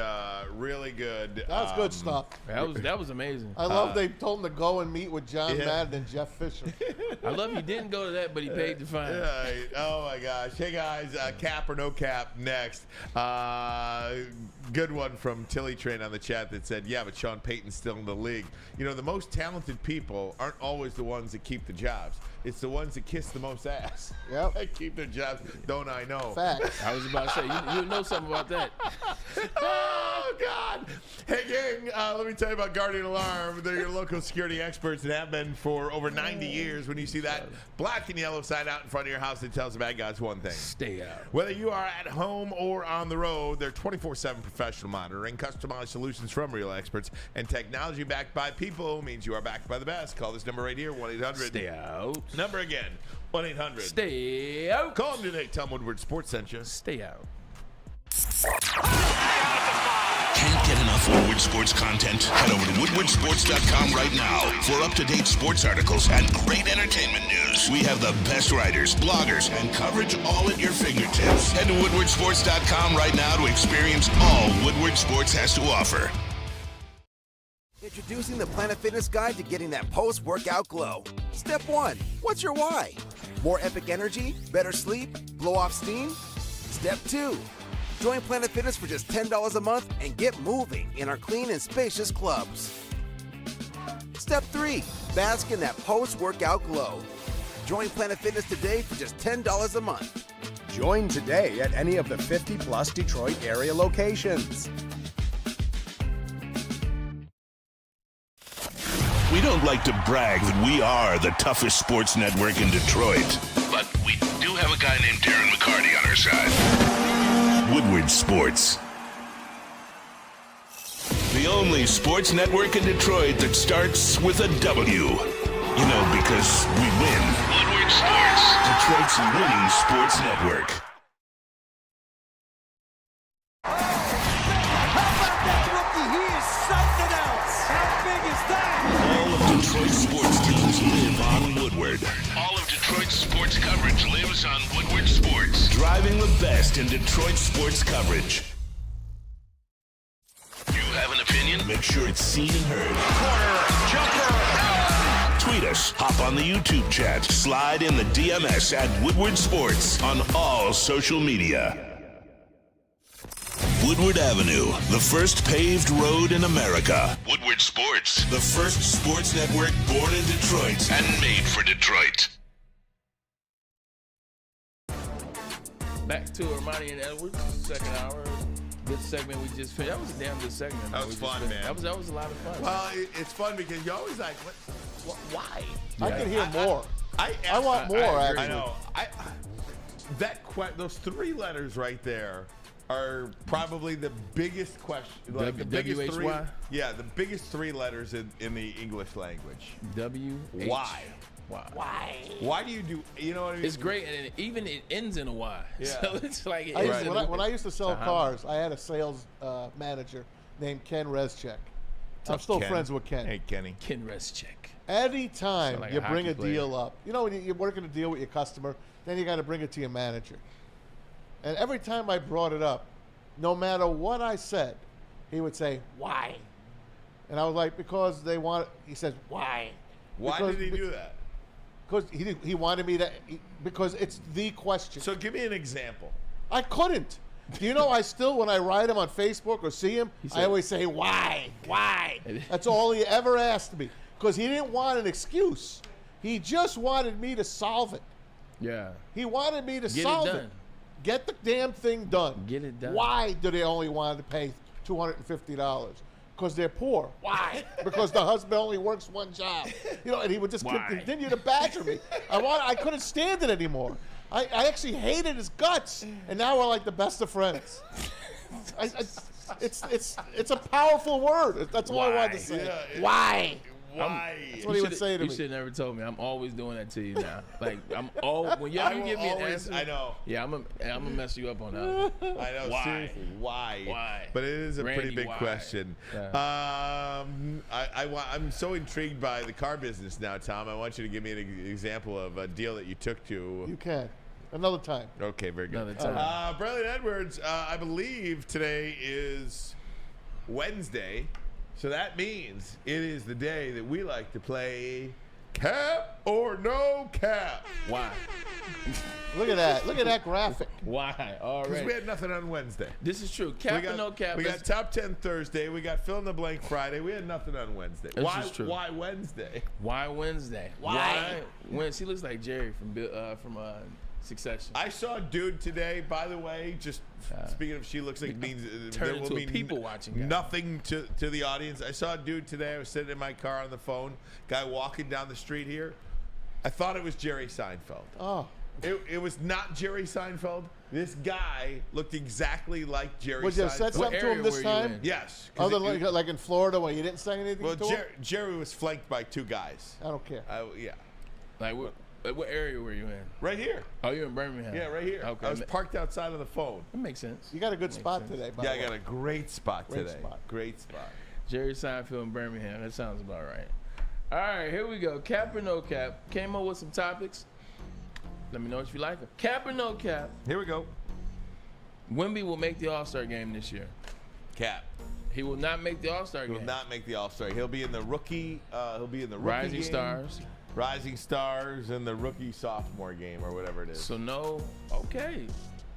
Really good. That was good stuff. That was amazing. I love they told him to go and meet with John Madden and Jeff Fisher. I love he didn't go to that, but he paid the fine. Oh my gosh. Hey guys, cap or no cap next. Good one from Tilly Train on the chat that said, yeah, but Sean Payton's still in the league. The most talented people aren't always the ones that keep the jobs. It's the ones that kiss the most ass. Yep. That keep their jobs. Don't I know? Facts. I was about to say, you know something about that. Oh, God. Hey, gang, let me tell you about Guardian Alarm. They're your local security experts and have been for over 90 years. When you see that black and yellow sign out in front of your house, it tells the bad guys one thing. Stay out. Whether you are at home or on the road, they're 24/7 professional monitoring, customized solutions from real experts, and technology backed by people means you are backed by the best. Call this number right here, 1-800. Stay out. Number again, 1-800. Stay out. Call them today. Tell them Woodward Sports sent you. Stay out. Can't get enough Woodward Sports content? Head over to woodwardsports.com right now for up-to-date sports articles and great entertainment news. We have the best writers, bloggers, and coverage all at your fingertips. Head to woodwardsports.com right now to experience all Woodward Sports has to offer. Introducing the Planet Fitness Guide to getting that post-workout glow. Step 1. What's your why? More epic energy? Better sleep? Blow off steam? Step 2. Join Planet Fitness for just $10 a month and get moving in our clean and spacious clubs. Step 3. Bask in that post-workout glow. Join Planet Fitness today for just $10 a month. Join today at any of the 50-plus Detroit area locations. We don't like to brag that we are the toughest sports network in Detroit, but we do have a guy named Darren McCarty on our side. Woodward Sports. The only sports network in Detroit that starts with a W. You know, because we win. Woodward Sports, Detroit's winning sports network. All of Detroit's sports teams live on Woodward. All of Detroit's sports coverage lives on Woodward Sports. Driving the best in Detroit sports coverage. You have an opinion? Make sure it's seen and heard. Corner, jumper. Tweet us, hop on the YouTube chat, slide in the DMS at Woodward Sports on all social media. Woodward Avenue, the first paved road in America. Woodward Sports, the first sports network born in Detroit and made for Detroit. Back to Ermanni and Edwards, second hour. Good segment we just finished. That was a damn good segment. That was fun, man. That was a lot of fun. Well, it's fun because you're always like, why? I can hear more. I want more, actually. I know. Those three letters right there are probably the biggest question. Like the biggest three. Yeah, the biggest three letters in the English language. W-H. Why? Why? Why do you do? You know what I mean? It's great, and even it ends in a Y. Yeah. So it's like when I used to sell cars, I had a sales manager named Ken Rezchek. I'm still friends with Ken. Hey, Kenny. Ken Rezchek. Anytime like you a bring a hockey deal up, you know, when you're working a deal with your customer, then you got to bring it to your manager. And every time I brought it up, no matter what I said, he would say, "Why?" And I was like, "Because they want." He says, "Why?" Why did he do that? Because he wanted me to. Because it's the question. So give me an example. I couldn't. Do you know I still, when I write him on Facebook or see him, I always say, "Why? Why?" That's all he ever asked me. Because he didn't want an excuse. He just wanted me to solve it. Yeah. He wanted me to Get solve it done. it. Get the damn thing done. Get it done. Why do they only want to pay $250? Because they're poor. Why? Because the husband only works one job. You know, and he would just continue to badger me. I couldn't stand it anymore. I actually hated his guts, and now we're like the best of friends. It's a powerful word. That's all I wanted to say. Yeah, Why? Why? That's what he would say to me. You should never told me. I'm always doing that to you now. Like when you give me an answer. I know. Yeah, I'm gonna mess you up on that. I know. Why? Seriously, why? Why? But it is a Randy, pretty big why? question. Yeah. I'm so intrigued by the car business now, Tom. I want you to give me an example of a deal that you took to. You can. Another time. Okay, very good. Another time. Braylon Edwards, I believe today is Wednesday. So that means it is the day that we like to play Cap or No Cap. Why? Look at that. Look at that graphic. Why? All Because right. we had nothing on Wednesday. This is true. Cap or no cap? We got Top 10 Thursday. We got Fill in the Blank Friday. We had nothing on Wednesday. This is true. Why Wednesday? Why Wednesday? Why? When she looks like Jerry from Succession. I saw a dude today, by the way, just speaking of she looks like means Turn there will into a be people watching guy. nothing to the audience. I saw a dude today. I was sitting in my car on the phone, guy walking down the street here. I thought it was Jerry Seinfeld. Oh. It was not Jerry Seinfeld. This guy looked exactly like Jerry Would you Seinfeld. have said something to him this time? Yes. 'Cause Other than like in Florida where you didn't say anything well, to him? Jerry was flanked by two guys. I don't care. Yeah. Like what area were you in? Right here. Oh, you're in Birmingham. Yeah, right here. Okay. I was parked outside of the phone. That makes sense. You got a good spot today, by the way. I got a great spot Great today. spot. Great spot. Jerry Seinfeld in Birmingham. That sounds about right. All right, here we go. Cap or no cap? Came up with some topics. Let me know if you like them. Cap or no cap? Here we go. Wemby will make the All-Star game this year. Cap. He will not make the All-Star He game. will not make the All-Star. He'll be in the rookie. He'll be in the rookie Rising game, Stars. Rising Stars, and the rookie sophomore game or whatever it is. So no. Okay.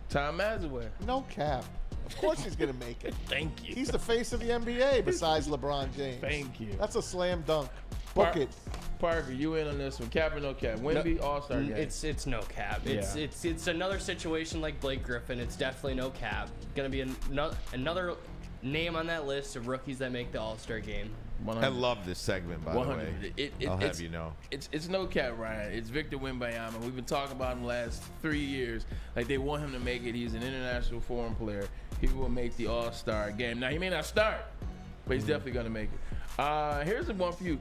Tom Mazawey. No cap. Of course he's going to make it. Thank you. He's the face of the NBA besides LeBron James. Thank you. That's a slam dunk. Book it. Parker, you in on this one? Cap or no cap? Wemby All-Star game. It's no cap. It's another situation like Blake Griffin. It's definitely no cap. Gonna be another name on that list of rookies that make the All-Star game. 100. I love this segment, by the way. I'll have you know. It's no cap, Ryan. It's Victor Wembanyama. We've been talking about him the last 3 years. Like, they want him to make it. He's an international foreign player. He will make the All-Star game. Now, he may not start, but he's definitely going to make it. Here's the one for you.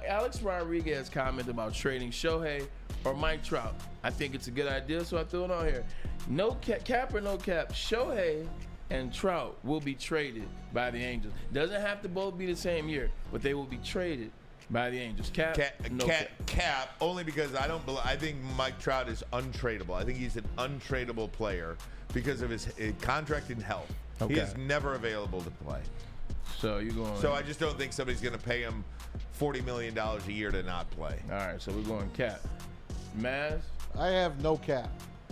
Alex Rodriguez commented about trading Shohei or Mike Trout. I think it's a good idea, so I threw it on here. No cap or no cap, Shohei and Trout will be traded by the Angels. Doesn't have to both be the same year, but they will be traded by the Angels. Cap, only because I think Mike Trout is untradeable. I think he's an untradeable player because of his contract and health. Okay. He is never available to play. So you're going. So I just don't think somebody's going to pay him $40 million a year to not play. All right, so we're going cap. Maz? I have no cap.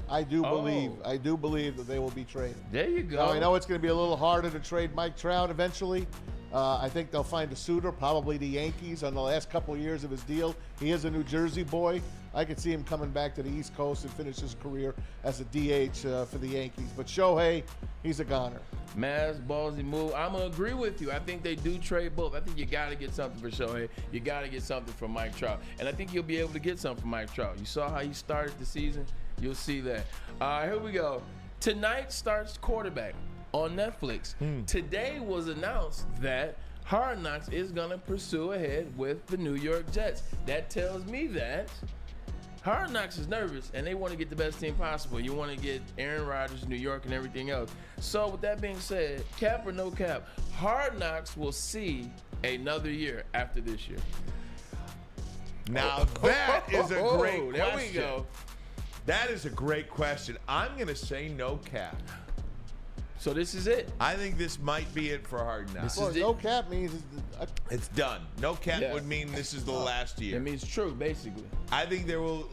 I do believe that they will be traded. There you go. Now, I know it's going to be a little harder to trade Mike Trout eventually. I think they'll find a suitor, probably the Yankees, on the last couple of years of his deal. He is a New Jersey boy. I could see him coming back to the East Coast and finish his career as a DH for the Yankees. But Shohei, he's a goner. Maz, ballsy move. I'm going to agree with you. I think they do trade both. I think you got to get something for Shohei. You got to get something for Mike Trout. And I think you'll be able to get something for Mike Trout. You saw how he started the season. You'll see that. Here we go. Tonight starts quarterback on Netflix. Today was announced that Hard Knocks is going to pursue ahead with the New York Jets. That tells me that Hard Knocks is nervous, and they want to get the best team possible. You want to get Aaron Rodgers, New York, and everything else. So with that being said, cap or no cap, Hard Knocks will see another year after this year. Now that is a great question. There we go. That is a great question. I'm going to say no cap. So this is it. I think this might be it for Hard Knocks. No cap means it's done. No cap would mean this is the last year. It means true, basically. I think there will,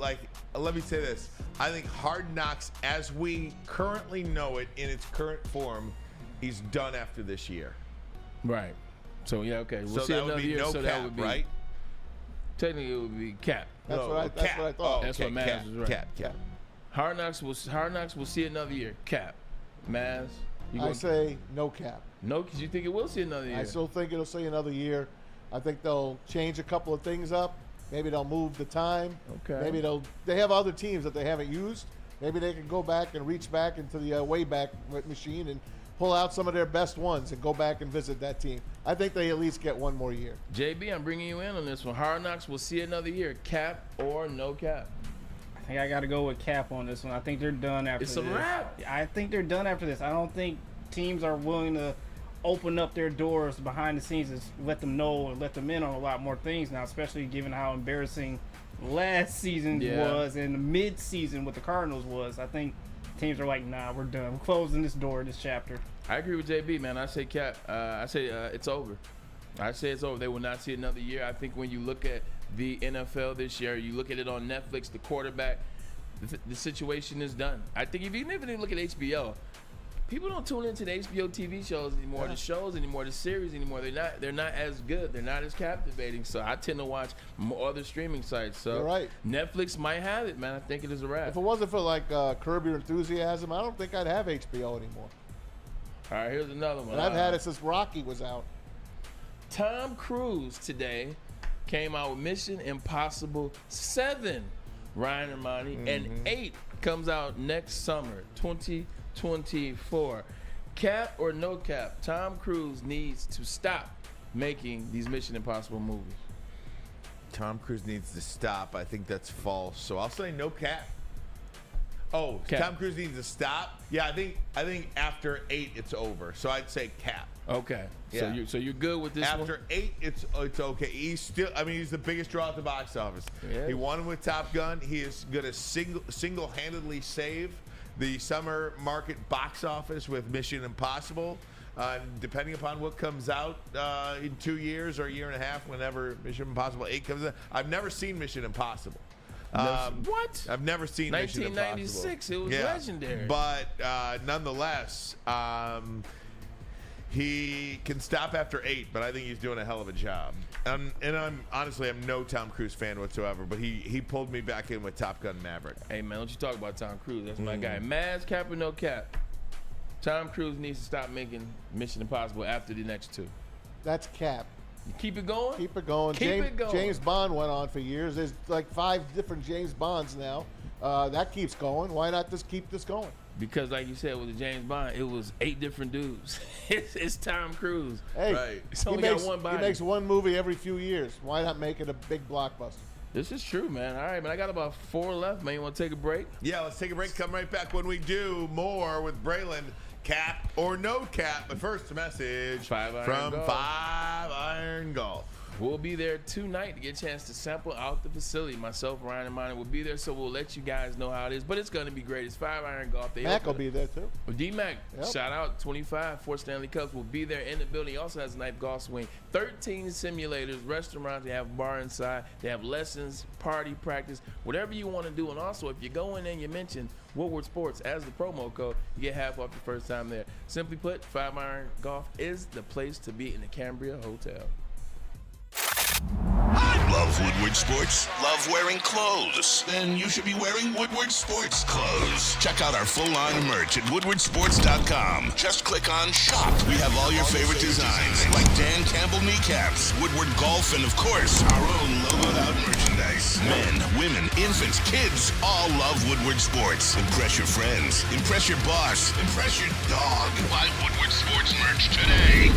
let me say this. I think Hard Knocks, as we currently know it in its current form, is done after this year. Right. So, yeah, okay. We'll see that would another be year, no so cap, that would be, right? Technically, it would be cap. That's what I thought. That's what Maz was right. Cap. Hard Knocks will see another year. Cap. Maz? I say no cap. No, because you think it will see another year. I still think it'll see another year. I think they'll change a couple of things up. Maybe they'll move the time. Okay. Maybe they have other teams that they haven't used. Maybe they can go back and reach back into the Wayback Machine and pull out some of their best ones and go back and visit that team. I think they at least get one more year. JB, I'm bringing you in on this one. Hard Knocks will see another year. Cap or no cap? I think I got to go with cap on this one. I think they're done after this. It's a wrap. I think they're done after this. I don't think teams are willing to open up their doors behind the scenes and let them know and let them in on a lot more things now, especially given how embarrassing last season was and the mid-season with the Cardinals was. I think teams are like, nah, we're done. We're closing this door, this chapter. I agree with JB, man. I say cap. I say it's over. I say it's over. They will not see another year. I think when you look at the NFL this year, you look at it on Netflix, the quarterback, the situation is done. I think even if you look at HBO, people don't tune into the HBO TV shows anymore, the shows anymore, the series anymore. They're not as good. They're not as captivating. So I tend to watch more other streaming sites. So you're right. Netflix might have it, man. I think it is a wrap. If it wasn't for Curb Your Enthusiasm, I don't think I'd have HBO anymore. All right, here's another one. And I've had it since Rocky was out. Tom Cruise today came out with Mission Impossible 7, Ryan Ermanni, and 8 comes out next summer, 2024. Cap or no cap, Tom Cruise needs to stop making these Mission Impossible movies. Tom Cruise needs to stop. I think that's false. So I'll say no cap. Oh, cap. Tom Cruise needs to stop? Yeah, I think after 8 it's over. So I'd say cap. Okay. Yeah. So you're good with this After 8 it's okay. He's the biggest draw at the box office. Yeah. He won with Top Gun. He is going to single-handedly save the summer market box office with Mission Impossible. Depending upon what comes out in 2 years or a year and a half, whenever Mission Impossible 8 comes out. I've never seen Mission Impossible. What? I've never seen Mission Impossible. 1996. It was legendary. But nonetheless, He can stop after 8, but I think he's doing a hell of a job. And I'm no Tom Cruise fan whatsoever, but he pulled me back in with Top Gun Maverick. Hey, man, don't you talk about Tom Cruise. That's my guy. Maz, cap or no cap, Tom Cruise needs to stop making Mission Impossible after the next 2. That's cap. You keep it going? Keep it going. James Bond went on for years. There's like 5 different James Bonds now. That keeps going. Why not just keep this going? Because, like you said, with the James Bond, it was 8 different dudes. it's Tom Cruise. Hey, right. He's only got one body. He makes one movie every few years. Why not make it a big blockbuster? This is true, man. All right, man. I got about 4 left, man. You want to take a break? Yeah, let's take a break. Come right back when we do more with Braylon. Cap or no cap. But first, a message from 5 Iron Golf. We'll be there tonight to get a chance to sample out the facility. Myself, Ryan, and Ermanni will be there, so we'll let you guys know how it is. But it's going to be great. It's 5 Iron Golf. Mac will be there, too. Well, D-Mac, shout out, 25, 4 Stanley Cups will be there in the building. He also has a nice golf swing. 13 simulators, restaurants. They have a bar inside. They have lessons, party, practice, whatever you want to do. And also, if you go in and you mention Woodward Sports as the promo code, you get half off your first time there. Simply put, 5 Iron Golf is the place to be in the Cambria Hotel. Love Woodward Sports? Love wearing clothes? Then you should be wearing Woodward Sports clothes. Check out our full line of merch at woodwardsports.com. Just click on shop. We have all your favorite designs, like Dan Campbell kneecaps, Woodward Golf, and of course, our own logoed out merchandise. Men, women, infants, kids all love Woodward Sports. Impress your friends. Impress your boss. Impress your dog. Buy Woodward Sports merch today.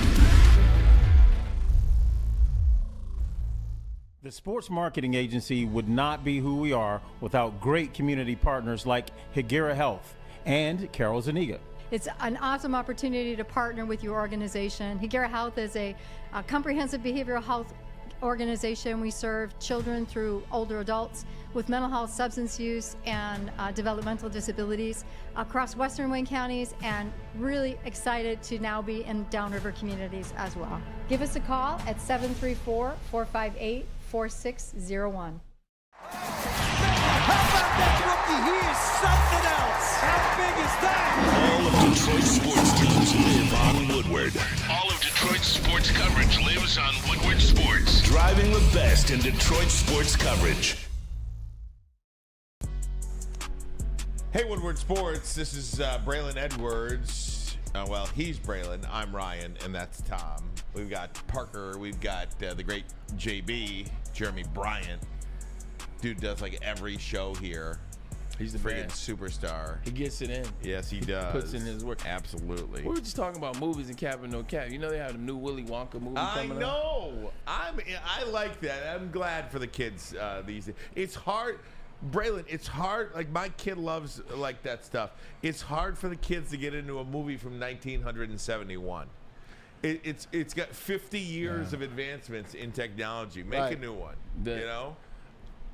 The sports marketing agency would not be who we are without great community partners like Higuera Health and Carol Zaniga. It's an awesome opportunity to partner with your organization. Higuera Health is a comprehensive behavioral health organization. We serve children through older adults with mental health, substance use, and developmental disabilities across Western Wayne counties, and really excited to now be in downriver communities as well. Give us a call at 734-458-4601. How about that rookie? He is something else. How big is that? All of Detroit's sports teams live on Woodward. All of Detroit's sports coverage lives on Woodward Sports. Driving the best in Detroit sports coverage. Hey, Woodward Sports. This is Braylon Edwards. Well, he's Braylon. I'm Ryan, and that's Tom. We've got Parker. We've got the great JB, Jeremy Bryant. Dude does like every show here. He's the friggin' man. Superstar. He gets it in. Yes, he does. Puts in his work. Absolutely. We were just talking about movies and cap and no cap. You know they have the new Willy Wonka movie coming up? I know. I like that. I'm glad for the kids these days. It's hard. Braylon, it's hard. Like, my kid loves like that stuff. It's hard for the kids to get into a movie from 1971. It's got 50 years of advancements in technology. Make a new one. You know?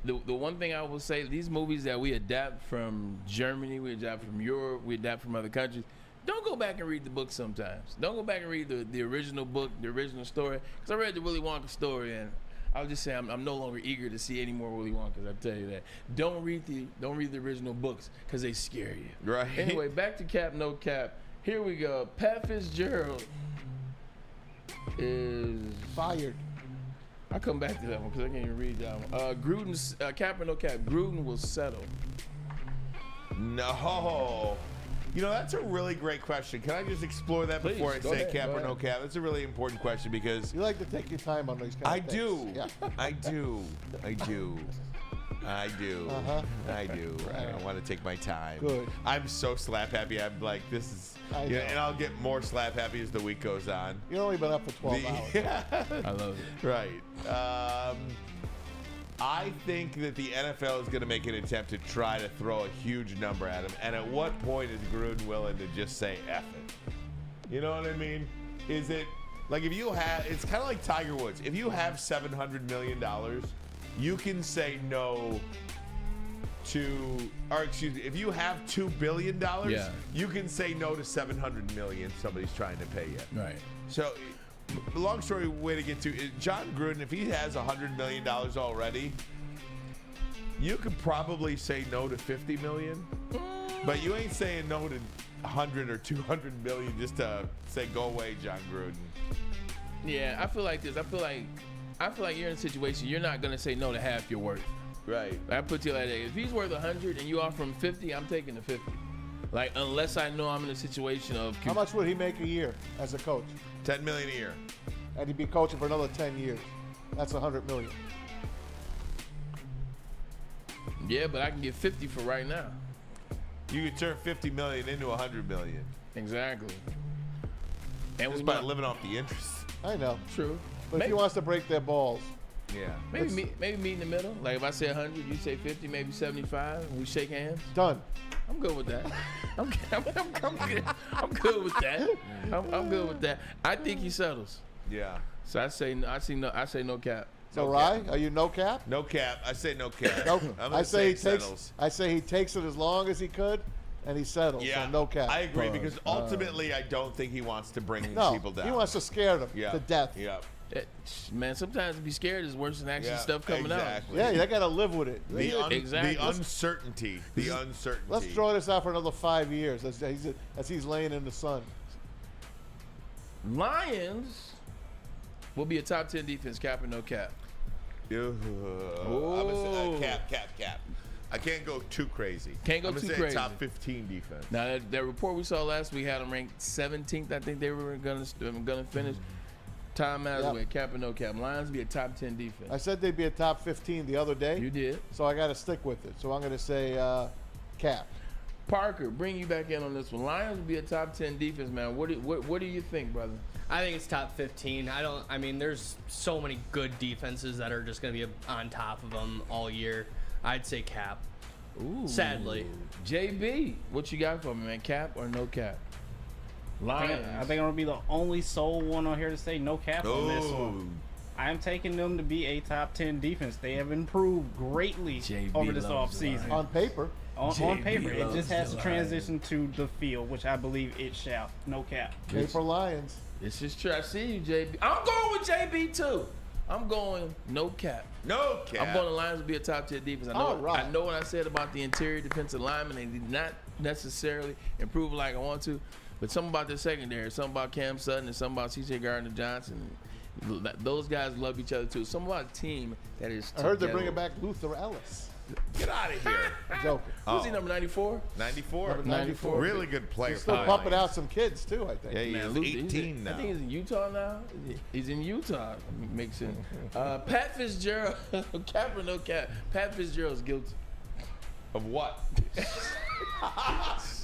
The one thing I will say, these movies that we adapt from Germany, we adapt from Europe, we adapt from other countries, don't go back and read the book sometimes. Don't go back and read the original book, the original story. Because I read the Willy Wonka story, and I'll just say I'm no longer eager to see any more Willy Wonkas. I tell you that. Don't read the original books because they scare you. Right. Anyway, back to cap, no cap. Here we go. Pat Fitzgerald is fired. I'll come back to that one because I can't even read that one. Gruden's cap or no cap. Gruden will settle. No. You know, that's a really great question. Can I just explore that before I say cap or no cap? That's a really important question because you like to take your time on these kind of things. Yeah. I do. I do. I want to take my time. Good. I'm so slap happy. I'm like, this is, and I'll get more slap happy as the week goes on. You've only been up for 12 hours. Yeah. I love it. Right. I think that the NFL is going to make an attempt to try to throw a huge number at him. And at what point is Gruden willing to just say F it? You know what I mean? Is it like if you have, it's kind of like Tiger Woods. If you have $700 million, you can say no to, or excuse me, if you have $2 billion, you can say no to $700 million somebody's trying to pay you. Right. So, long story way to get to John Gruden, if he has $100 million already, You could probably say no to $50 million, but you ain't saying no to 100 or 200 million just to say go away, John Gruden. Yeah, I feel like this. I feel like you're in a situation you're not gonna say no to half your worth. Right. I put you like that. If he's worth 100 and you offer him 50, I'm taking the 50. Like, unless I know I'm in a situation of. How much would he make a year as a coach? $10 million a year. And he'd be coaching for another 10 years. That's $100 million. Yeah, but I can get 50 for right now. You could turn $50 million into $100 million. Exactly. And just by living off the interest. I know. True. But if he wants to break their balls. Yeah. Maybe meet in the middle. Like if I say 100, you say 50, maybe 75, and we shake hands. Done. I'm good with that. I'm good with that. I'm good with that. I think he settles. Yeah. So I say no cap. So Rye, are you no cap? No cap. I say no cap. No. I say he settles. I say he takes it as long as he could, and he settles. Yeah. So no cap. I agree because ultimately I don't think he wants to bring people down. He wants to scare them to death. Yeah. Man, sometimes to be scared is worse than actually stuff coming out. Yeah, they got to live with it. The uncertainty. The uncertainty. Let's draw this out for another 5 years as he's laying in the sun. Lions will be a top 10 defense, cap or no cap. I'm gonna say, cap. I can't go too crazy. Can't go I'm too say crazy. Top 15 defense. Now that report we saw last week had them ranked 17th. I think they were gonna finish. Tom Mazawey, cap or no cap. Lions will be a top 10 defense. I said they'd be a top 15 the other day. You did. So I got to stick with it. So I'm going to say cap. Parker, bring you back in on this one. Lions will be a top 10 defense, man. What do you think, brother? I think it's top 15. I mean, there's so many good defenses that are just going to be on top of them all year. I'd say cap. Ooh. Sadly. JB, what you got for me, man? Cap or no cap? Lions. I think I'm going to be the only sole one on here to say no cap on this one. I'm taking them to be a top 10 defense. They have improved greatly over this offseason. On paper. On paper. It just has to transition to the field, which I believe it shall. No cap. Paper Lions. This is true. I see you, JB. I'm going with JB, too. I'm going no cap. No cap. I'm going the Lions to be a top 10 defense. I know what I said about the interior defensive linemen. They did not necessarily improve like I want to. But something about the secondary, something about Cam Sutton and something about C.J. Gardner-Johnson. Those guys love each other, too. Something about a team that is I heard they're bringing back Luther Ellis. Get out of here. Joking. Who's he, number 94? 94. 94. Really good player. He's still pumping out some kids, too, I think. Yeah, he's 18 now. I think he's in Utah now. He's in Utah. Makes sense. Pat Fitzgerald, cap or no cap? Pat Fitzgerald's guilty. Of what?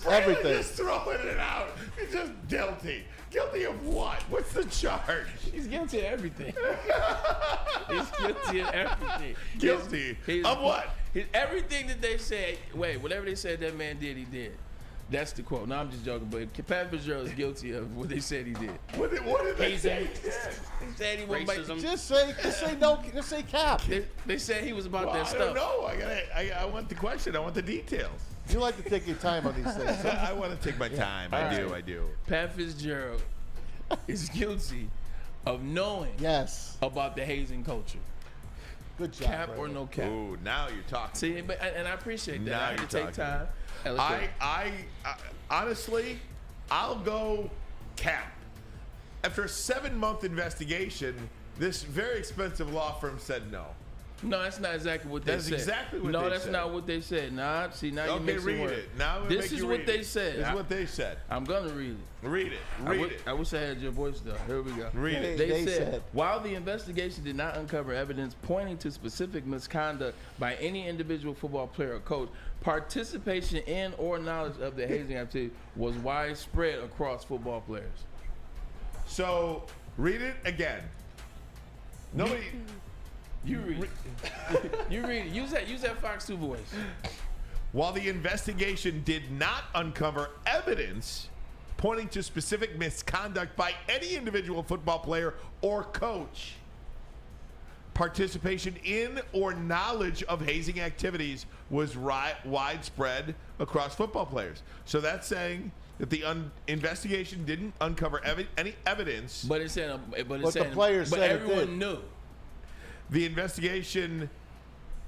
Everything. Just throwing it out. He's just guilty. Guilty of what? What's the charge? He's guilty of everything. He's guilty of everything. Guilty of what? Everything that they said. Wait, whatever they said that man did, he did. That's the quote. No, I'm just joking. But Pat Fitzgerald is guilty of what they said he did. What did they say? He said he was Just say no. Just say cap. They said he was about that I stuff. don't know. I want the question. I want the details. You like to take your time on these things. I want to take my time. I do. Pat Fitzgerald is guilty of knowing about the hazing culture. Good job. Cap or no cap? Ooh, now you're talking. See, and I appreciate that. Now I had to you're take time. I honestly, I'll go cap. After a 7-month investigation, this very expensive law firm said no. No, that's not exactly what they said. That's exactly what they said. No, that's not what they said. Nah, see, now you're mixing read words. it. Now this is what they said. This is what they said. I'm gonna read it. Read it. I wish I had your voice though. Here we go. Read it. They said, while the investigation did not uncover evidence pointing to specific misconduct by any individual football player or coach, participation in or knowledge of the hazing activity was widespread across football players. So, read it again. Nobody... You read it. You read it. Use that Fox 2 voice. While the investigation did not uncover evidence pointing to specific misconduct by any individual football player or coach, participation in or knowledge of hazing activities was widespread across football players. So that's saying that the investigation didn't uncover any evidence. But it's saying, the players said everyone knew. The investigation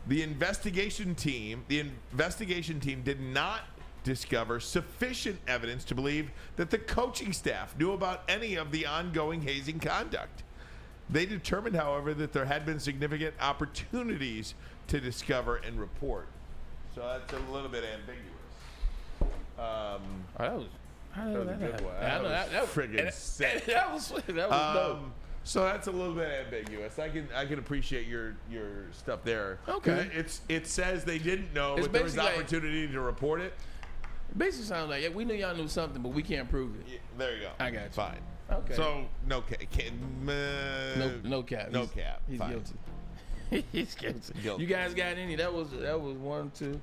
The investigation team did not discover sufficient evidence to believe that the coaching staff knew about any of the ongoing hazing conduct. They determined, however, that there had been significant opportunities to discover and report. So that's a little bit ambiguous. That was a good one. That was friggin' sick. That was dope. So that's a little bit ambiguous. I can appreciate your stuff there. Okay. It says they didn't know, It's but there was basically opportunity to report it. Basically sounds like, yeah, we knew y'all knew something, but we can't prove it. Yeah, there you go. I got you. Fine. Okay. So no cap. No cap. No cap. He's Fine. guilty. He's guilty. Guilty. You guys got any? That was 1, 2,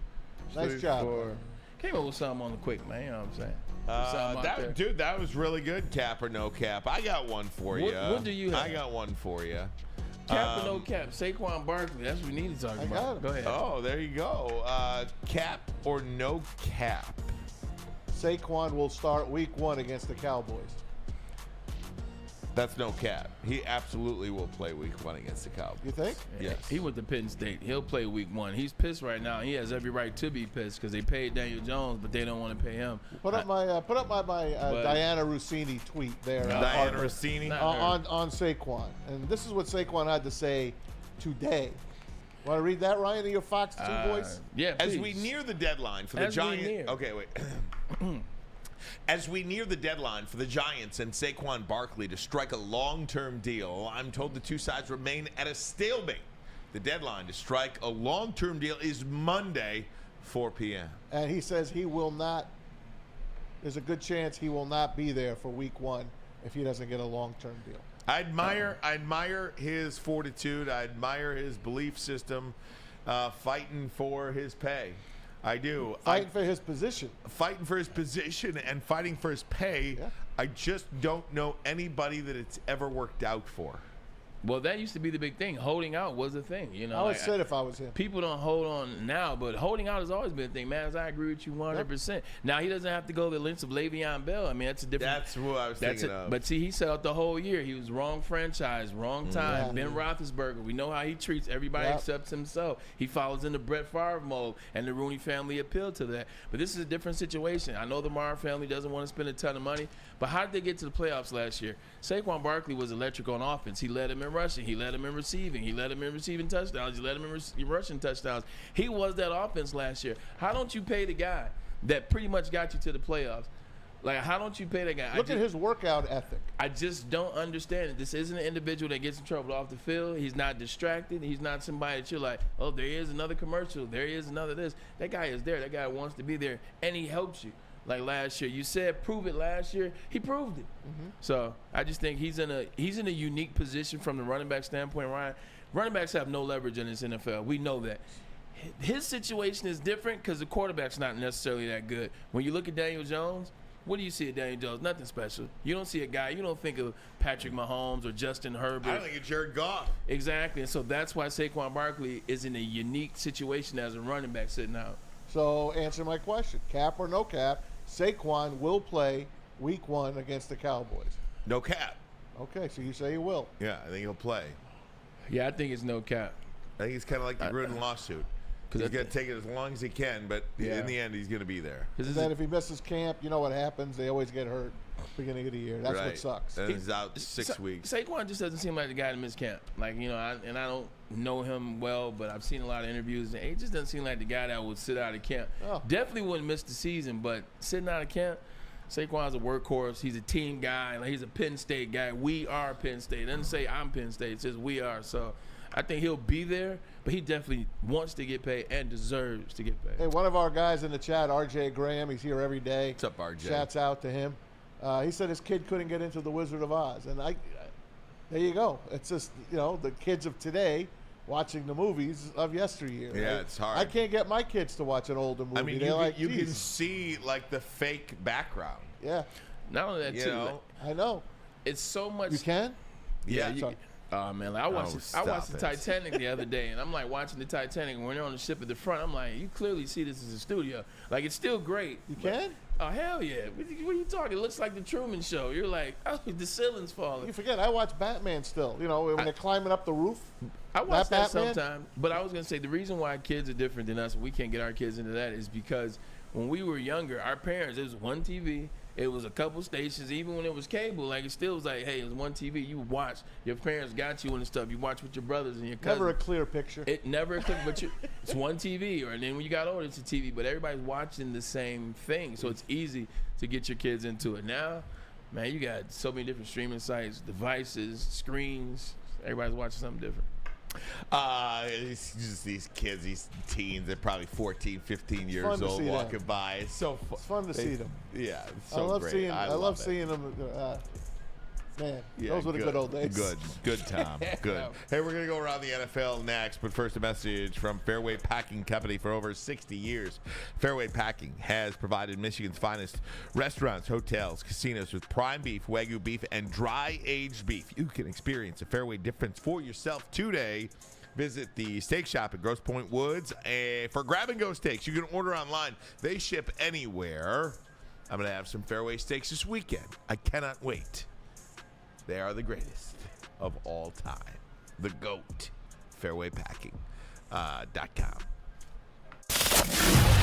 Nice 3, job. 4. Came up with something on the quick, man. You know what I'm saying? Something out there. Dude, that was really good. Cap or no cap? I got one for you. What do you have? I got one for you. Cap or no cap? Saquon Barkley. That's what we need to talk about. got him. Go ahead. Oh, there you go. Cap or no cap? Saquon will start week 1 against the Cowboys. That's no cap. He absolutely will play week 1 against the Cowboys. You think? Yes. He went to Penn State. He'll play week 1. He's pissed right now. He has every right to be pissed because they paid Daniel Jones, but they don't want to pay him. Put up my Diana Rossini tweet there. Diana Rossini? on Saquon. And this is what Saquon had to say today. Want to read that, Ryan, in your Fox 2 voice? Yeah, As please. we near the deadline for the Giants. Okay, wait. As we near the deadline for the Giants and Saquon Barkley to strike a long-term deal, I'm told the two sides remain at a stalemate. The deadline to strike a long-term deal is Monday, 4 p.m. And he says he will not. There's a good chance he will not be there for week 1 if he doesn't get a long-term deal. I admire his fortitude. I admire his belief system, fighting for his pay. I do. Fighting for his position. Fighting for his position and fighting for his pay. Yeah. I just don't know anybody that it's ever worked out for. Well, that used to be the big thing. Holding out was a thing. You know, I would say it if I was him. People don't hold on now, but holding out has always been a thing. Man, I agree with you 100%. Now, he doesn't have to go the lengths of Le'Veon Bell. I mean, that's a different. That's who I was thinking of. But see, he set out the whole year. He was wrong franchise, wrong time. Yeah. Ben Roethlisberger, we know how he treats everybody except himself. He follows in the Brett Favre mold, and the Rooney family appealed to that. But this is a different situation. I know the Mara family doesn't want to spend a ton of money, but how did they get to the playoffs last year? Saquon Barkley was electric on offense. He led him in rushing. He led him in receiving. He led him in receiving touchdowns. He led him in rushing touchdowns. He was that offense last year. How don't you pay the guy that pretty much got you to the playoffs? Like, how don't you pay that guy? Look at his workout ethic. I just don't understand it. This isn't an individual that gets in trouble off the field. He's not distracted. He's not somebody that you're like, oh, there is another commercial. There is another this. That guy is there. That guy wants to be there, and he helps you. Like last year, you said prove it last year. He proved it. Mm-hmm. So I just think he's in a unique position from the running back standpoint. Ryan, running backs have no leverage in this NFL. We know that. His situation is different because the quarterback's not necessarily that good. When you look at Daniel Jones, what do you see at Daniel Jones? Nothing special. You don't see a guy. You don't think of Patrick Mahomes or Justin Herbert. I don't think it's Jared Goff. Exactly, and so that's why Saquon Barkley is in a unique situation as a running back sitting out. So answer my question: cap or no cap? Saquon will play week 1 against the Cowboys. No cap. Okay, so you say he will. Yeah, I think he'll play. Yeah, I think it's no cap. I think it's kind of like the Gruden lawsuit. He's going to take it as long as he can, but in the end, he's going to be there. And then if he misses camp, you know what happens. They always get hurt beginning of the year. That's what sucks. And he's out 6 weeks. Saquon just doesn't seem like the guy to miss camp. Like, you know, I don't know him well, but I've seen a lot of interviews, and he just doesn't seem like the guy that would sit out of camp. Oh. Definitely wouldn't miss the season, but sitting out of camp, Saquon's a workhorse. He's a team guy. Like, he's a Penn State guy. We are Penn State. It doesn't say I'm Penn State. It says we are. So I think he'll be there, but he definitely wants to get paid and deserves to get paid. Hey, one of our guys in the chat, RJ Graham, he's here every day. What's up, RJ? Shouts out to him. He said his kid couldn't get into The Wizard of Oz. And there you go. It's just, you know, the kids of today watching the movies of yesteryear. Yeah, right? it's hard. I can't get my kids to watch an older movie. I mean, you can see, like, the fake background. Yeah. Not only that, You too. know? Like, I know. it's so much. You can? Yeah. Oh man, like I watched the it. Titanic the other day, and I'm like watching the Titanic, and when they're on the ship at the front, I'm like, you clearly see this is a studio. Like, it's still great. You can? Oh hell yeah! What are you talking? It looks like the Truman Show. You're like, oh, the ceiling's falling. You forget, I watch Batman still. You know, when they're climbing up the roof. I watch that Batman? sometimes, but I was gonna say the reason why kids are different than us, we can't get our kids into that, is because when we were younger, our parents, it was one TV, it was a couple stations. Even when it was cable, like it still was like, hey, it was one TV. You watch, your parents got you and stuff. You watch with your brothers and your cousins. Never a clear picture. It never a clear, but it's one TV. Or then when you got older, it's a TV. But everybody's watching the same thing, so it's easy to get your kids into it. Now, man, you got so many different streaming sites, devices, screens. Everybody's watching something different. It's just these kids, these teens, they're probably 14, 15 years old walking by. It's so fun. It's fun to see them. Yeah, it's so great. I love seeing them. Man, those were the good old days. Good, Tom. Good. Hey, we're going to go around the NFL next, but first a message from Fairway Packing Company. For over 60 years, Fairway Packing has provided Michigan's finest restaurants, hotels, casinos with prime beef, Wagyu beef, and dry-aged beef. You can experience a Fairway difference for yourself today. Visit the steak shop at Grosse Pointe Woods for grab-and-go steaks. You can order online. They ship anywhere. I'm going to have some Fairway steaks this weekend. I cannot wait. They are the greatest of all time. The GOAT. FairwayPacking.com.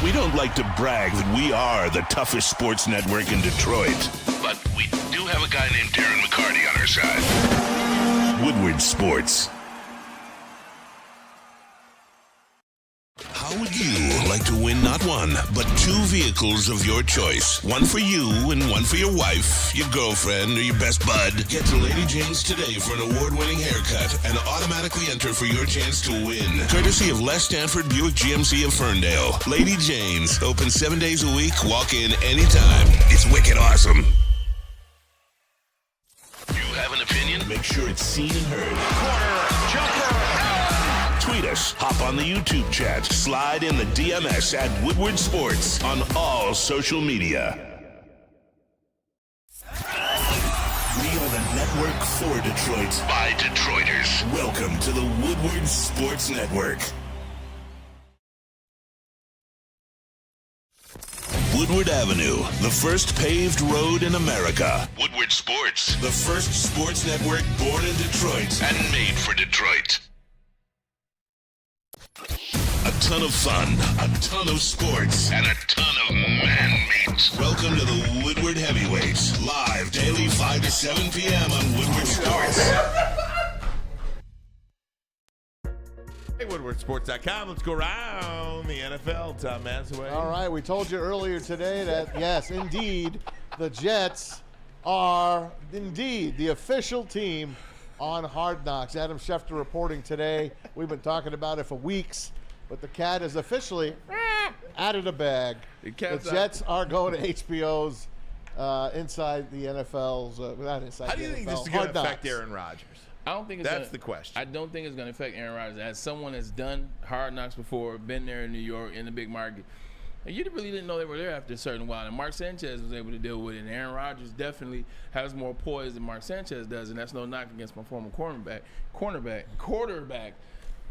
We don't like to brag that we are the toughest sports network in Detroit, but we do have a guy named Darren McCarty on our side. Woodward Sports. How would you like to win not one, but two vehicles of your choice? One for you and one for your wife, your girlfriend, or your best bud. Get to Lady Jane's today for an award-winning haircut and automatically enter for your chance to win. Courtesy of Les Stanford Buick GMC of Ferndale. Lady Jane's, open 7 days a week. Walk in anytime. It's wicked awesome. You have an opinion? Make sure it's seen and heard. Corner, jumper, tweet us, hop on the YouTube chat, slide in the DMS at Woodward Sports on all social media. We are the network for Detroit by Detroiters. Welcome to the Woodward Sports Network. Woodward Avenue, the first paved road in America. Woodward Sports, the first sports network born in Detroit and made for Detroit. A ton of fun, a ton of sports, and a ton of man meat. Welcome to the Woodward Heavyweights, live daily 5 to 7 p.m. on Woodward Sports. Hey, WoodwardSports.com. Let's go around the NFL. Tom Mazawey. All right, we told you earlier today that, yes, indeed, the Jets are indeed the official team on Hard Knocks. Adam Schefter reporting today. We've been talking about it for weeks, but the cat is officially out of the bag. The Jets are going to HBO's inside the NFL's, not inside How do you think this is going to affect Aaron Rodgers? I don't think that's the question. I don't think it's going to affect Aaron Rodgers. As someone that's done Hard Knocks before, been there in New York in the big market, and you really didn't know they were there after a certain while. And Mark Sanchez was able to deal with it. And Aaron Rodgers definitely has more poise than Mark Sanchez does, and that's no knock against my former quarterback.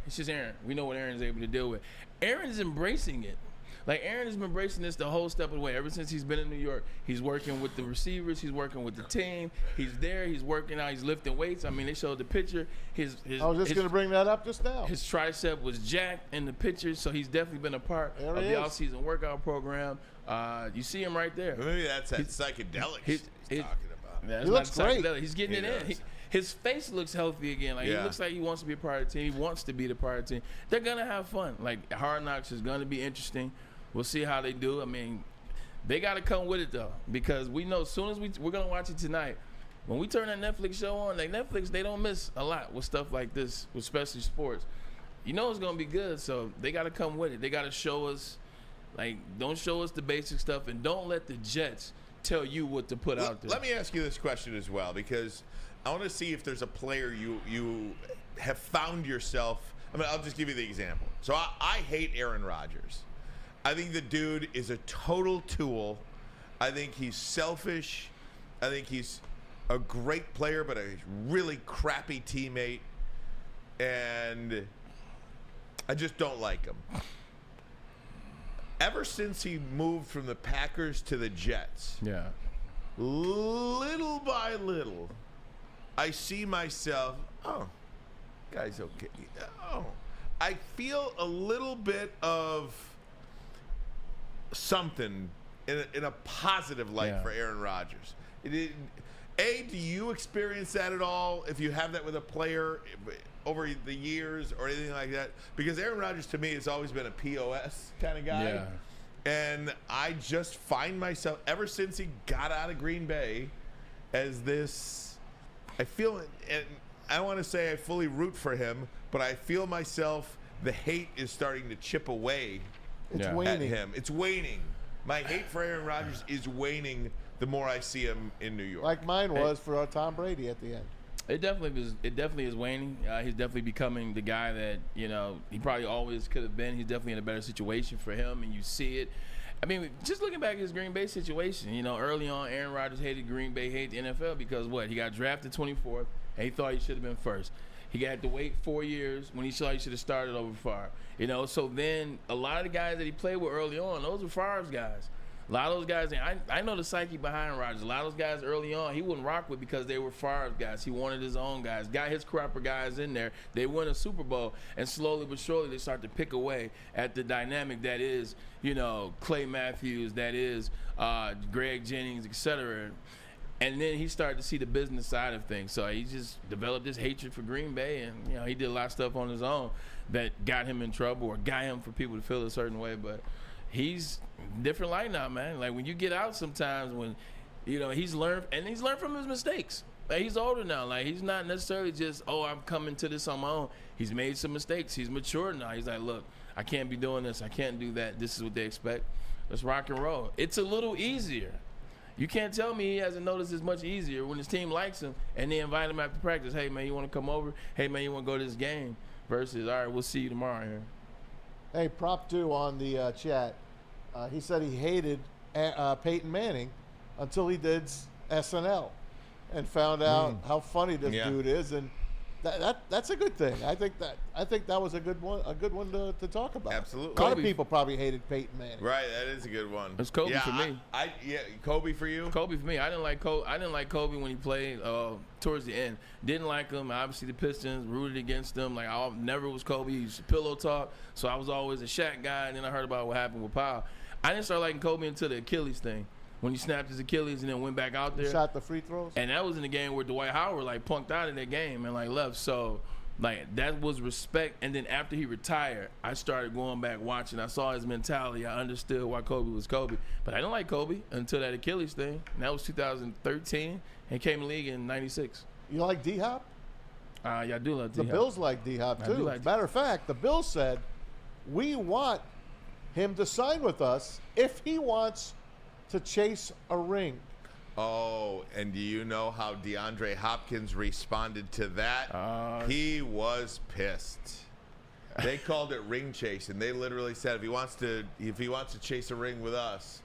It's just Aaron. We know what Aaron is able to deal with. Aaron is embracing it. Like, Aaron has been embracing this the whole step of the way. Ever since he's been in New York, he's working with the receivers. He's working with the team. He's there. He's working out. He's lifting weights. I mean, they showed the picture. I was just going to bring that up just now. His tricep was jacked in the picture, so he's definitely been a part of the off-season workout program. You see him right there. Maybe that's that psychedelic he's talking about. He looks great. He's getting it in. His face looks healthy again. Like, he looks like he wants to be a part of the team. He wants to be the part of the team. They're going to have fun. Like, Hard Knocks is going to be interesting. We'll see how they do. I mean, they got to come with it, though, because we know as soon as we're going to watch it tonight, when we turn that Netflix show on, like Netflix, they don't miss a lot with stuff like this, especially sports. You know it's going to be good, so they got to come with it. They got to show us, like, don't show us the basic stuff, and don't let the Jets tell you what to put out there. Let me ask you this question as well, because I want to see if there's a player you have found yourself. I mean, I'll just give you the example. So I hate Aaron Rodgers. I think the dude is a total tool. I think he's selfish. I think he's a great player, but a really crappy teammate. And I just don't like him. Ever since he moved from the Packers to the Jets, little by little, I see myself, Guy's okay. Oh, I feel a little bit of something in a positive light for Aaron Rodgers. Do you experience that at all? If you have that with a player over the years or anything like that? Because Aaron Rodgers to me has always been a POS kind of guy. Yeah. And I just find myself, ever since he got out of Green Bay, as this, I feel, and I don't want to say I fully root for him, but I feel myself, the hate is starting to chip away at him. It's waning. My hate for Aaron Rodgers is waning the more I see him in New York. Like mine was for Tom Brady at the end. It definitely is waning. He's definitely becoming the guy that, he probably always could have been. He's definitely in a better situation for him, and you see it. I mean, just looking back at his Green Bay situation, early on, Aaron Rodgers hated Green Bay, hated the NFL because he got drafted 24th, and he thought he should have been first. He had to wait 4 years when he thought he should have started over Favre. So then a lot of the guys that he played with early on, those were Favre's guys. A lot of those guys, I know the psyche behind Rodgers. A lot of those guys early on, he wouldn't rock with because they were Favre's guys. He wanted his own guys. Got his crop of guys in there. They win a Super Bowl, and slowly but surely they start to pick away at the dynamic that is, Clay Matthews, that is Greg Jennings, etc. And then he started to see the business side of things. So he just developed this hatred for Green Bay, and he did a lot of stuff on his own that got him in trouble or got him for people to feel a certain way. But he's different light now, man. Like when you get out sometimes when, he's learned from his mistakes. Like he's older now. Like he's not necessarily just, I'm coming to this on my own. He's made some mistakes. He's matured now. He's like, look, I can't be doing this. I can't do that. This is what they expect. Let's rock and roll. It's a little easier. You can't tell me he hasn't noticed it's much easier when his team likes him and they invite him after practice. Hey, man, you want to come over? Hey, man, you want to go to this game? Versus, all right, we'll see you tomorrow here. Hey, Prop 2 on the chat. He said he hated Peyton Manning until he did SNL and found out how funny this dude is, and that's a good thing. I think that was a good one to talk about. Absolutely. A lot of people probably hated Peyton Manning. Right, that is a good one. It's Kobe for me. Kobe for you. Kobe for me. I didn't like Kobe when he played towards the end. Didn't like him. Obviously, the Pistons rooted against him. Like I never was Kobe. He used to pillow talk, so I was always a Shaq guy. And then I heard about what happened with Powell. I didn't start liking Kobe until the Achilles thing. When he snapped his Achilles and then went back out there. Shot the free throws? And that was in the game where Dwight Howard punked out in that game and left. So that was respect. And then after he retired, I started going back watching. I saw his mentality. I understood why Kobe was Kobe. But I didn't like Kobe until that Achilles thing. And that was 2013 and came in the league in 96. You like D-Hop? Yeah, I do like D-Hop. The Bills like D-Hop too. Matter of fact, the Bills said, we want him to sign with us if he wants to chase a ring. Oh, and do you know how DeAndre Hopkins responded to that? He was pissed. They called it ring chase, and they literally said if he wants to chase a ring with us,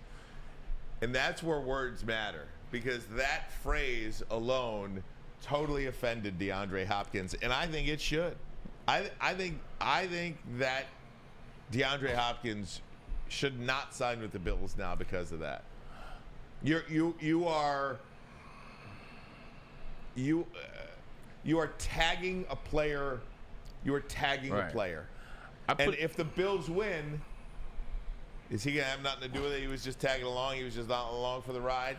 and that's where words matter, because that phrase alone totally offended DeAndre Hopkins, and I think it should. I think that DeAndre Hopkins should not sign with the Bills now because of that. You are tagging a player. You are tagging a player. And if the Bills win, is he gonna have nothing to do with it? He was just tagging along. He was just not along for the ride,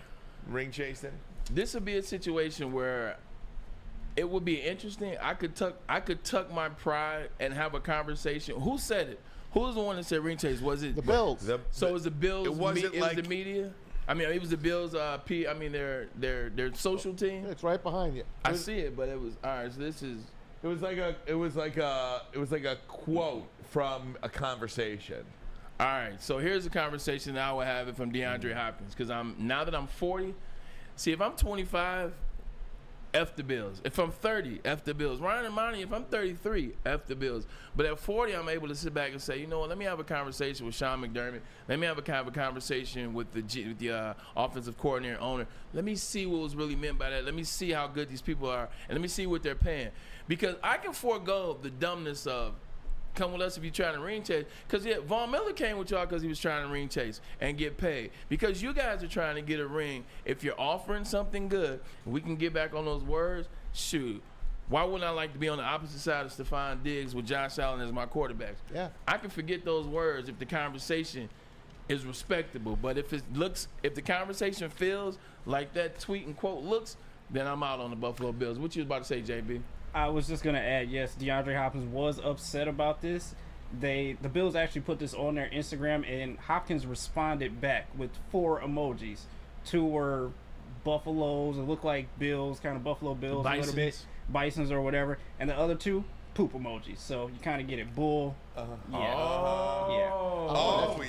ring chasing. This would be a situation where it would be interesting. I could tuck my pride and have a conversation. Who said it? Who was the one that said ring chase? Was it the Bills? So it was the Bills. It wasn't it was the media. I mean, it was the Bills. Their social team. It's right behind you. I see it, but it was all right. So this is. It was like a quote from a conversation. All right. So here's a conversation that I would have it from DeAndre Hopkins, because now that I'm 40. See, if I'm 25. F the Bills. If I'm 30, F the Bills. Ryan and Monty, if I'm 33, F the Bills. But at 40, I'm able to sit back and say, you know what, let me have a conversation with Sean McDermott. Let me have a conversation with the offensive coordinator and owner. Let me see what was really meant by that. Let me see how good these people are, and let me see what they're paying. Because I can forego the dumbness of, come with us if you're trying to ring chase. Because Von Miller came with y'all because he was trying to ring chase and get paid. Because you guys are trying to get a ring. If you're offering something good, we can get back on those words. Shoot, Why wouldn't I like to be on the opposite side of Stephon Diggs with Josh Allen as my quarterbacks? Yeah. I can forget those words if the conversation is respectable. But if the conversation feels like that tweet and quote looks, then I'm out on the Buffalo Bills. What you was about to say, JB? I was just gonna add, yes, DeAndre Hopkins was upset about this. The Bills actually put this on their Instagram, and Hopkins responded back with 4 emojis. 2 were buffaloes, it looked like Bills, kind of Buffalo Bills a little bit, bisons or whatever, and the other 2 poop emojis. So you kind of get it, bull. Oh,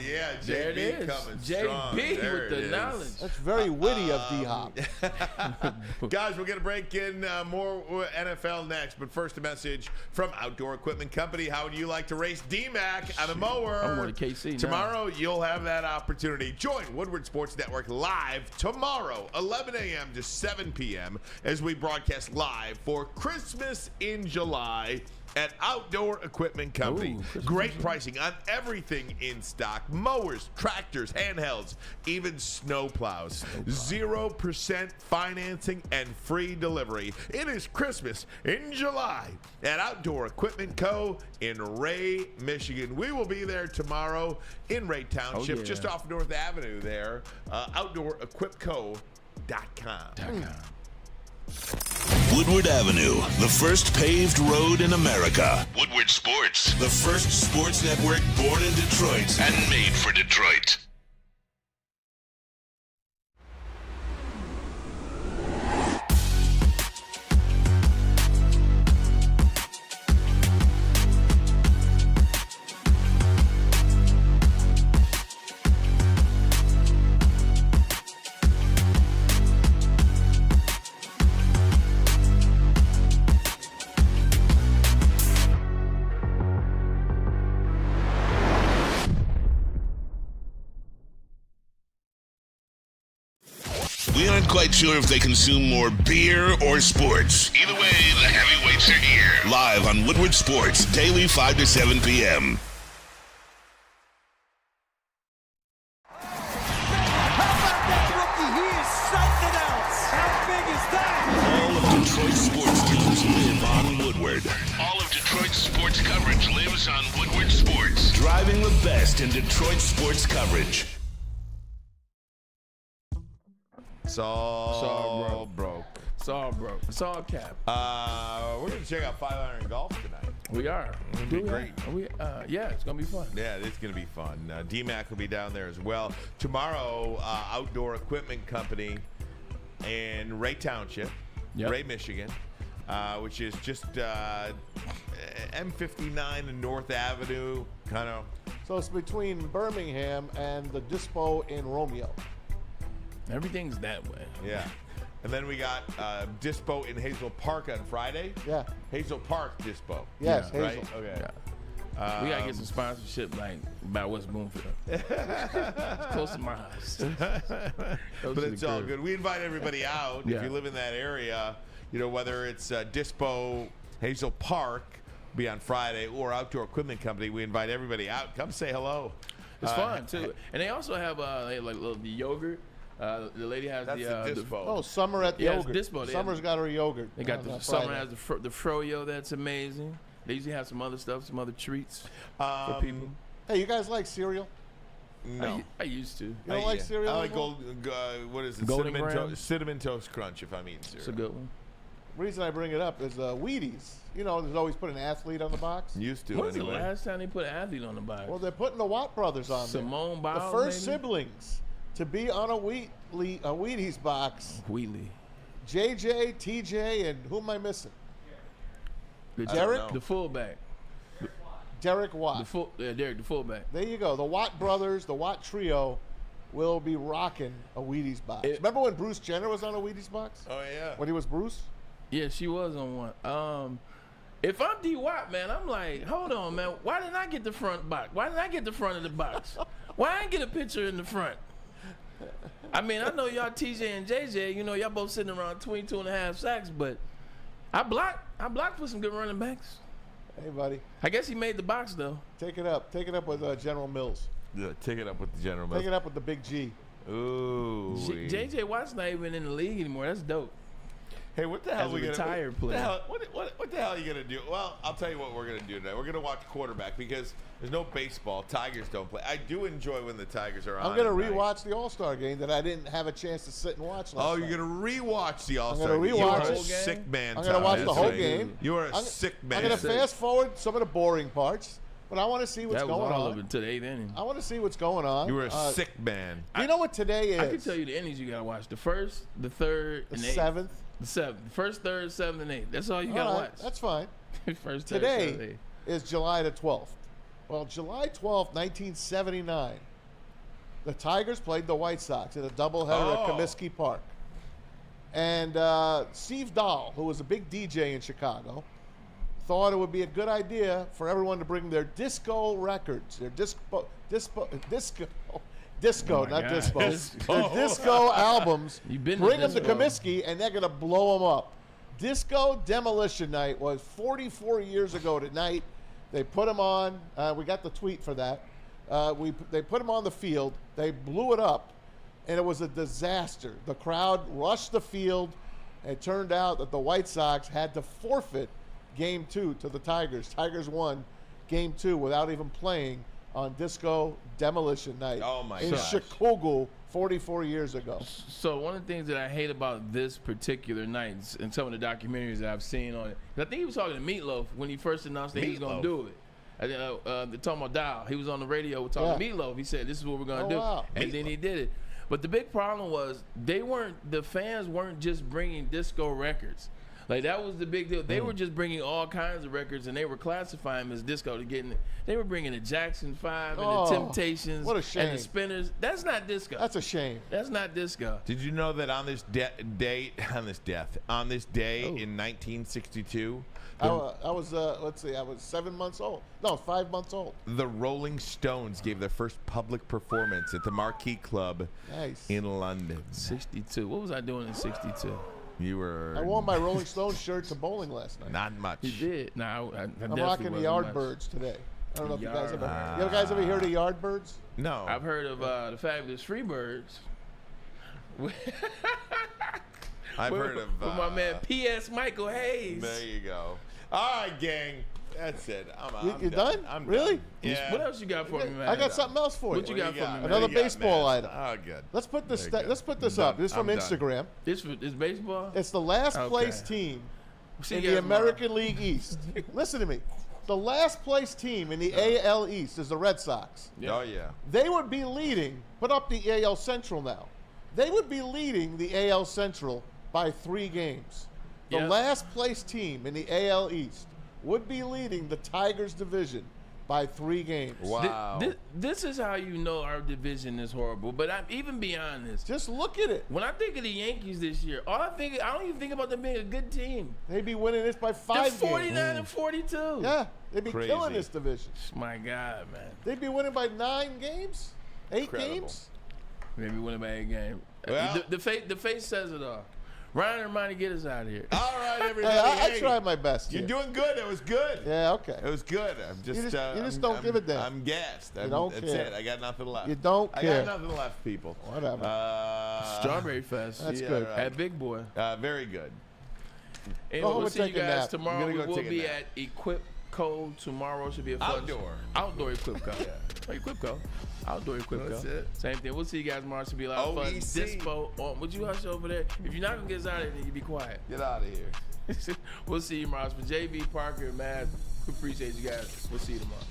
yeah, There it JB is. coming JB strong. There with the it is. knowledge. That's very witty of D-Hop. Guys, we'll get a break in more NFL next. But first, a message from Outdoor Equipment Company. How would you like to race D-Mac on a mower? I'm going to KC now. Tomorrow, you'll have that opportunity. Join Woodward Sports Network live tomorrow, 11 a.m. to 7 p.m. as we broadcast live for Christmas in July at Outdoor Equipment Company. Great pricing on everything in stock. Mowers, tractors, handhelds, even snow plows. 0% financing and free delivery. It is Christmas in July at Outdoor Equipment Co. in Ray, Michigan. We will be there tomorrow in Ray Township, just off North Avenue there. OutdoorEquipCo.com. Woodward Avenue, the first paved road in America. Woodward Sports, the first sports network born in Detroit and made for Detroit. We aren't quite sure if they consume more beer or sports. Either way, the heavyweights are here. Live on Woodward Sports, daily 5 to 7 p.m. How about that rookie? He is something else. How big is that? All of Detroit's sports teams live on Woodward. All of Detroit's sports coverage lives on Woodward Sports. Driving the best in Detroit sports coverage. It's all broke. It's all broke. It's all cap. We're going to check out 5-iron golf tonight. We are. It's going to be great. Yeah, it's going to be fun. Yeah, it's going to be fun. D-Mac will be down there as well. Tomorrow, Outdoor Equipment Company in Ray Township, Ray, Michigan, which is just M59 and North Avenue, kind of. So it's between Birmingham and the Dispo in Romeo. Everything's that way. Yeah. And then we got Dispo in Hazel Park on Friday. Yeah. Hazel Park Dispo. Yes, Hazel. Right? Okay. Yeah. We got to get some sponsorship like by West Bloomfield. It's close to my house. But it's all good. We invite everybody out. If you live in that area, you know, whether it's Dispo, Hazel Park, be on Friday, or Outdoor Equipment Company, we invite everybody out. Come say hello. It's fun, too. And they also have the yogurt. The lady has the Dispo. Summer at the yogurt. Dispo. Summer's got her yogurt. They got the Summer has the froyo. That's amazing. They usually have some other stuff, some other treats for people. Hey, you guys like cereal? No. I used to. You don't like cereal? I like what is it? Cinnamon Toast Crunch if I'm eating cereal. It's a good one. The reason I bring it up is Wheaties. You know, there's always put an athlete on the box. Used to, When's the last time they put an athlete on the box? Well, they're putting the Watt brothers on Simone there. Biles, the first maybe? siblings to be on a Wheaties box. Wheatley. JJ, TJ, and who am I missing? Derek? The fullback. Derek Watt. Derek, the fullback. There you go. The Watt brothers, the Watt trio, will be rocking a Wheaties box. Remember when Bruce Jenner was on a Wheaties box? Oh, yeah. When he was Bruce? Yeah, she was on one. If I'm D. Watt, man, I'm like, hold on, man. Why didn't I get the front box? Why didn't I get the front of the box? Why I didn't get a picture in the front? I mean, I know y'all TJ and JJ, you know, y'all both sitting around 22.5 sacks, but I blocked for some good running backs. Hey, buddy. I guess he made the box, though. Take it up. Take it up with General Mills. Yeah, take it up with the General Mills. Take it up with the Big G. Ooh. JJ Watt's not even in the league anymore. That's dope. Hey, what the hell As are we a gonna retired what the player. hell- What the hell are you gonna do? Well, I'll tell you what we're gonna do today. We're gonna watch quarterback because there's no baseball. Tigers don't play. I do enjoy when the Tigers are on. I'm going to at night. rewatch the All-Star game that I didn't have a chance to sit and watch last Oh, night. you're gonna rewatch the All-Star I'm game. gonna You rewatch are a it. sick man. I'm going to Tom. watch the That's whole right. game. You are a I'm- sick man. I'm going to fast forward some of the boring parts, but I want to see what's That was going all on. of it to the 8th inning. I want to see what's going on. You were a sick man. Do you know what today is? I can tell you the innings you gotta watch. The first, the third, The and the 7th. eighth. The 7th. First, third, 7th, and 8th. That's all you gotta All right, watch. That's fine. First, third, 7th, and Today 8th. is July the 12th. Well, July 12th, 1979, the Tigers played the White Sox in a doubleheader at Comiskey Park. And Steve Dahl, who was a big DJ in Chicago, thought it would be a good idea for everyone to bring their disco records, their disco, Oh my not God. disco, Disco. their disco albums, You've been to bring them to disco. Comiskey, and they're going to blow them up. Disco Demolition Night was 44 years ago tonight. They put them on. We got the tweet for that. They put them on the field. They blew it up, and it was a disaster. The crowd rushed the field. It turned out that the White Sox had to forfeit Game 2 to the Tigers. Tigers won Game 2 without even playing on Disco Demolition Night in gosh. Chicago 44 years ago. So one of the things that I hate about this particular night and some of the documentaries that I've seen on it, 'cause I think he was talking to Meatloaf when he first announced that he was going to do it. They're talking about Dow. He was on the radio talking to Meatloaf. He said, "This is what we're going to do," wow. and then he did it. But the big problem was the fans weren't just bringing disco records. Like, that was the big deal. They were just bringing all kinds of records, and they were classifying them as disco. They were bringing the Jackson 5 and the Temptations what a shame. and the Spinners. That's not disco. That's a shame. That's not disco. Did you know that on this day in 1962, I was let's see, I was 7 months old. No, 5 months old. the Rolling Stones gave their first public performance at the Marquee Club in London. 62. What was I doing in 62? You were. I wore my Rolling Stones shirt to bowling last night. Not much. You did. No, I I'm rocking the Yardbirds today. I don't know if you guys ever heard of Yardbirds? No. I've heard of the Fabulous Freebirds. I've heard of with my man P.S. Michael Hayes. There you go. All right, gang. That's it. I'm You done? I'm Really? done. Yeah. What else you got for me, man? I got something else for you. What you got for me, man? Another baseball item. Oh, good. Let's put this. Very good. Let's put this I'm up. done. This is from I'm done. Instagram. This is baseball? It's the last Okay. place team See in you the guys tomorrow. American League East. Listen to me. The last place team in the AL East is the Red Sox. Oh, yeah. They would be leading. Put up the AL Central now. They would be leading the AL Central by 3 games. The Yep. last place team in the AL East would be leading the Tigers division by 3 games. Wow. This is how you know our division is horrible. But I'm even beyond this. Just look at it. When I think of the Yankees this year, I don't even think about them being a good team. They'd be winning this by 5 They're games. 49 and 42. Yeah, they'd be Crazy. killing this division. My God, man. They'd be winning by 9 games, 8 Incredible. games. Maybe winning by 8 games. Well- the face says it all. Ryan and Ermanni, get us out of here. All right, everybody. Hey, I Hey, tried my best. You're here. doing good. It was good. Yeah, okay. It was good. I'm just. You just I'm- don't I'm- give a damn. I'm gassed. don't That's care. it. I got nothing left. You don't I care. got nothing left, people. Whatever. Strawberry Fest. That's yeah, good. right. At Big Boy. Very good. Anyway, home we'll and see you take a guys nap. tomorrow. I'm We gonna go will take a be nap. at Equipco tomorrow. Should be a fun Outdoor. Equipco. Equipco. Outdoor Equipco. That's it. Same thing. We'll see you guys tomorrow. Should be a lot of fun. OEC. Dispo on. Would you hush over there? If you're not gonna get us out of here, then you be quiet. Get out of here. We'll see you tomorrow. For JB, Parker, and Matt, we appreciate you guys. We'll see you tomorrow.